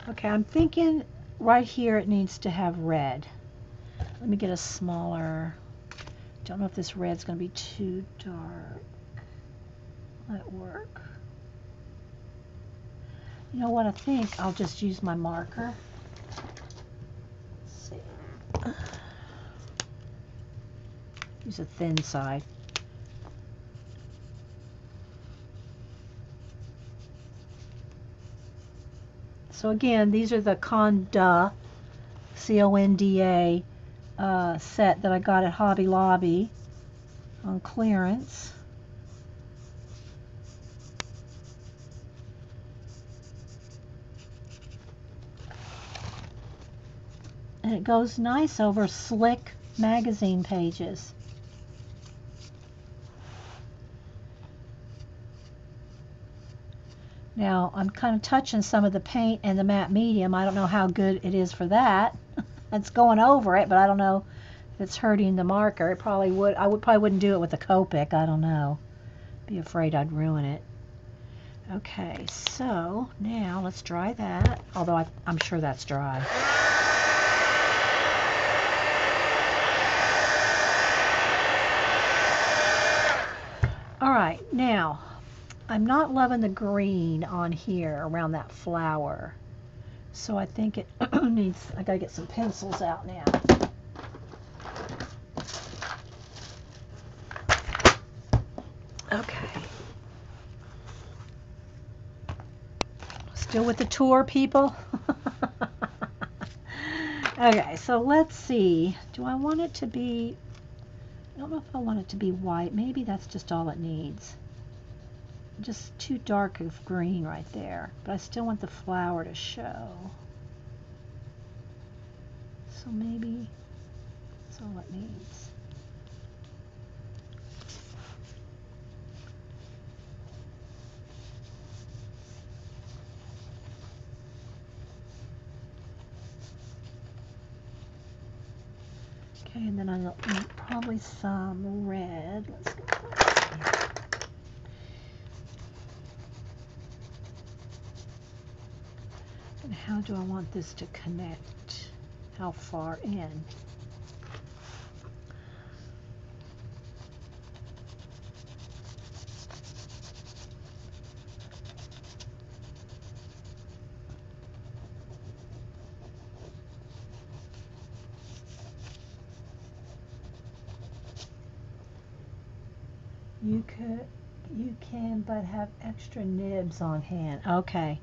Okay, I'm thinking right here it needs to have red. Let me get a smaller, don't know if this red's going to be too dark. Will that work? You know what, I think I'll just use my marker. Let's see. Use a thin side. So again, these are the Conda, C-O-N-D-A set that I got at Hobby Lobby on clearance. And it goes nice over slick magazine pages. Now, I'm kind of touching some of the paint and the matte medium. I don't know how good it is for that. It's going over it, but I don't know if it's hurting the marker. It probably would. Probably wouldn't do it with a Copic. I don't know. Be afraid I'd ruin it. Okay, so now let's dry that. Although I'm sure that's dry. All right, now I'm not loving the green on here around that flower. So I think it needs, I gotta get some pencils out now. Okay. Still with the tour, people? Okay, so let's see. Do I want it to be, I don't know if I want it to be white. Maybe that's just all it needs. Just too dark of green right there. But I still want the flower to show. So maybe that's all it needs. Okay, and then I need probably some red. Let's go. And how do I want this to connect? How far in? You can, but have extra nibs on hand. Okay.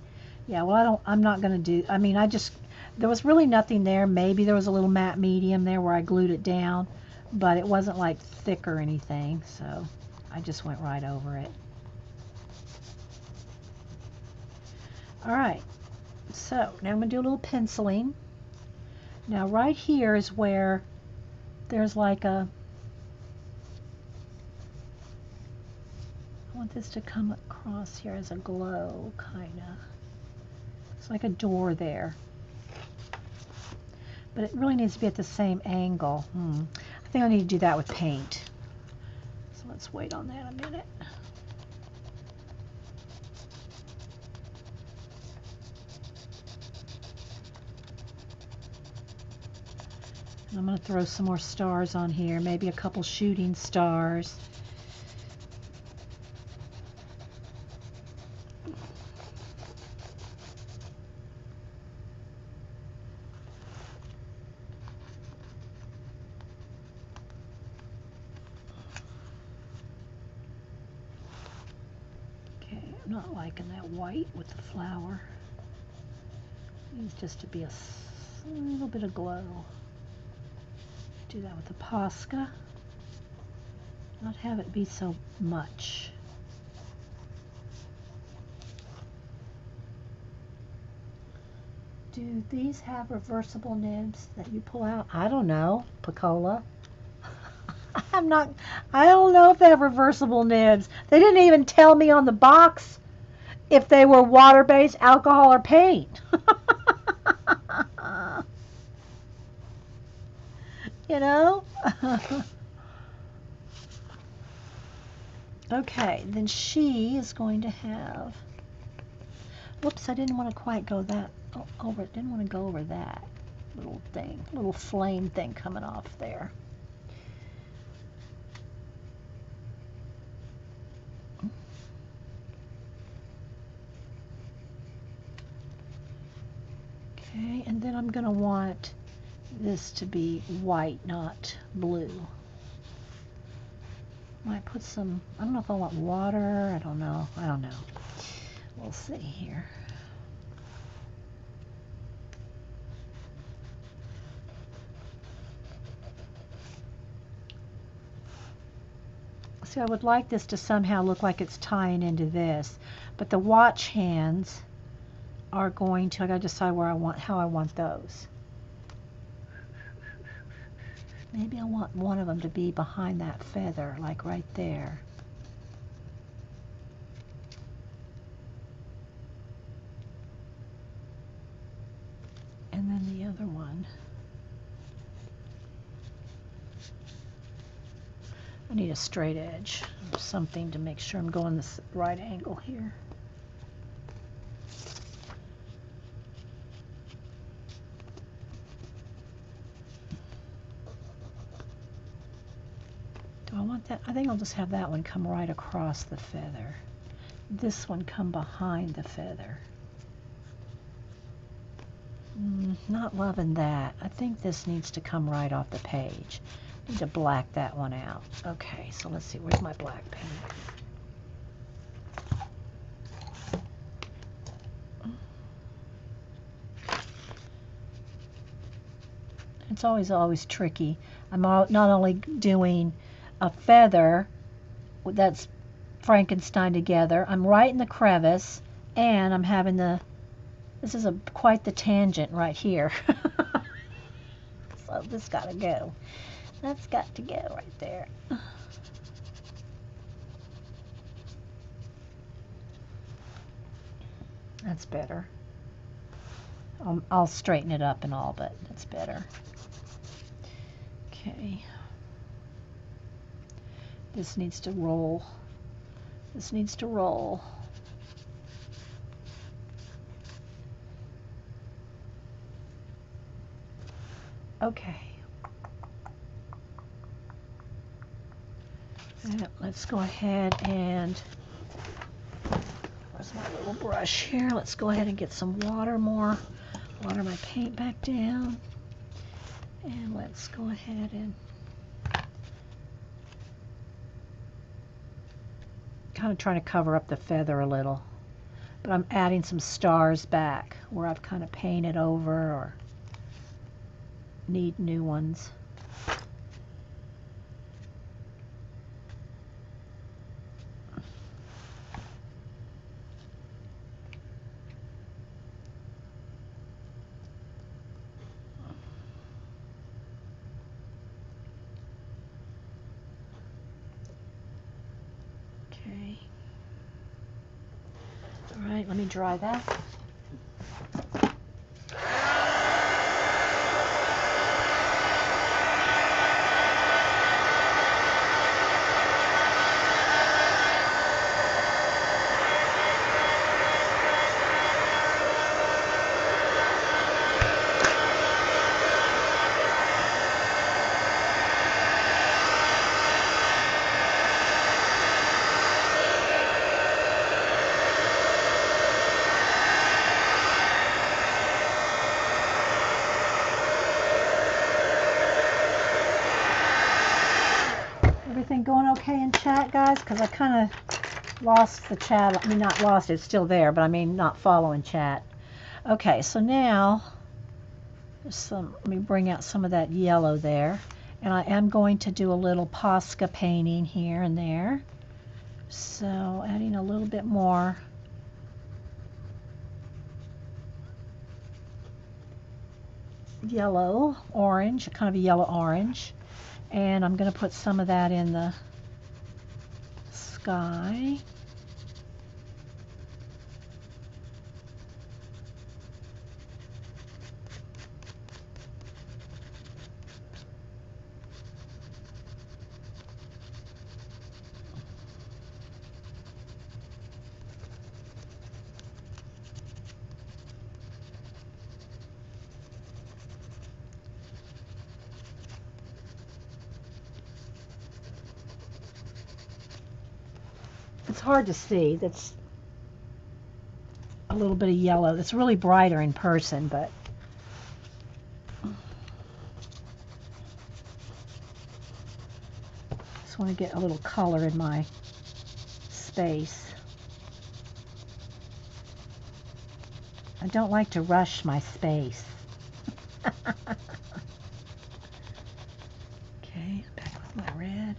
Yeah, well, I'm not going to do, I mean, there was really nothing there. Maybe there was a little matte medium there where I glued it down, but it wasn't like thick or anything, so I just went right over it. All right, So now I'm going to do a little penciling. Now right here is where there's like a, I want this to come across here as a glow, kind of. It's like a door there. But it really needs to be at the same angle. I think I need to do that with paint. So let's wait on that a minute. And I'm going to throw some more stars on here, maybe a couple shooting stars. Okay, I'm not liking that white with the flower. It needs just to be a little bit of glow. Do that with the Posca. Not have it be so much. Do these have reversible nibs that you pull out? I don't know, Picola. I don't know if they have reversible nibs. They didn't even tell me on the box if they were water-based, alcohol, or paint. You know? Okay, then she is going to have, whoops, I didn't want to quite go that over, didn't want to go over that little thing, little flame thing coming off there. Okay, and then I'm going to want this to be white, not blue. Might put some, I don't know if I want water, I don't know. We'll see here. See, I would like this to somehow look like it's tying into this, but the watch hands are going to, I gotta decide how I want those. Maybe I want one of them to be behind that feather, like right there. And then the other one, I need a straight edge, something to make sure I'm going this right angle here. Do I want that? I think I'll just have that one come right across the feather. This one come behind the feather. Not loving that. I think this needs to come right off the page. I need to black that one out. Okay, so let's see. Where's my black paint? It's always tricky. I'm not only doing a feather that's Frankenstein together, I'm right in the crevice, and I'm having this is quite the tangent right here. So this gotta go. That's got to go right there. That's better. I'll straighten it up and all, but that's better. Okay. This needs to roll. This needs to roll. Okay. Let's go ahead and, where's my little brush here? Let's go ahead and get some water my paint back down. And let's go ahead and kind of trying to cover up the feather a little. But I'm adding some stars back where I've kind of painted over or need new ones. dry that. Everything going okay in chat, guys? Because I kind of lost the chat. I mean, not lost, it's still there, but I mean not following chat. Okay, so now, let me bring out some of that yellow there. And I am going to do a little Posca painting here and there. So adding a little bit more yellow, orange, kind of a yellow orange. And I'm going to put some of that in the sky. It's hard to see. That's a little bit of yellow. It's really brighter in person, but just want to get a little color in my space. I don't like to rush my space. Okay, back with my red.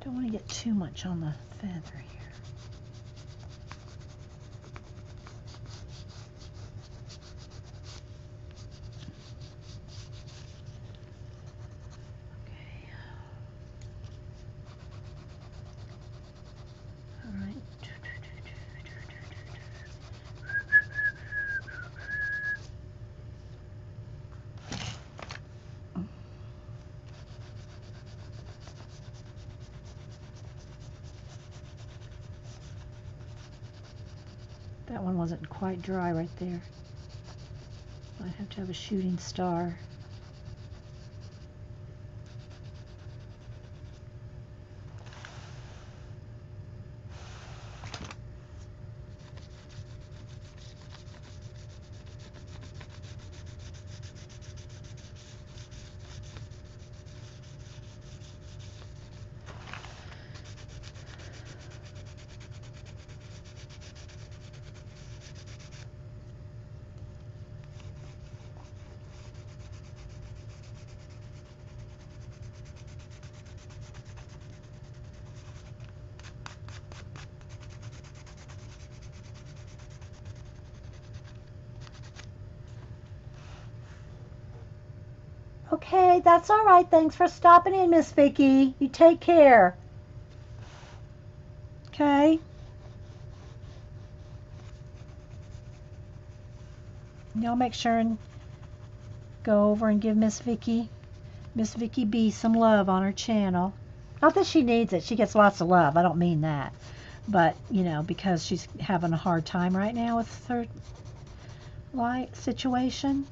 Don't want to get too much on the feather here. Okay. All right. That one wasn't quite dry right there. Might have to have a shooting star. Okay, that's all right. Thanks for stopping in, Miss Vicki. You take care. Okay. Y'all make sure and go over and give Miss Vicki B, some love on her channel. Not that she needs it. She gets lots of love. I don't mean that. But, you know, because she's having a hard time right now with her light situation.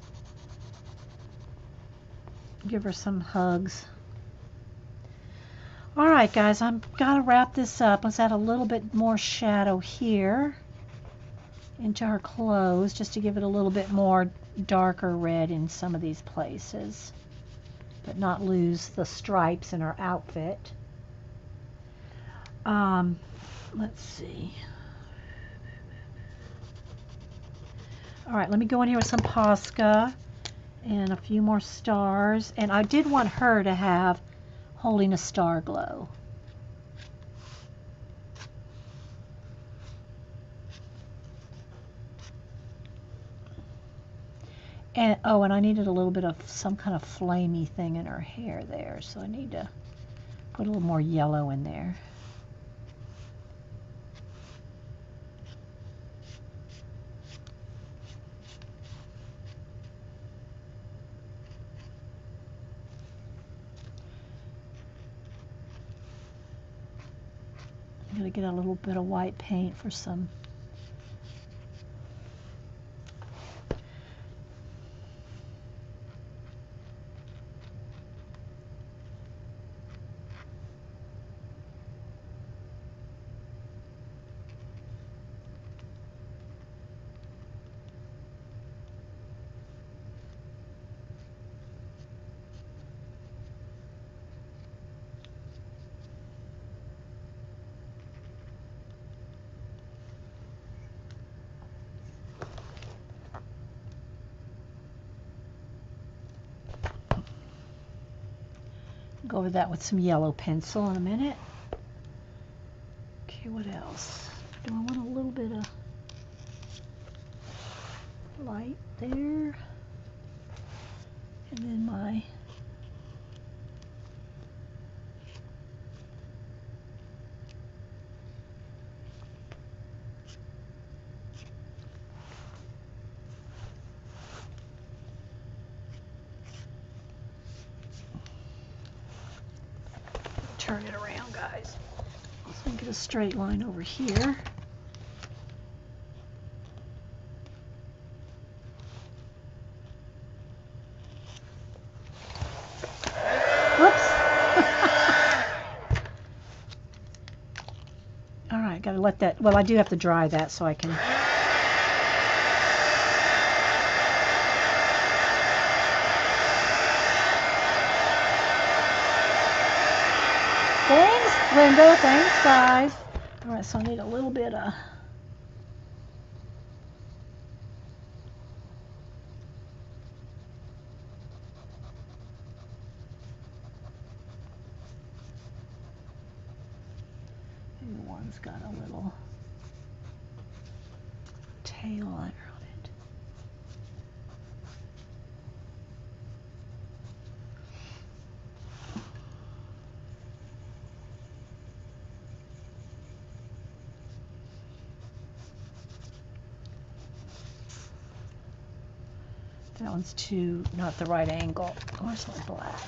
Give her some hugs. All right, guys, I'm gotta wrap this up. Let's add a little bit more shadow here into her clothes, just to give it a little bit more darker red in some of these places, but not lose the stripes in her outfit. Let's see. All right, let me go in here with some Posca And a few more stars. And I did want her to have holding a star glow. And oh, and I needed a little bit of some kind of flamey thing in her hair there, so I need to put a little more yellow in there. I'm going to get a little bit of white paint for some. Go over that with some yellow pencil in a minute. Okay, what else? Do I want a little bit of light there? And then my turn it around, guys. Let's make it a straight line over here. Whoops. All right, gotta let that, well, I do have to dry that so I can. Thanks, Linda. Thanks, guys. All right, so I need a little bit of. Maybe one's got a little tail on it. That one's too, not the right angle. Where's my black?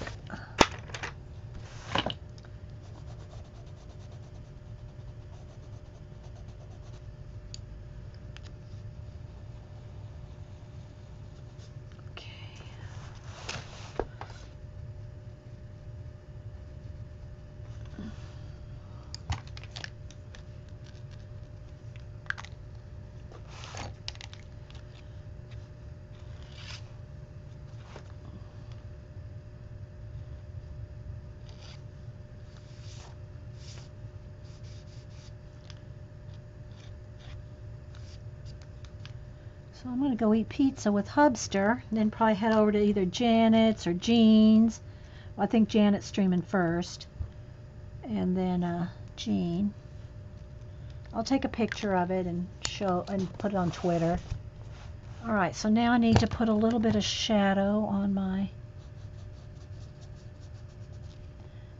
So I'm going to go eat pizza with Hubster, and then probably head over to either Janet's or Jean's. Well, I think Janet's streaming first, and then Jean. I'll take a picture of it and show and put it on Twitter. All right, so now I need to put a little bit of shadow on my.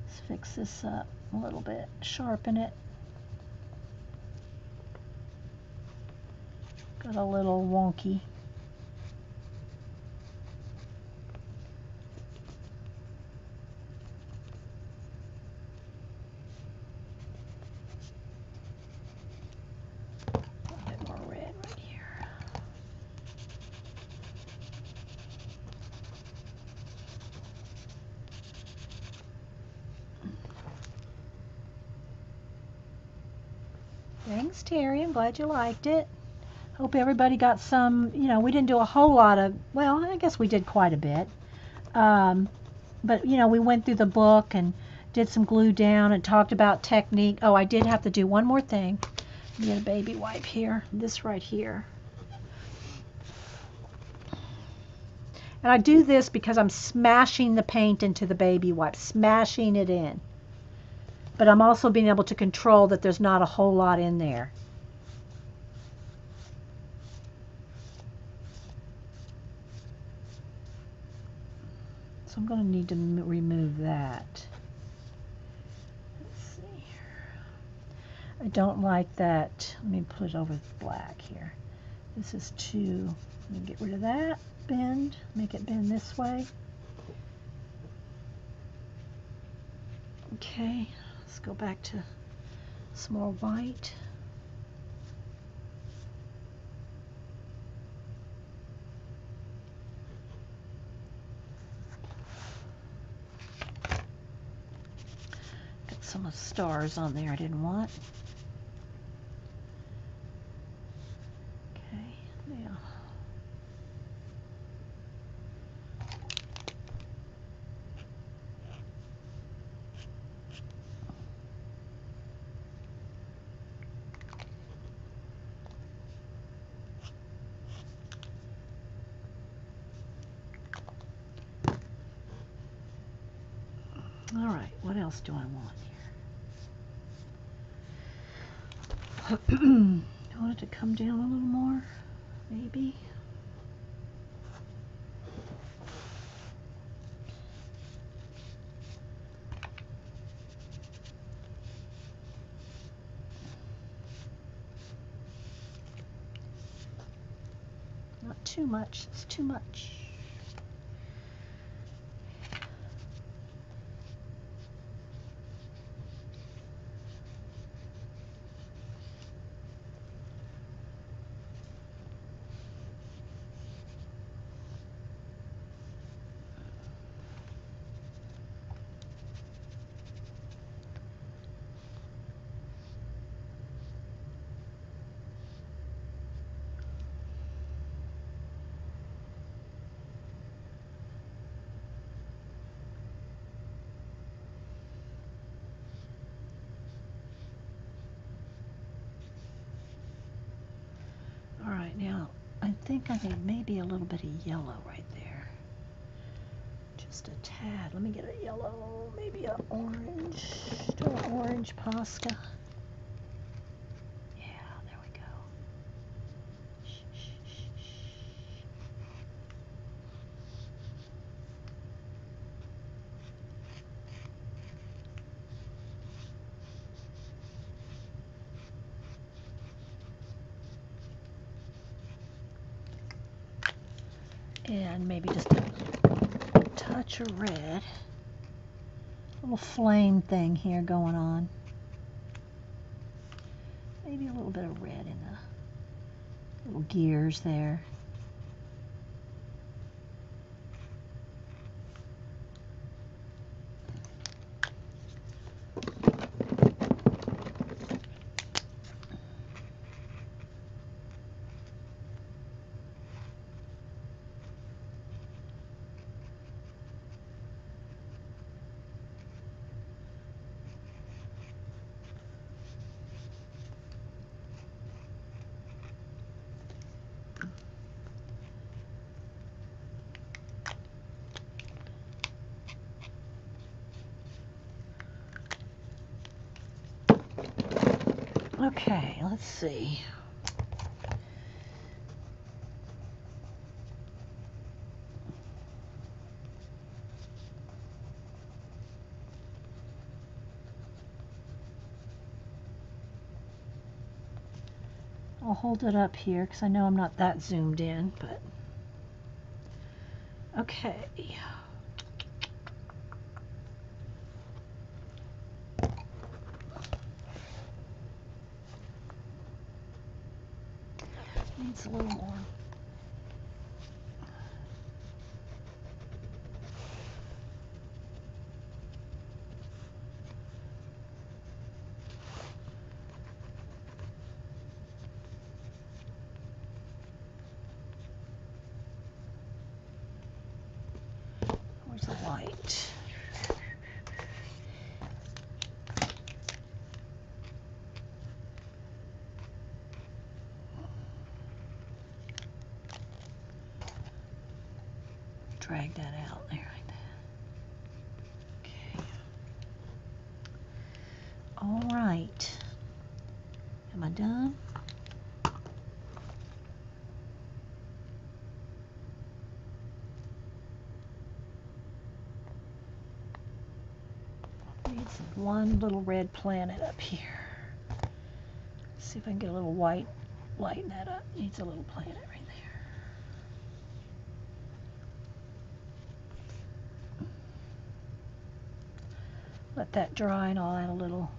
Let's fix this up a little bit, sharpen it. Got a little wonky. A bit more red right here. Thanks, Terry. I'm glad you liked it. Hope everybody got some, we didn't do a whole lot of, well, I guess we did quite a bit. But, we went through the book and did some glue down and talked about technique. Oh, I did have to do one more thing. Get a baby wipe here, this right here. And I do this because I'm smashing the paint into the baby wipe, smashing it in. But I'm also being able to control that there's not a whole lot in there. So I'm going to need to remove that. Let's see. I don't like that. Let me put it over black here. This is too, let me get rid of that. Bend, make it bend this way. Okay, let's go back to some more white. Got some of the stars on there I didn't want. Okay, now. All right, what else do I want here? I want it to come down a little more, maybe. Not too much, it's too much. All right, now I think I need maybe a little bit of yellow right there. Just a tad. Let me get a yellow, maybe an orange. Do an orange Posca. Yeah, there we go. And maybe just a touch of red. Little flame thing here going on. Maybe a little bit of red in the little gears there. Okay, let's see. I'll hold it up here because I know I'm not that zoomed in, but okay. Needs a little more. Where's the light? drag that out there like that. Okay. All right. Am I done? Needs one little red planet up here. Let's see if I can get a little white, lighten that up. Needs a little planet right there. Let that dry and I'll add a little.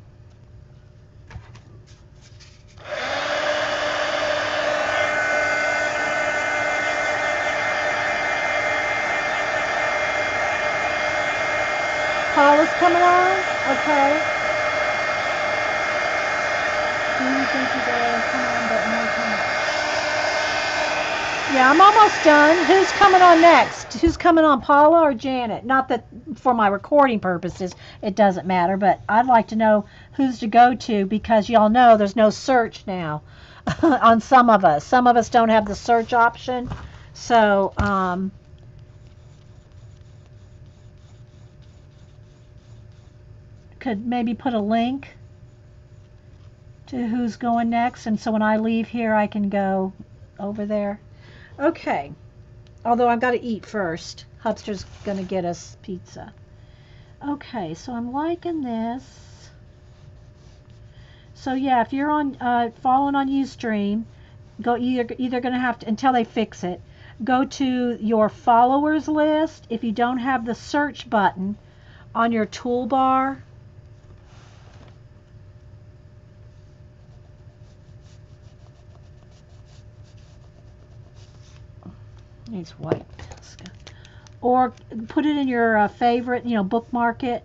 Paula's coming on? Okay. Do you think you better come on, but no time? Yeah, I'm almost done. Who's coming on next? Who's coming on, Paula or Janet? Not that for my recording purposes it doesn't matter, but I'd like to know who's to go to because y'all know there's no search now on some of us. Some of us don't have the search option. So, could maybe put a link to who's going next, and so when I leave here I can go over there. Okay, although I've got to eat first. Hubster's gonna get us pizza. Okay, so I'm liking this. So yeah, if you're on following on Ustream, go either gonna have to, until they fix it, go to your followers list. If you don't have the search button on your toolbar, needs white, or put it in your favorite, bookmark it.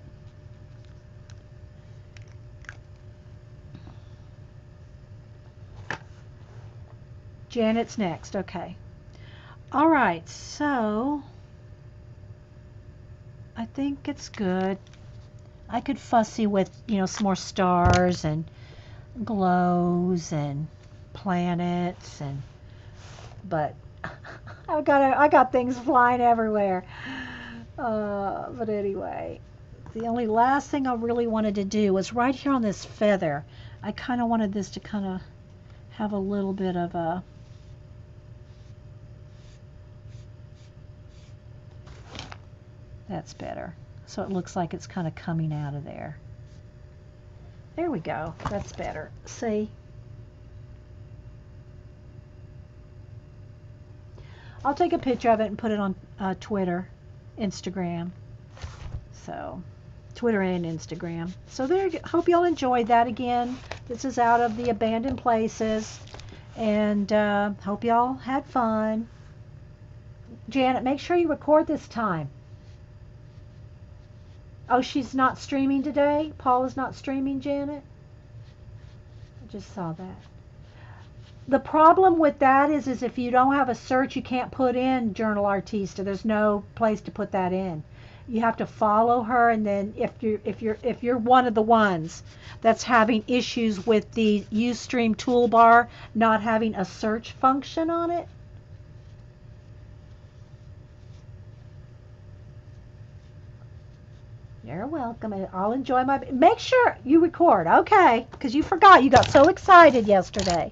Janet's next. Okay. All right, so I think it's good. I could fussy with, some more stars and glows and planets but I got things flying everywhere. But anyway, the only last thing I really wanted to do was right here on this feather. I kind of wanted this to kind of have a little bit of a that's better. So it looks like it's kind of coming out of there. There we go. That's better. See? I'll take a picture of it and put it on Twitter, Instagram. So, Twitter and Instagram. So there. Hope y'all enjoyed that again. This is out of the Abandoned Places, and hope y'all had fun. Janet, make sure you record this time. Oh, she's not streaming today? Paula's not streaming, Janet? I just saw that. The problem with that is if you don't have a search, you can't put in Journal Artista. There's no place to put that in. You have to follow her, and then if you're one of the ones that's having issues with the Ustream toolbar not having a search function on it, you're welcome. I'll enjoy my. Make sure you record, okay? Because you forgot. You got so excited yesterday.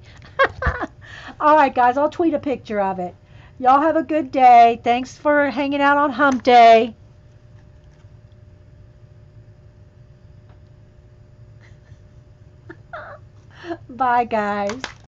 All right, guys. I'll tweet a picture of it. Y'all have a good day. Thanks for hanging out on Hump Day. Bye, guys.